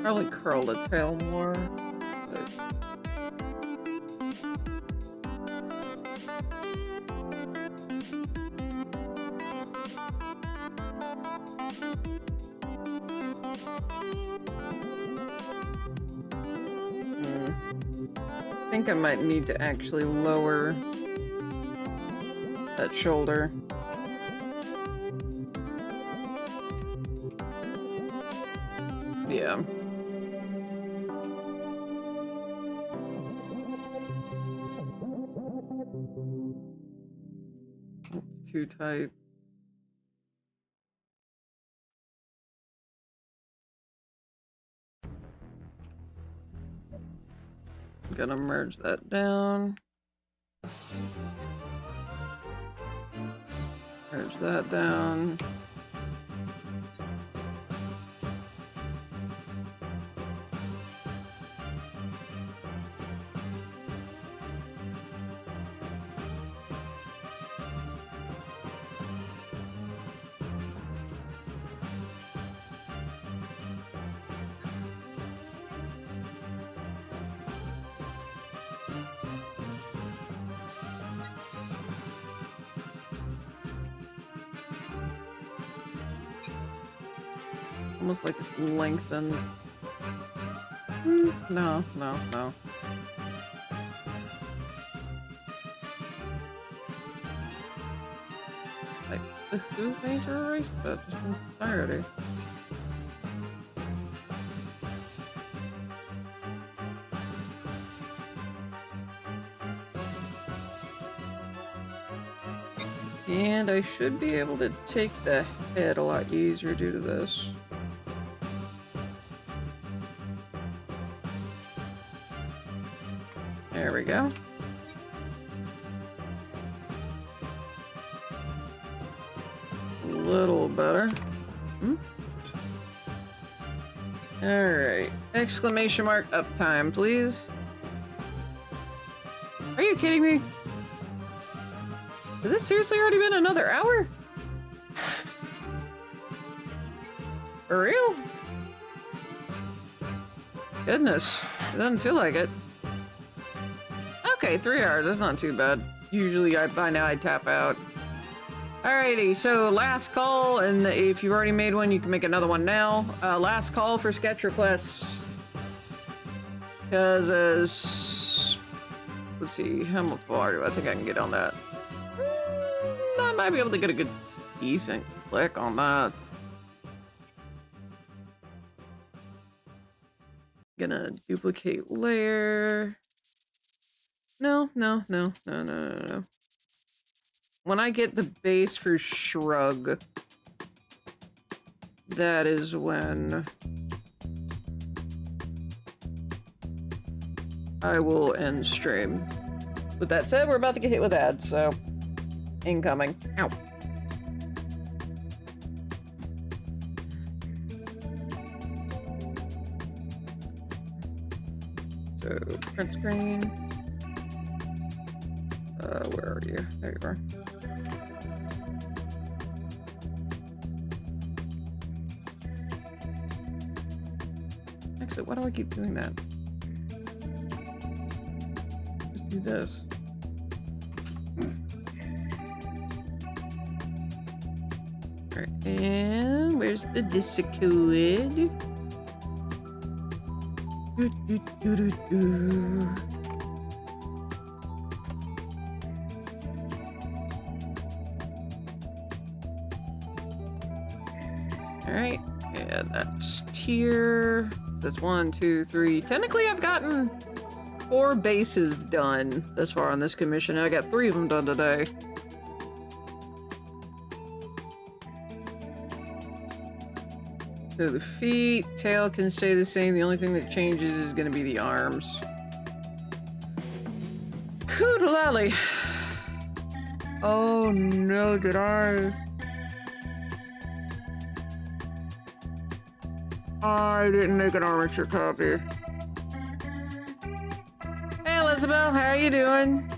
Probably curl the tail more. But... I think I might need to actually lower that shoulder. Yeah. Too tight. I'm gonna merge that down. Merge that down. Almost like it's lengthened. No, no, no. Who made to erase that just in entirety? And I should be able to take the head a lot easier due to this. There we go. A little better. Alright. Exclamation mark uptime, please. Are you kidding me? Has this seriously already been another hour? For real? Goodness. It doesn't feel like it. Okay, 3 hours. That's not too bad. Usually by now I tap out. Alrighty, so last call, and if you've already made one, you can make another one now. Last call for sketch requests. Because, let's see, how far do I think I can get on that? I might be able to get a good, decent click on that. Gonna duplicate layer. No. When I get the base for Shrug, that is when I will end stream. With that said, we're about to get hit with ads, so incoming. Ow. So, print screen. Where are you? There you are. Actually, why do I keep doing that? Just do this. Alright, and where's the Discord? Alright, and that's tier. That's 1, 2, 3. Technically, I've gotten 4 bases done thus far on this commission. I got 3 of them done today. So the feet, tail can stay the same. The only thing that changes is going to be the arms. Koodalali. Oh no, did I? I didn't make an armature copy. Hey Elizabeth, how are you doing?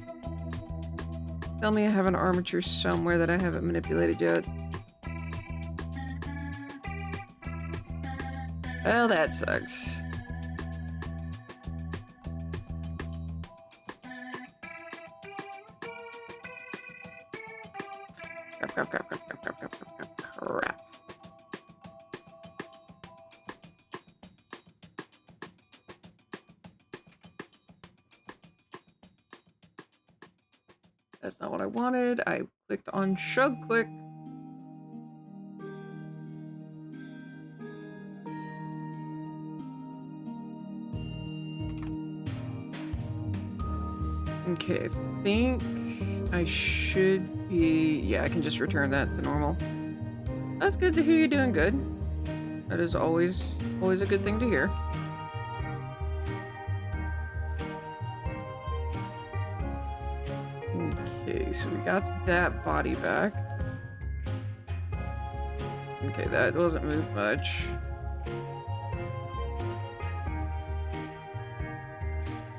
Tell me I have an armature somewhere that I haven't manipulated yet. Well, that sucks. Crap. That's not what I wanted. I clicked on Shrug Click. Okay, I think I should be... Yeah, I can just return that to normal. That's good to hear you're doing good. That is always a good thing to hear. Okay, so we got that body back. Okay, that doesn't move much.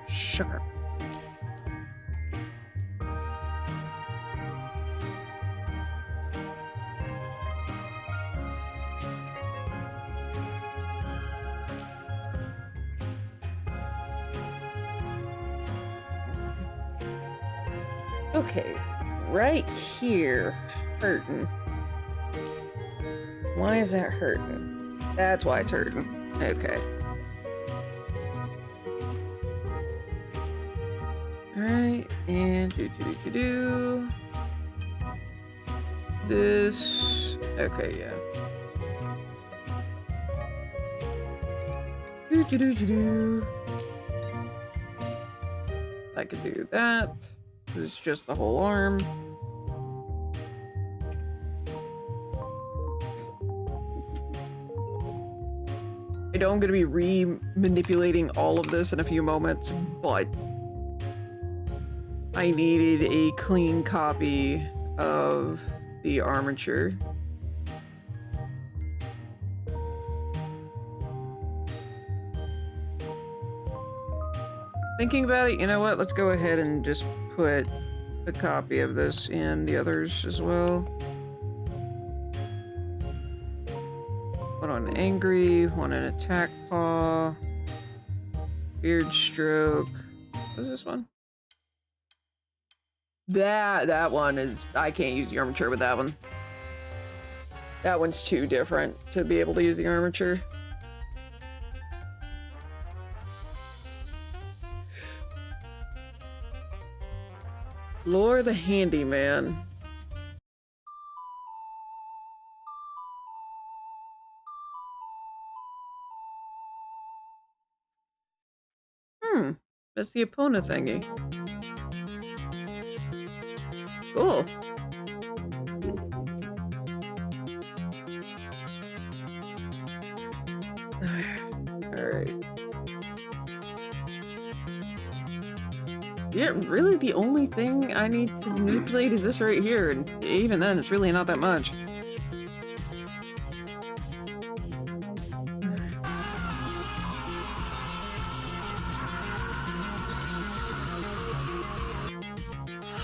Sharp. Okay, right here is hurting. Why is that hurting? That's why it's hurting. Okay. Alright, and do. This. Okay, yeah. Do. I could do that. This is just the whole arm. I know I'm gonna be re-manipulating all of this in a few moments, but I needed a clean copy of the armature. Thinking about it, you know what? Let's go ahead and just put a copy of this in the others as well. One on angry, one on attack paw, beard stroke. What is this one? That one is... I can't use the armature with that one. That one's too different to be able to use the armature. Lore the Handyman. That's the Epona thingy. Cool. Alright. Yeah, really the only thing I need to manipulate is this right here, and even then it's really not that much.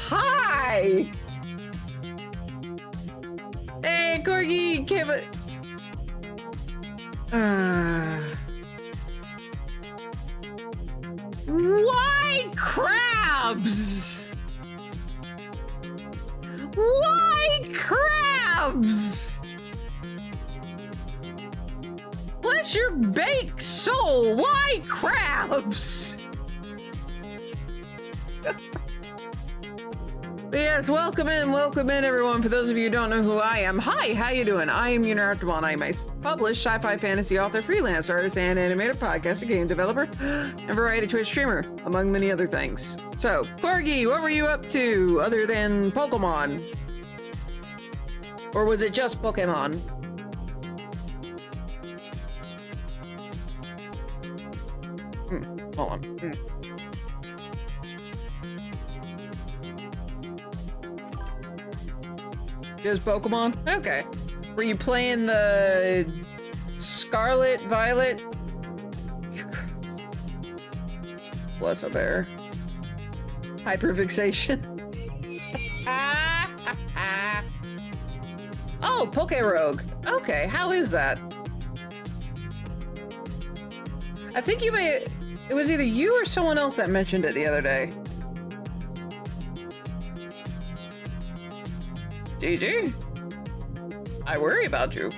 Hi! Hey, Corgi! Why crabs? Why crabs? Bless your baked soul, why crabs? But yes, welcome in everyone. For those of you who don't know who I am, hi, how you doing? I am Uniraptormon. I'm a published sci-fi fantasy author, freelance artist, and animator, podcaster, game developer, and variety Twitch streamer, among many other things. So, Corgi, what were you up to other than Pokemon? Or was it just Pokemon? Hold on. Just Pokemon? Okay. Were you playing the Scarlet, Violet? Bless a bear. Hyperfixation. Oh, Pokerogue. Okay, how is that? I think you may... It was either you or someone else that mentioned it the other day. GG. I worry about you.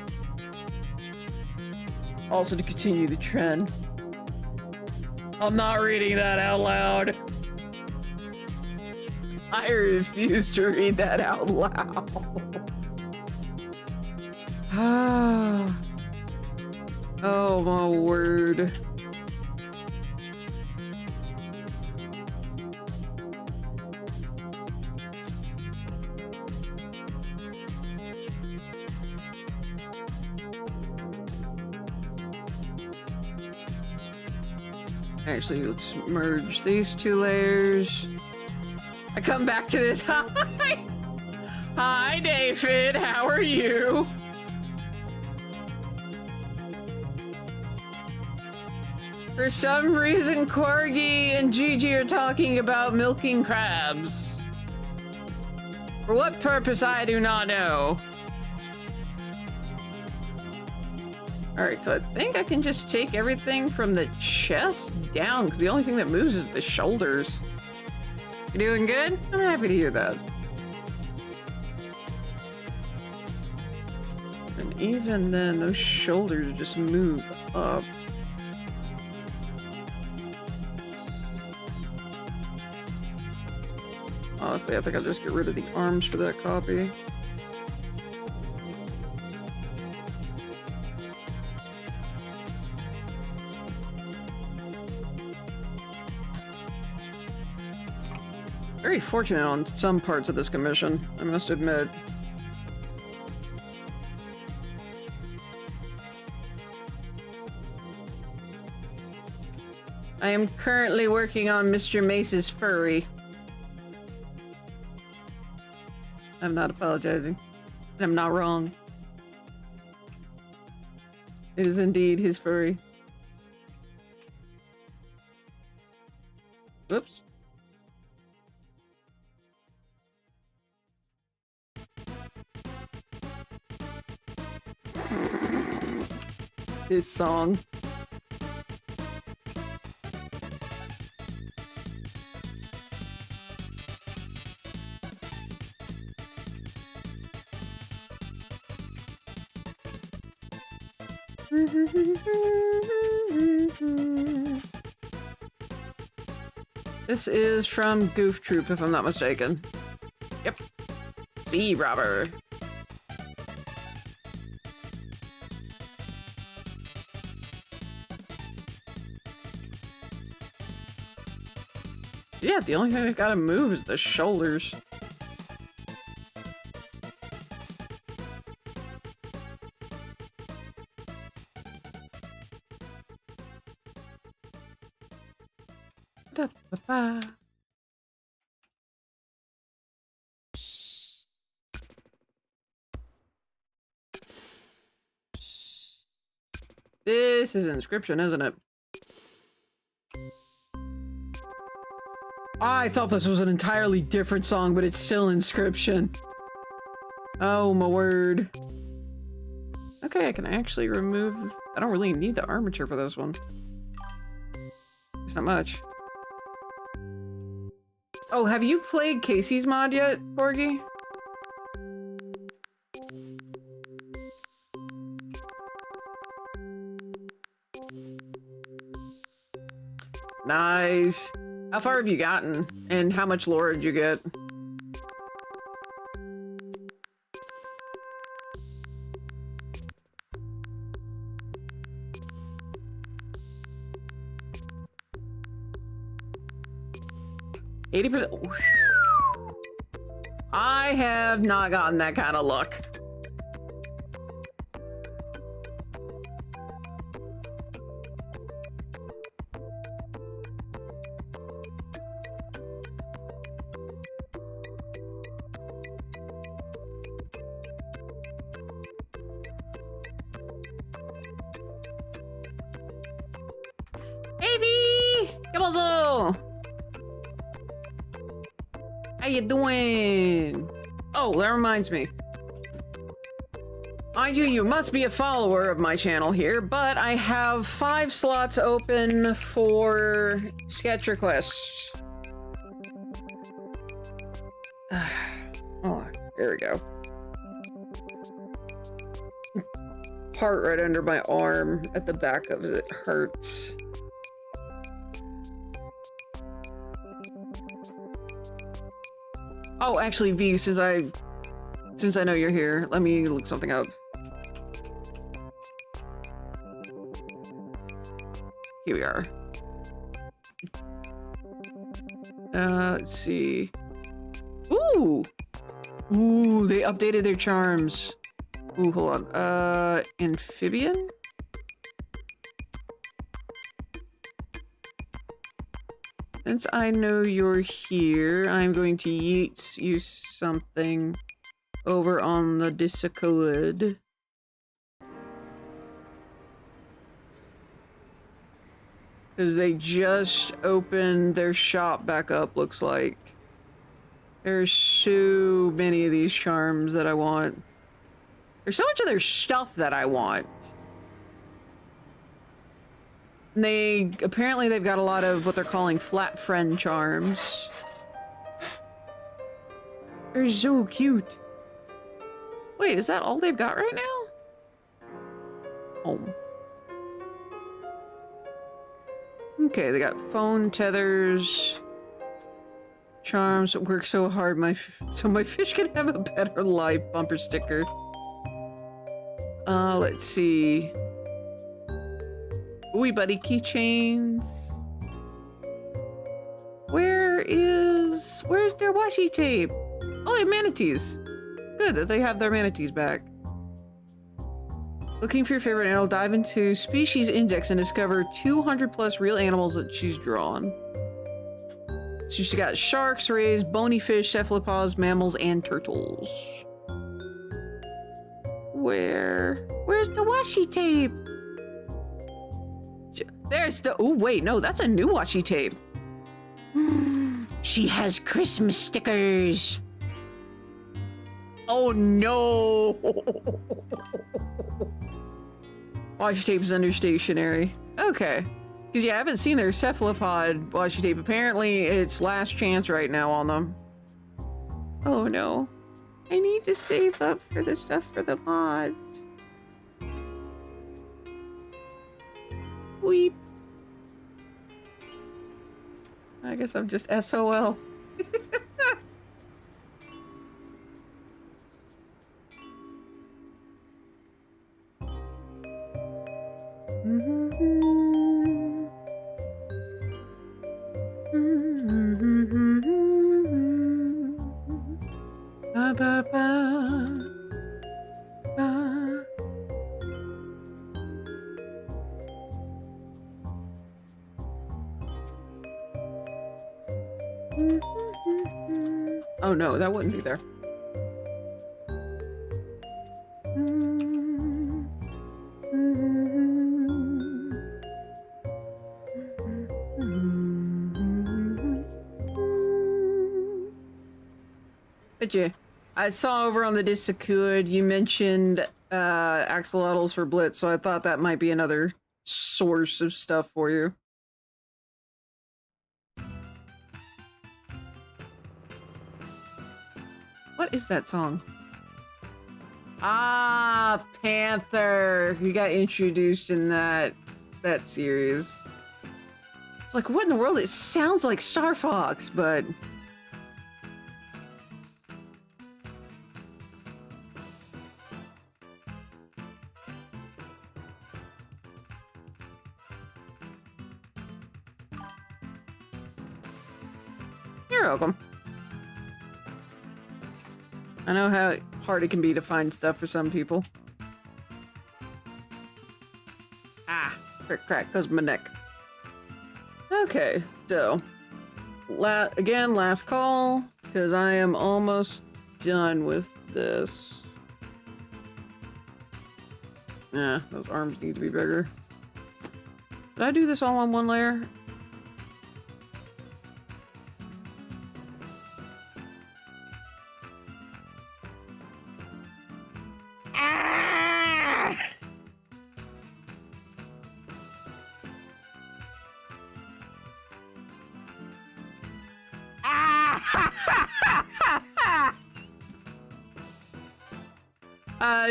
Also, to continue the trend. I'm not reading that out loud. I refuse to read that out loud. Ah. Oh my word. Actually, let's merge these two layers. I come back to this. Hi! Hi, David. How are you? For some reason, Corgi and Gigi are talking about milking crabs. For what purpose, I do not know. Alright, so I think I can just take everything from the chest down, because the only thing that moves is the shoulders. You doing good? I'm happy to hear that. And even then, those shoulders just move up. Honestly, I think I'll just get rid of the arms for that copy. Very fortunate on some parts of this commission, I must admit. I am currently working on Mr. Mace's furry. I'm not apologizing. I'm not wrong. It is indeed his furry. Whoops. His song. This is from Goof Troop, if I'm not mistaken. Yep. Sea robber. Yeah, the only thing they've got to move is the shoulders. Da-ba-ba. This is Inscription, isn't it? I thought this was an entirely different song, but it's still Inscription. Oh my word. Okay, I can actually remove... I don't really need the armature for this one. It's not much. Oh, have you played Casey's mod yet, Corgi? Nice. How far have you gotten? And how much lore did you get? %. I have not gotten that kind of luck. Hey V! Come on, so. How you doing? Oh, that reminds me. Mind you, you must be a follower of my channel here, but I have 5 slots open for sketch requests. Oh, there we go. Part right under my arm at the back of it hurts. Oh, actually, V, since I know you're here, let me look something up. Here we are. Let's see. Ooh! Ooh, they updated their charms. Ooh, hold on. Amphibian? Since I know you're here, I'm going to yeet you something over on the Discord. Because they just opened their shop back up, looks like. There's so many of these charms that I want. There's so much of their stuff that I want. Apparently they've got a lot of what they're calling flat friend charms. They're so cute. Wait, is that all they've got right now? Oh. Okay, they got phone tethers, charms that work so hard so my fish can have a better life. Bumper sticker. Let's see. Ooey buddy keychains. Where's their washi tape? Oh, they have manatees. Good that they have their manatees back. Looking for your favorite animal, dive into Species Index and discover 200 plus real animals that she's drawn. So she's got sharks, rays, bony fish, cephalopods, mammals, and turtles. Where's the washi tape? There's the, oh wait, no, that's a new washi tape. She has Christmas stickers. Oh no! Washi tape's under stationery. Okay. Because yeah, I haven't seen their cephalopod washi tape. Apparently it's last chance right now on them. Oh no. I need to save up for the stuff for the mods. Weep. I guess I'm just SOL. Oh no, that wouldn't be there. I saw over on the Discord you mentioned axolotls for Blitz, so I thought that might be another source of stuff for you. What is that song? Ah, Panther. He got introduced in that series. Like, what in the world? It sounds like Star Fox, but you're welcome. I know how hard it can be to find stuff for some people. Ah, frick crack goes my neck. Okay, so again, last call, because I am almost done with this. Yeah, those arms need to be bigger. Did I do this all on one layer?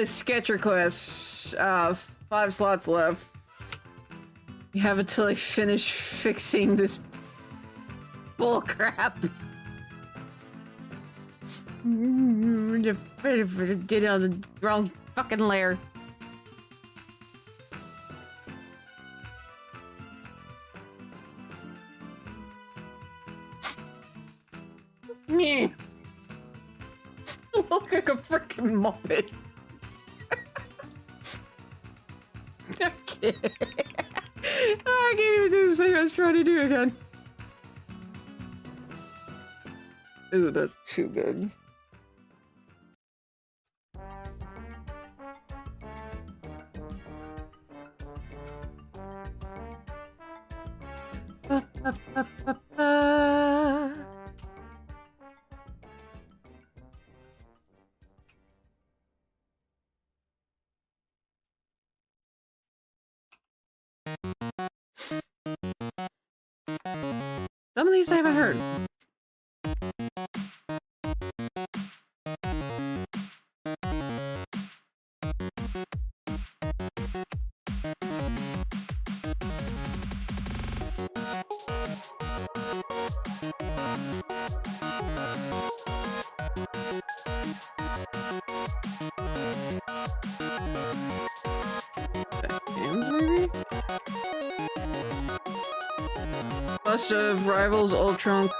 Sketch requests. 5 slots left. You have until I finish fixing this bull crap. Did it on the wrong fucking layer. Me. Look like a freaking Muppet. I can't even do the thing I was trying to do again. Ooh, that's too good. Ba, ba, ba, ba, ba. Some of these I haven't heard. Hands, maybe? Bust of Rivals Ultron.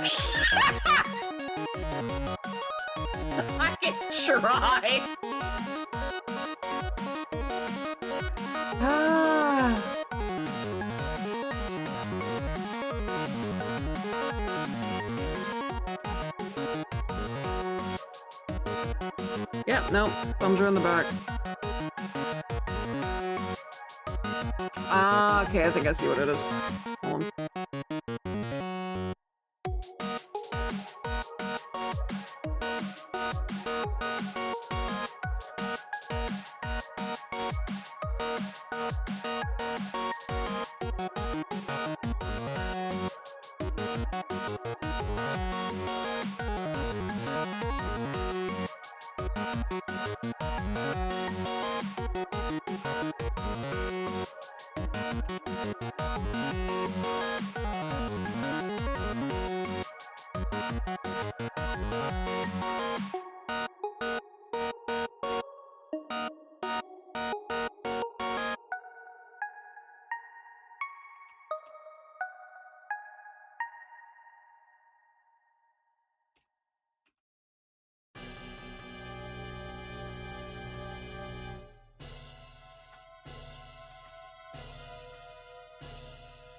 I can try. Ah. Yep, nope. Thumbs are in the back. Ah, okay, I think I see what it is. Hold on.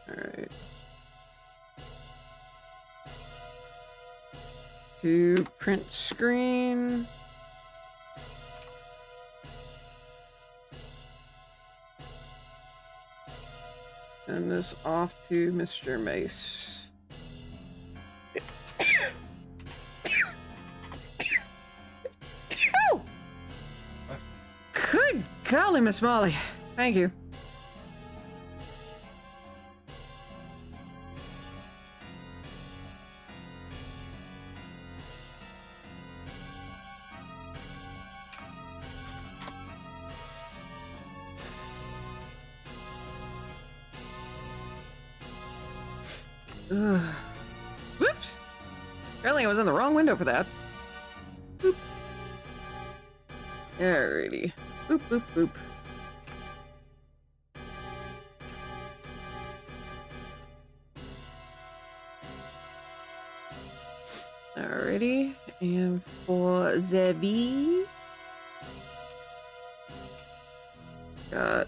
Alright. To print screen. Send this off to Mr. Mace. Good golly, Miss Molly. Thank you. Ugh. Whoops! Apparently I was in the wrong window for that. Boop. Alrighty. Boop, boop, boop. Alrighty. And for Zevi, got...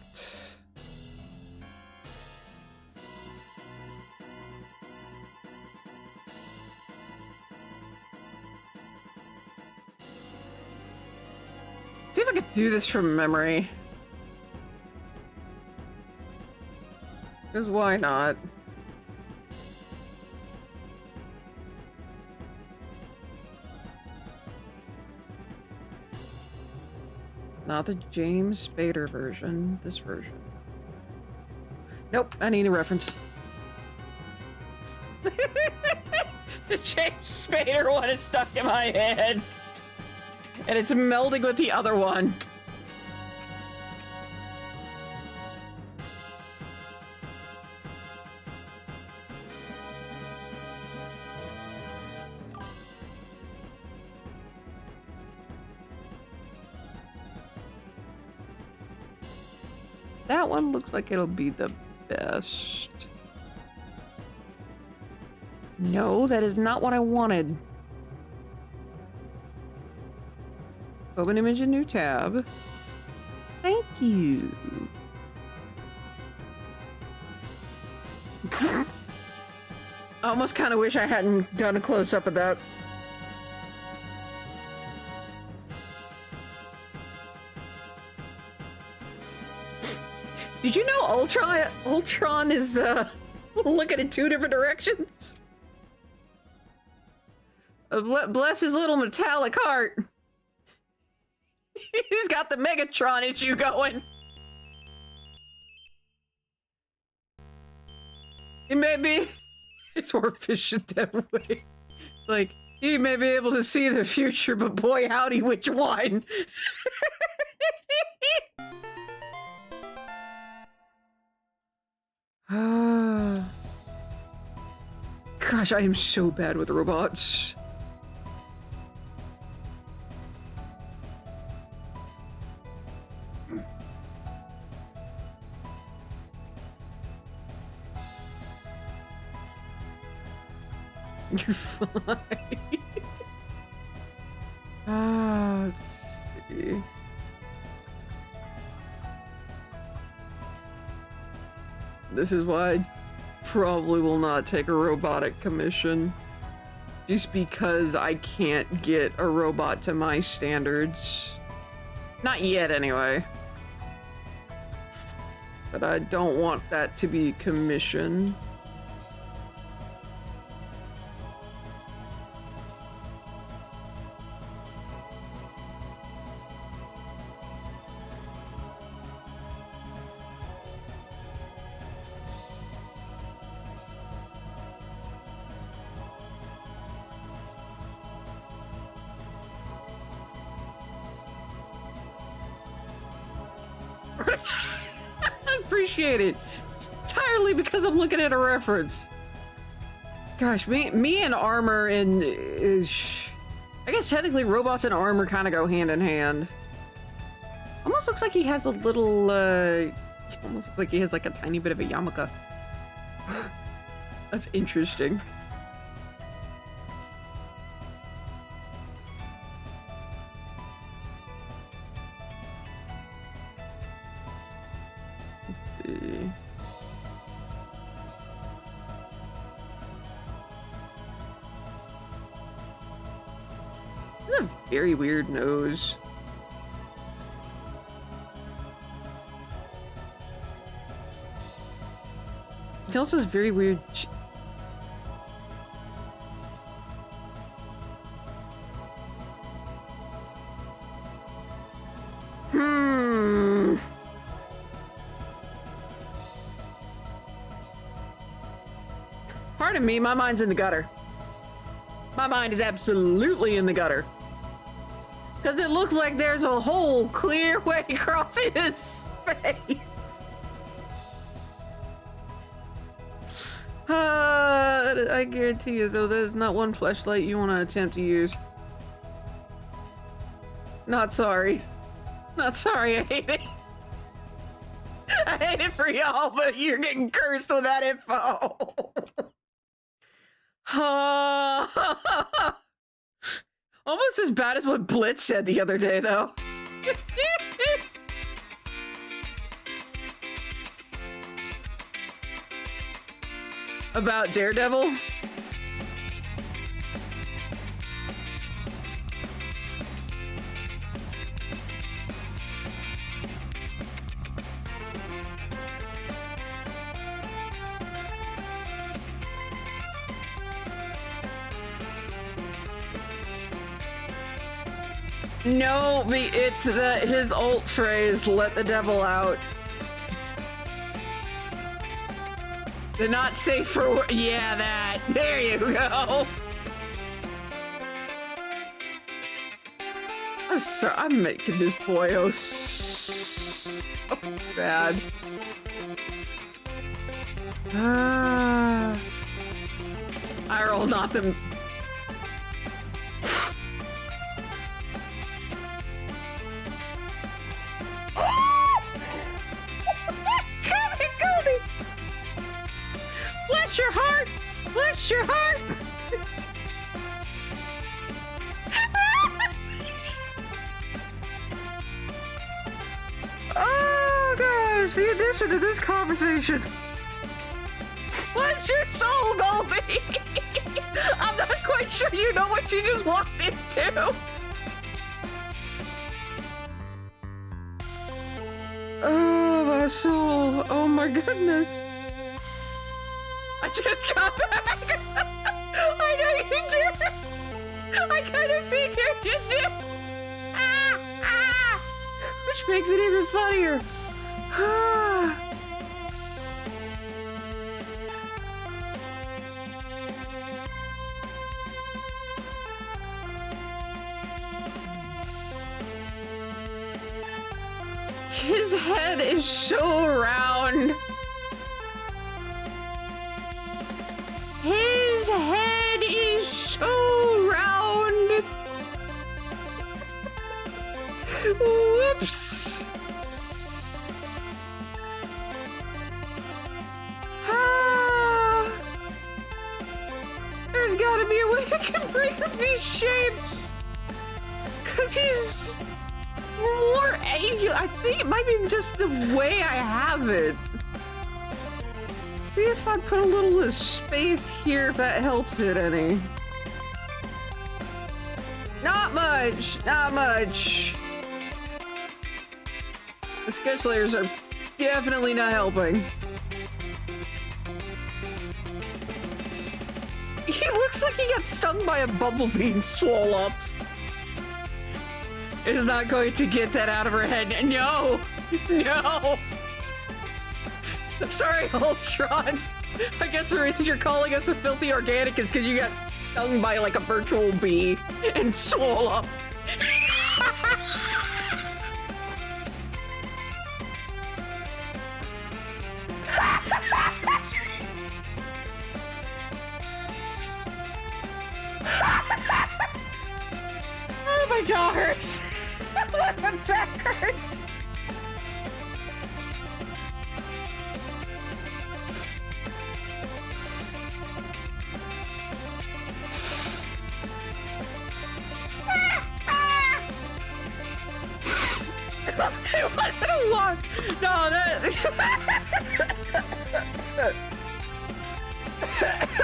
See if I can do this from memory. Because why not? Not the James Spader version, this version. Nope, I need a reference. The James Spader one is stuck in my head. And it's melding with the other one. That one looks like it'll be the best. No, that is not what I wanted. Open image in new tab. Thank you. I almost kind of wish I hadn't done a close-up of that. Did you know Ultron is looking in 2 different directions? Bless his little metallic heart. He's got the Megatron issue going. He may be... It's more efficient that way. Like, he may be able to see the future, but boy howdy, which one? Gosh, I am so bad with robots. You're fine. Let's see. This is why I probably will not take a robotic commission. Just because I can't get a robot to my standards. Not yet, anyway. But I don't want that to be commission. Appreciate it. It's entirely because I'm looking at a reference. Gosh, me and armor and I guess technically robots and armor kind of go hand in hand. Almost looks like he has a little almost looks like he has like a tiny bit of a yarmulke. That's interesting. This is a very weird nose. It also has very weird. Pardon me, my mind's in the gutter. My mind is absolutely in the gutter. Because it looks like there's a hole clear way across his face. I guarantee you, though, there's not one fleshlight you want to attempt to use. Not sorry. Not sorry, I hate it. I hate it for y'all, but you're getting cursed with that info. Almost as bad as what Blitz said the other day, though. About Daredevil? No, it's his ult phrase, let the devil out. They're not safe for work. Yeah, that. There you go. I'm sorry, I'm making this boyo so bad. I roll not them. Bless your heart! Bless your heart! Oh gosh, the addition to this conversation. Bless your soul, Goldie! I'm not quite sure you know what you just walked into. Oh my my soul. Oh my goodness. I just got back. I know you did. I kind of figured you did. Which makes it even funnier. His head is so round. His head is so round. Whoops. There's gotta be a way I can break up these shapes. Cause he's more angular. I think it might be just the way I have it. See if I put a little space here, if that helps it any. Not much, not much. The sketch layers are definitely not helping. He looks like he got stung by a bumblebee and swole up. Is not going to get that out of her head. No! No! Sorry, Ultron. I guess the reason you're calling us a filthy organic is because you got stung by like a virtual bee and swole up. Oh, my jaw hurts. My back hurts. It wasn't a walk. No, that.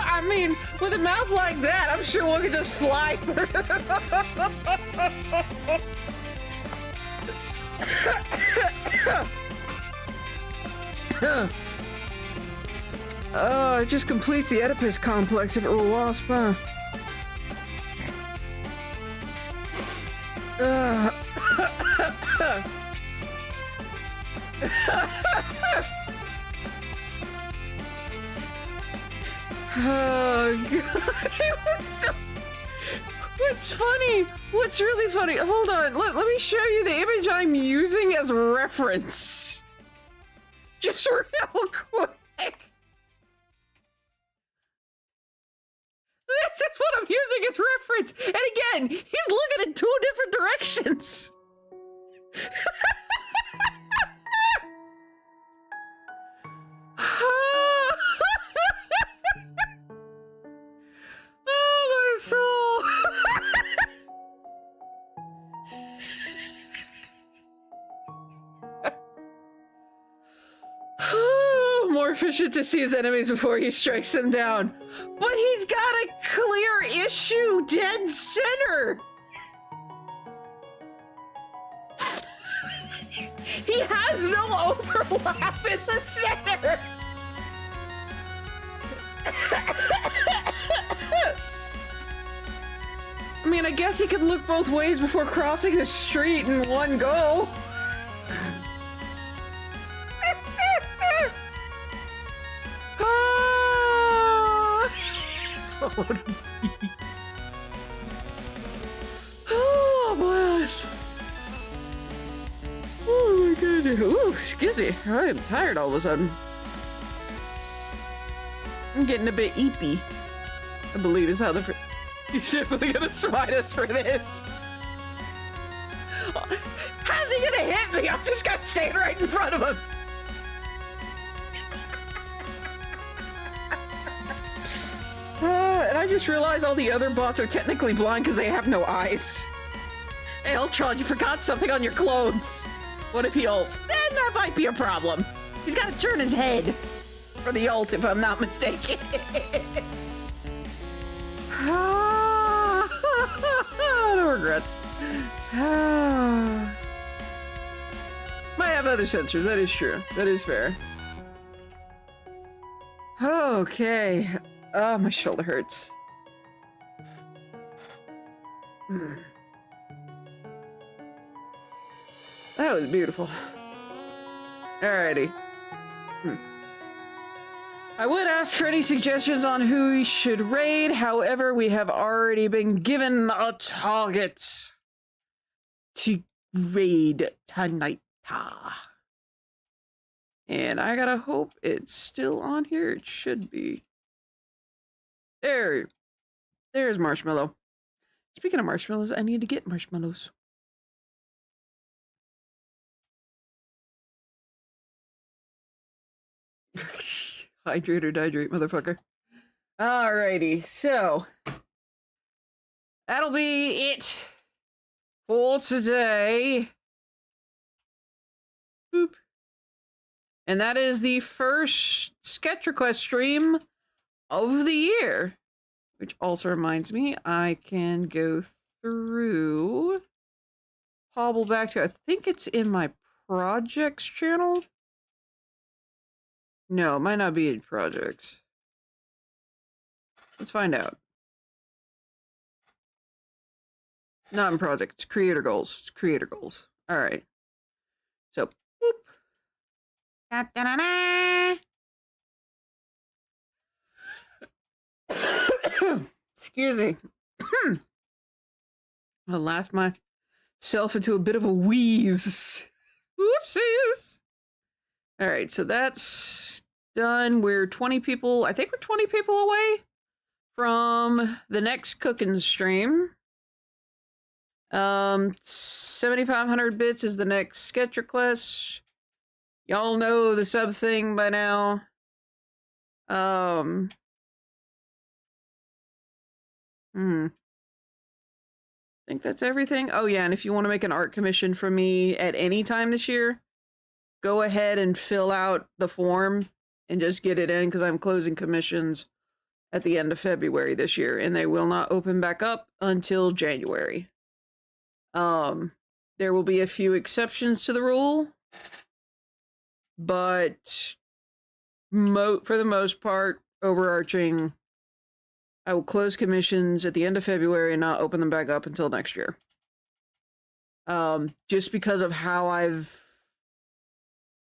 I mean, with a mouth like that, I'm sure one could just fly through. Oh, it just completes the Oedipus complex if it were a wasp, huh? Oh, God. It looks so... What's funny? What's really funny? Hold on. Let me show you the image I'm using as reference. Just real quick. This is what I'm using as reference. And again, he's looking in 2 different directions. Oh, my soul. More efficient to see his enemies before he strikes them down. But he's got a clear issue dead center. He has no overlap in the center. I mean, I guess he could look both ways before crossing the street in one go. Oh, bless. Oh my goodness. Ooh, skizzy. I am tired all of a sudden. I'm getting a bit eepy, I believe is how the... He's definitely gonna smite us for this. How's he gonna hit me? I'm just gonna stand right in front of him. And I just realized all the other bots are technically blind because they have no eyes. Hey, Ultron, you forgot something on your clothes. What if he ults? Then that might be a problem. He's got to turn his head for the ult, if I'm not mistaken. No regret. Might have have other sensors. That is true. That is fair. Okay. Oh, my shoulder hurts. That was beautiful. Alrighty. I would ask for any suggestions on who we should raid. However, we have already been given a target to raid tonight. And I gotta hope it's still on here. It should be. There's Marshmallow. Speaking of marshmallows, I need to get marshmallows. Hydrate or dihydrate, motherfucker. Alrighty, so that'll be it for today. Boop. And that is the first sketch request stream of the year. Which also reminds me, I can go through, hobble back to, I think it's in my projects channel. No, it might not be in projects. Let's find out. Not in projects, it's creator goals. It's creator goals. All right. So, boop. Da, da, da, da. Excuse me. I laughed myself into a bit of a wheeze. Whoopsies. All right, so that's done. We're 20 people. I think we're 20 people away from the next cooking stream. 7,500 bits is the next sketch request. Y'all know the sub thing by now. I think that's everything. Oh yeah, and if you want to make an art commission from me at any time this year, go ahead and fill out the form and just get it in, because I'm closing commissions at the end of February this year, and they will not open back up until January. There will be a few exceptions to the rule, but for the most part, overarching, I will close commissions at the end of February and not open them back up until next year. Just because of how I've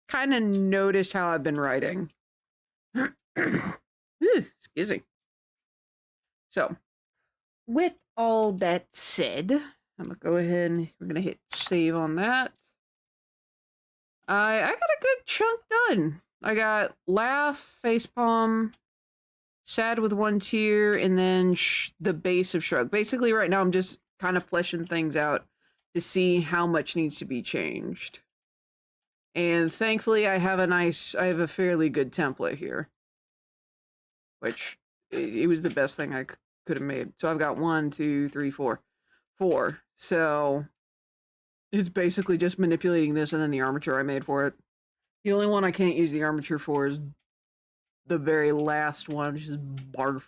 kind of noticed how I've been writing. Excuse me. So, with all that said, I'm gonna go ahead and we're gonna hit save on that. I got a good chunk done. I got laugh, facepalm, sad with one tear, and then the base of shrug. Basically, right now I'm just kind of fleshing things out to see how much needs to be changed. And thankfully, I have a fairly good template here, which it was the best thing I could have made. So I've got 1, 2, 3, 4. So it's basically just manipulating this and then the armature I made for it. The only one I can't use the armature for is the very last one, which is barf.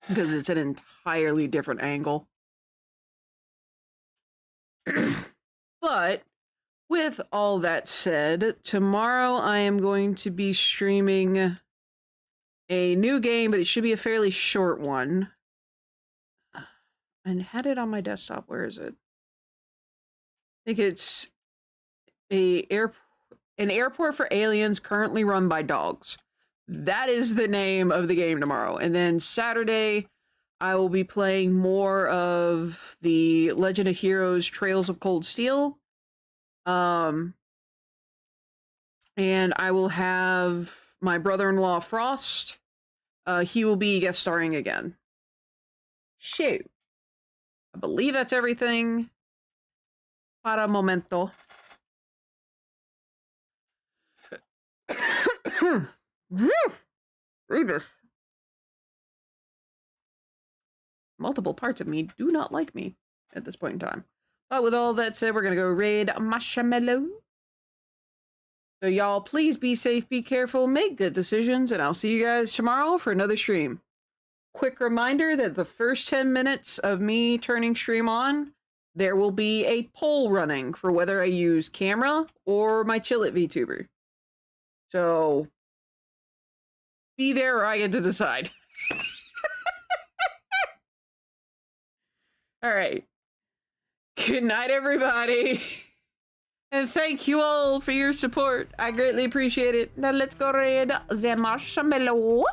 Because it's an entirely different angle. But with all that said, tomorrow I am going to be streaming a new game, but it should be a fairly short one. And had it on my desktop. Where is it? I think it's an airport for aliens currently run by dogs. That is the name of the game tomorrow. And then Saturday, I will be playing more of the Legend of Heroes Trails of Cold Steel. And I will have my brother-in-law Frost. He will be guest starring again. Shoot. I believe that's everything. Para momento. Read this. Multiple parts of me do not like me at this point in time. But with all that said, we're going to go raid Marshmallow. So y'all, please be safe, be careful, make good decisions, and I'll see you guys tomorrow for another stream. Quick reminder that the first 10 minutes of me turning stream on there will be a poll running for whether I use camera or my Chill It VTuber. So be there or I get to decide. All right. Good night, everybody. And thank you all for your support. I greatly appreciate it. Now let's go read the marshmallow.